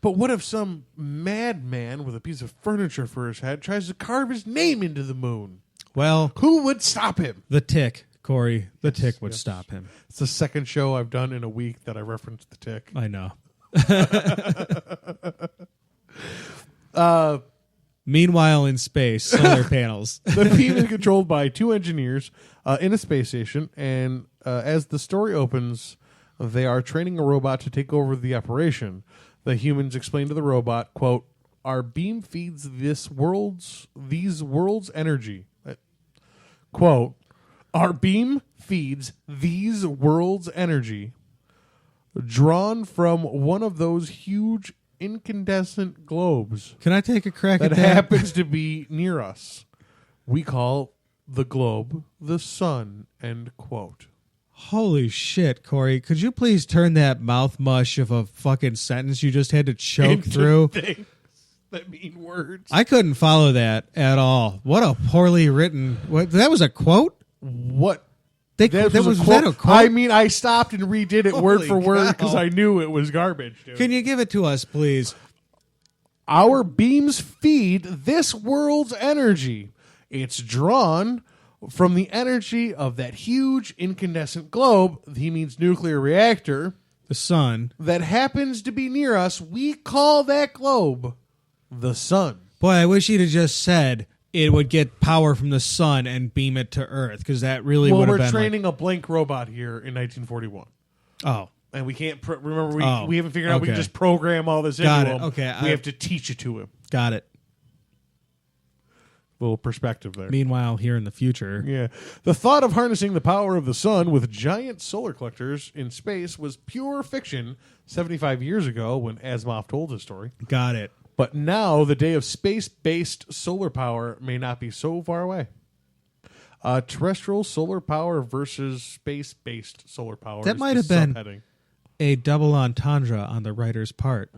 Speaker 4: But what if some madman with a piece of furniture for his head tries to carve his name into the moon?
Speaker 2: Well,
Speaker 4: who would stop him?
Speaker 2: The Tick, Corey. The Tick would stop him.
Speaker 4: It's the second show I've done in a week that I referenced the Tick.
Speaker 2: I know. Meanwhile, in space, solar panels.
Speaker 4: The beam is controlled by 2 engineers in a space station, and as the story opens, they are training a robot to take over the operation. The humans explain to the robot, quote, "Our beam feeds these worlds energy." Quote, "Our beam feeds these worlds energy drawn from one of those huge incandescent globes."
Speaker 2: Can I take a crack at
Speaker 4: that?
Speaker 2: that?
Speaker 4: Happens to be near us. We call the globe the sun, end quote.
Speaker 2: Holy shit, Corey. Could you please turn that mouth mush of a fucking sentence you just had to choke through?
Speaker 4: Things that mean words.
Speaker 2: I couldn't follow that at all. What a poorly written... that was a quote?
Speaker 4: What?
Speaker 2: Was that a quote?
Speaker 4: I mean, I stopped and redid it word
Speaker 2: Holy
Speaker 4: for word because
Speaker 2: cow.
Speaker 4: I knew it was garbage, dude.
Speaker 2: Can you give it to us, please?
Speaker 4: Our beams feed this world's energy. It's drawn from the energy of that huge incandescent globe. He means nuclear reactor.
Speaker 2: The sun.
Speaker 4: That happens to be near us. We call that globe the sun.
Speaker 2: Boy, I wish he'd have just said it would get power from the sun and beam it to Earth, because that really would have been...
Speaker 4: Well, we're training a blank robot here in 1941.
Speaker 2: Oh.
Speaker 4: And we can't... remember, we haven't figured out we can just program all this
Speaker 2: Got
Speaker 4: into
Speaker 2: it.
Speaker 4: him.
Speaker 2: Okay.
Speaker 4: We have to teach it to him.
Speaker 2: Got it.
Speaker 4: Little perspective there.
Speaker 2: Meanwhile, here in the future...
Speaker 4: Yeah. The thought of harnessing the power of the sun with giant solar collectors in space was pure fiction 75 years ago when Asimov told his story.
Speaker 2: Got it.
Speaker 4: But now the day of space-based solar power may not be so far away. Terrestrial solar power versus space-based solar power.
Speaker 2: That might have been a double entendre on the writer's part.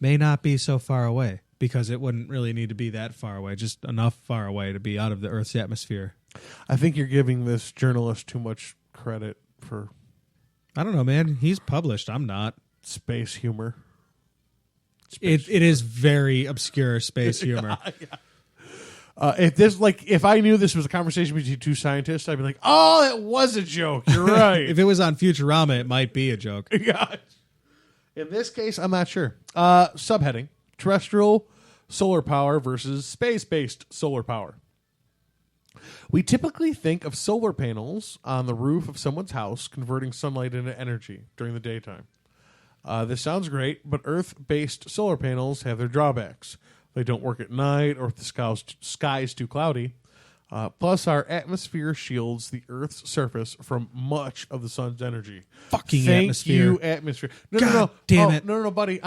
Speaker 2: May not be so far away, because it wouldn't really need to be that far away, just enough far away to be out of the Earth's atmosphere.
Speaker 4: I think you're giving this journalist too much credit for...
Speaker 2: I don't know, man. He's published. I'm not.
Speaker 4: Space humor.
Speaker 2: It is very obscure space humor.
Speaker 4: Yeah. If I knew this was a conversation between 2 scientists, I'd be like, "Oh, it was a joke. You're right."
Speaker 2: If it was on Futurama, it might be a joke.
Speaker 4: Yeah. In this case, I'm not sure. Subheading: terrestrial solar power versus space-based solar power. We typically think of solar panels on the roof of someone's house converting sunlight into energy during the daytime. This sounds great, but Earth-based solar panels have their drawbacks. They don't work at night or if the sky's too cloudy. Plus, our atmosphere shields the Earth's surface from much of the sun's energy.
Speaker 2: Fucking
Speaker 4: Thank
Speaker 2: atmosphere.
Speaker 4: you, atmosphere.
Speaker 2: God damn it.
Speaker 4: No, buddy.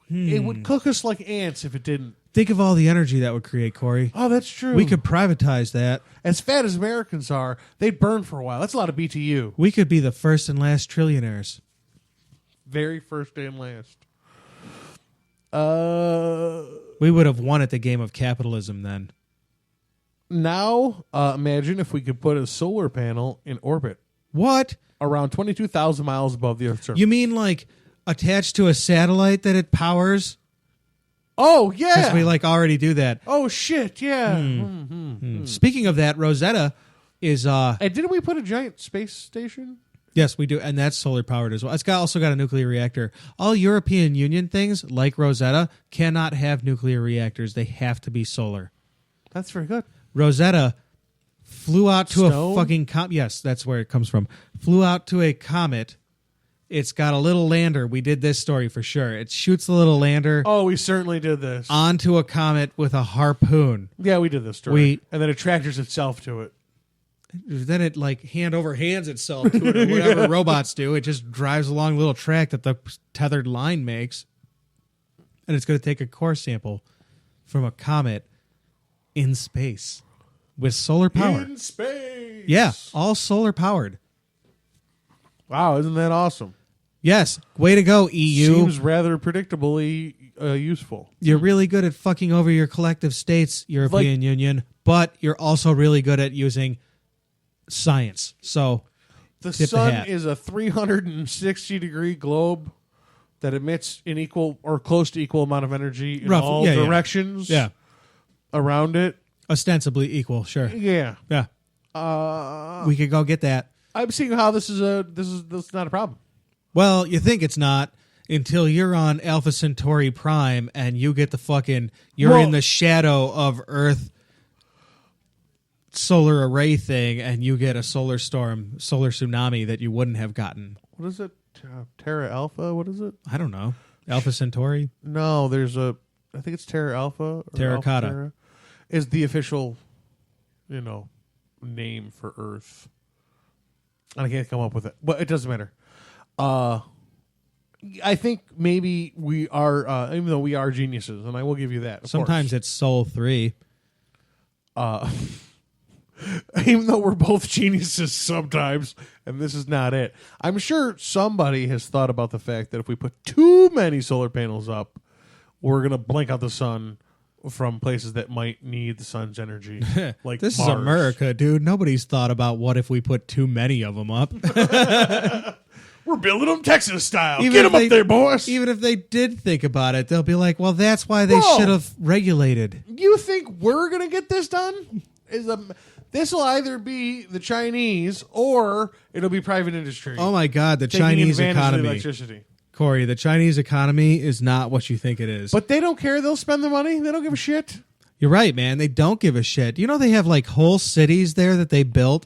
Speaker 4: It would cook us like ants if it didn't.
Speaker 2: Think of all the energy that would create, Corey.
Speaker 4: Oh, that's true.
Speaker 2: We could privatize that.
Speaker 4: As fat as Americans are, they'd burn for a while. That's a lot of BTU.
Speaker 2: We could be the first and last trillionaires.
Speaker 4: Very first and last.
Speaker 2: We would have won at the game of capitalism then.
Speaker 4: Now, imagine if we could put a solar panel in orbit.
Speaker 2: What?
Speaker 4: Around 22,000 miles above the Earth's surface.
Speaker 2: You mean like attached to a satellite that it powers?
Speaker 4: Oh, yeah.
Speaker 2: Because we already do that.
Speaker 4: Oh, shit, yeah.
Speaker 2: Speaking of that, Rosetta is...
Speaker 4: And didn't we put a giant space station?
Speaker 2: Yes, we do, and that's solar powered as well. It's also got a nuclear reactor. All European Union things, like Rosetta, cannot have nuclear reactors. They have to be solar.
Speaker 4: That's very good.
Speaker 2: Rosetta flew out to
Speaker 4: Stone?
Speaker 2: a fucking comet. Yes, that's where it comes from. Flew out to a comet It's got a little lander. We did this story for sure. It shoots the little lander
Speaker 4: Oh, we certainly did this.
Speaker 2: onto a comet with a harpoon.
Speaker 4: Yeah, we did this story. And then it tractors itself to it.
Speaker 2: Then it like hand over hands itself to it, or whatever robots do. It just drives along the little track that the tethered line makes. And it's going to take a core sample from a comet in space with solar power.
Speaker 4: In space.
Speaker 2: Yeah, all solar powered.
Speaker 4: Wow, isn't that awesome?
Speaker 2: Yes, way to go, EU.
Speaker 4: Seems rather predictably useful.
Speaker 2: You're really good at fucking over your collective states, European Union, but you're also really good at using science. So
Speaker 4: The
Speaker 2: tip
Speaker 4: sun
Speaker 2: hat.
Speaker 4: is a 360-degree globe that emits an equal or close to equal amount of energy in all directions around it.
Speaker 2: Ostensibly equal, sure.
Speaker 4: Yeah.
Speaker 2: Yeah. We could go get that.
Speaker 4: I'm seeing how this is not a problem.
Speaker 2: Well, you think it's not until you're on Alpha Centauri Prime and you get the fucking you're in the shadow of Earth solar array thing and you get a solar storm, solar tsunami that you wouldn't have gotten.
Speaker 4: What is it? Terra Alpha? What is it?
Speaker 2: I don't know. Alpha Centauri?
Speaker 4: No, there's I think it's Terra Alpha. Or
Speaker 2: Terracotta.
Speaker 4: Alpha Terra, is the official, name for Earth. I can't come up with it, but it doesn't matter. I think maybe we are, even though we are geniuses, and I will give you that.
Speaker 2: Sometimes it's Sol 3.
Speaker 4: Even though we're both geniuses sometimes, and this is not it. I'm sure somebody has thought about the fact that if we put too many solar panels up, we're going to blink out the sun from places that might need the sun's energy. Like
Speaker 2: This
Speaker 4: Mars.
Speaker 2: is America, dude. Nobody's thought about what if we put too many of them up.
Speaker 4: We're building them Texas style.
Speaker 2: Even
Speaker 4: Get
Speaker 2: if
Speaker 4: them up there, boys.
Speaker 2: Even if they did think about it, they'll be like, well, that's why they
Speaker 4: Whoa.
Speaker 2: should have regulated.
Speaker 4: You think we're going to get this done? This will either be the Chinese or it'll be private industry.
Speaker 2: Oh, my God, the
Speaker 4: taking
Speaker 2: Chinese
Speaker 4: advantage of the
Speaker 2: economy.
Speaker 4: electricity.
Speaker 2: Corey, the Chinese economy is not what you think it is.
Speaker 4: But they don't care. They'll spend the money. They don't give a shit.
Speaker 2: You're right, man. They don't give a shit. You know they have like whole cities there that they built?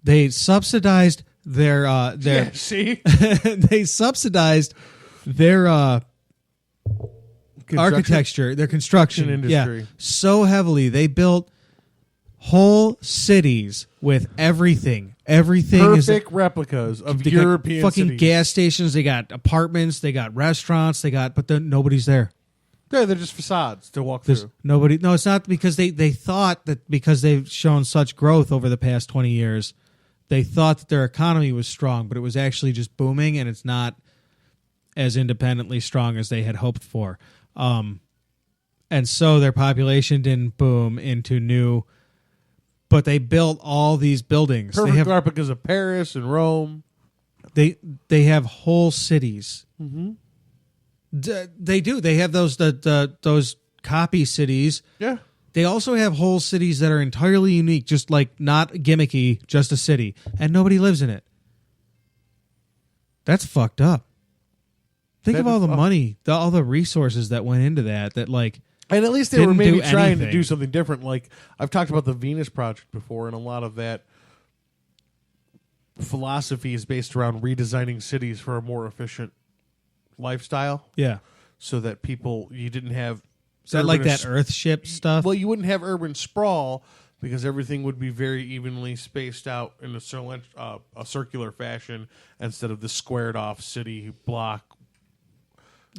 Speaker 2: They subsidized their
Speaker 4: Yeah, see?
Speaker 2: they subsidized their architecture, their construction
Speaker 4: industry.
Speaker 2: Yeah, so heavily. They built whole cities with everything. Everything
Speaker 4: Perfect replicas of
Speaker 2: they got
Speaker 4: European
Speaker 2: fucking
Speaker 4: cities.
Speaker 2: gas stations. They got apartments. They got restaurants. But nobody's there.
Speaker 4: Yeah, they're just facades to walk
Speaker 2: There's
Speaker 4: through.
Speaker 2: nobody. No, it's not because they thought that because they've shown such growth over the past 20 years, they thought that their economy was strong, but it was actually just booming, and it's not as independently strong as they had hoped for. And so their population didn't boom into new, but they built all these buildings.
Speaker 4: Perfect
Speaker 2: They have
Speaker 4: replicas of Paris and Rome.
Speaker 2: they have whole cities. Mm-hmm. They do. They have those copy cities.
Speaker 4: Yeah.
Speaker 2: They also have whole cities that are entirely unique, just like not gimmicky, just a city, and nobody lives in it. That's fucked up. Think
Speaker 4: That
Speaker 2: of all
Speaker 4: is
Speaker 2: the
Speaker 4: fucked.
Speaker 2: money, all the resources that went into that. That like,
Speaker 4: And at least they
Speaker 2: Didn't
Speaker 4: were maybe
Speaker 2: do
Speaker 4: trying to
Speaker 2: anything.
Speaker 4: do something different. Like, I've talked about the Venus Project before, and a lot of that philosophy is based around redesigning cities for a more efficient lifestyle
Speaker 2: yeah,
Speaker 4: so that you didn't have...
Speaker 2: is that like
Speaker 4: urban
Speaker 2: that Earthship stuff?
Speaker 4: Well, you wouldn't have urban sprawl because everything would be very evenly spaced out in a circular fashion instead of the squared off city block.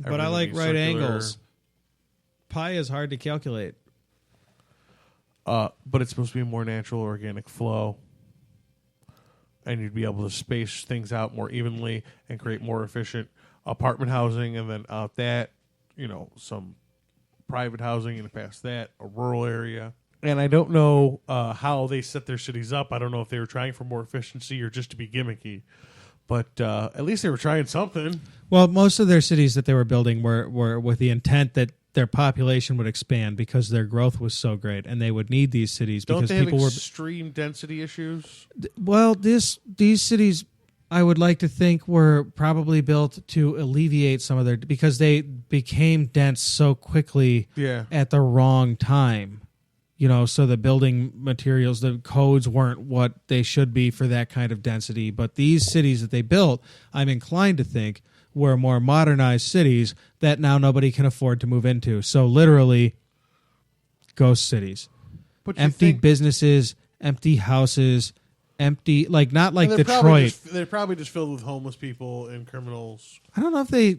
Speaker 2: But I
Speaker 4: Everything
Speaker 2: like
Speaker 4: would be
Speaker 2: right
Speaker 4: circular.
Speaker 2: angles. Pi is hard to calculate.
Speaker 4: But it's supposed to be a more natural, organic flow. And you'd be able to space things out more evenly and create more efficient apartment housing. And then out that, some private housing, and past that, a rural area. And I don't know how they set their cities up. I don't know if they were trying for more efficiency or just to be gimmicky. But at least they were trying something.
Speaker 2: Well, most of their cities that they were building were with the intent that their population would expand because their growth was so great, and they would need these cities
Speaker 4: Don't
Speaker 2: because
Speaker 4: they have
Speaker 2: people were.
Speaker 4: extreme density issues?
Speaker 2: Well, these cities, I would like to think, were probably built to alleviate some of their because they became dense so quickly
Speaker 4: Yeah.
Speaker 2: at the wrong time. so the building materials, the codes weren't what they should be for that kind of density. But these cities that they built, I'm inclined to think, were more modernized cities that now nobody can afford to move into. So literally, ghost cities. Empty businesses, empty houses, empty, not like Detroit.
Speaker 4: They're probably just filled with homeless people and criminals.
Speaker 2: I don't know if they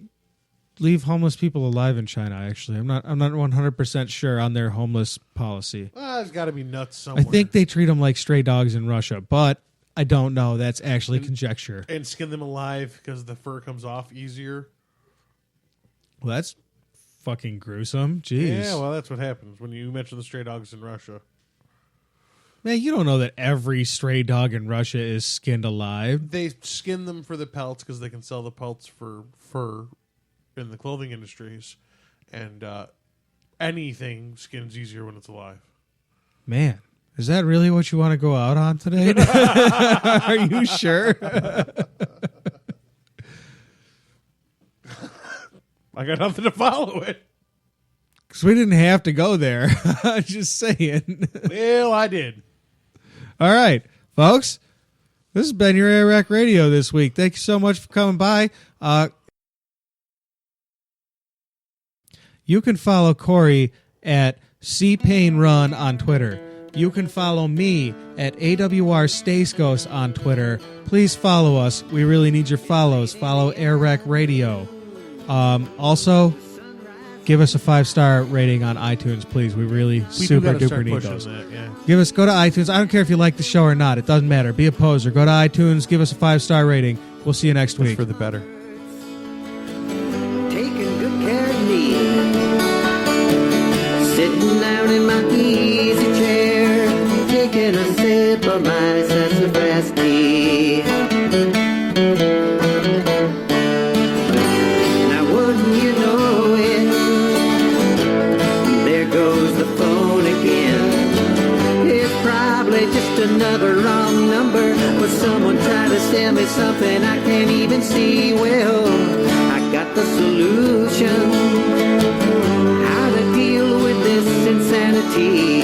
Speaker 2: leave homeless people alive in China, actually. I'm not 100% sure on their homeless policy.
Speaker 4: There's got to be nuts somewhere.
Speaker 2: I think they treat them like stray dogs in Russia, but I don't know. That's actually conjecture.
Speaker 4: And skin them alive because the fur comes off easier.
Speaker 2: Well, that's fucking gruesome. Jeez.
Speaker 4: Yeah, well, that's what happens when you mention the stray dogs in Russia.
Speaker 2: Man, you don't know that every stray dog in Russia is skinned alive.
Speaker 4: They skin them for the pelts because they can sell the pelts for fur in the clothing industries, and anything skins easier when it's alive.
Speaker 2: Man, is that really what you want to go out on today? Are you sure?
Speaker 4: I got nothing to follow it.
Speaker 2: Because we didn't have to go there. Just saying.
Speaker 4: Well, I did.
Speaker 2: All right, folks. This has been your Air Radio this week. Thank you so much for coming by. You can follow Cory at CPainRun on Twitter. You can follow me at AWR Stace Ghost on Twitter. Please follow us. We really need your follows. Follow Air Radio. Also, give us a 5-star rating on iTunes, please. We really super duper need those.
Speaker 4: That, yeah.
Speaker 2: Go to iTunes. I don't care if you like the show or not. It doesn't matter. Be a poser. Go to iTunes. Give us a 5-star rating. We'll see you next week.
Speaker 4: For the better.
Speaker 5: Taking good care of me. Sitting down in my easy chair, taking a sip of my sassafras tea. Now wouldn't you know it, there goes the phone again. It's probably just another wrong number, but someone tried to sell me something I can't even see. Well, I got the solution, how to deal with this insanity.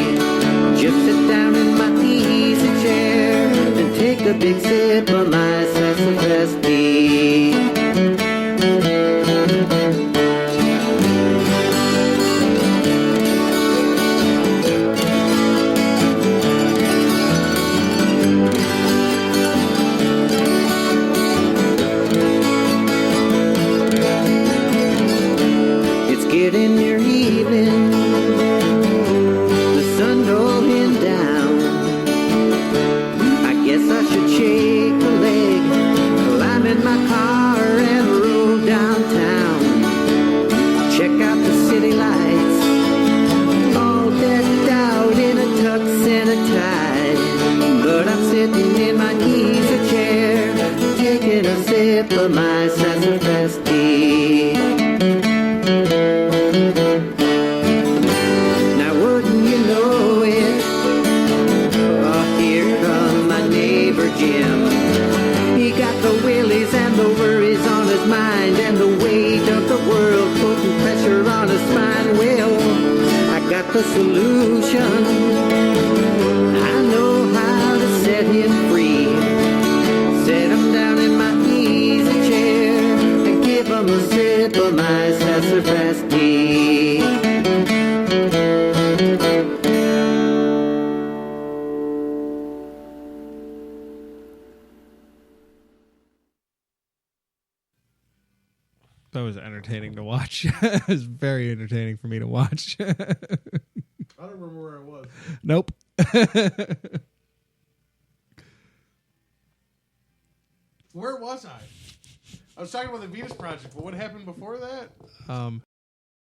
Speaker 5: Just sit down in my easy chair and take a big sip of my sassafras tea. It's getting near evening, the sun rolling down. I guess I should shake a leg, climb in my car and roll downtown. Check out the city lights, all decked out in a tux and a tie. But I'm sitting in my easy chair, taking a sip of my sassafras tea. Now wouldn't you know it, oh, here comes my neighbor Jim. He got the willies and the worries on his mind, and the weight of the world putting pressure on his spine. Well, I got the solution, I know how to set him free. Set him down in my easy chair and give him a sip of my sassafras tea.
Speaker 2: That was entertaining to watch. It was very entertaining for me to watch.
Speaker 4: I don't remember where I was.
Speaker 2: Nope.
Speaker 4: Where was I? I was talking about the Venus Project, but what happened before that?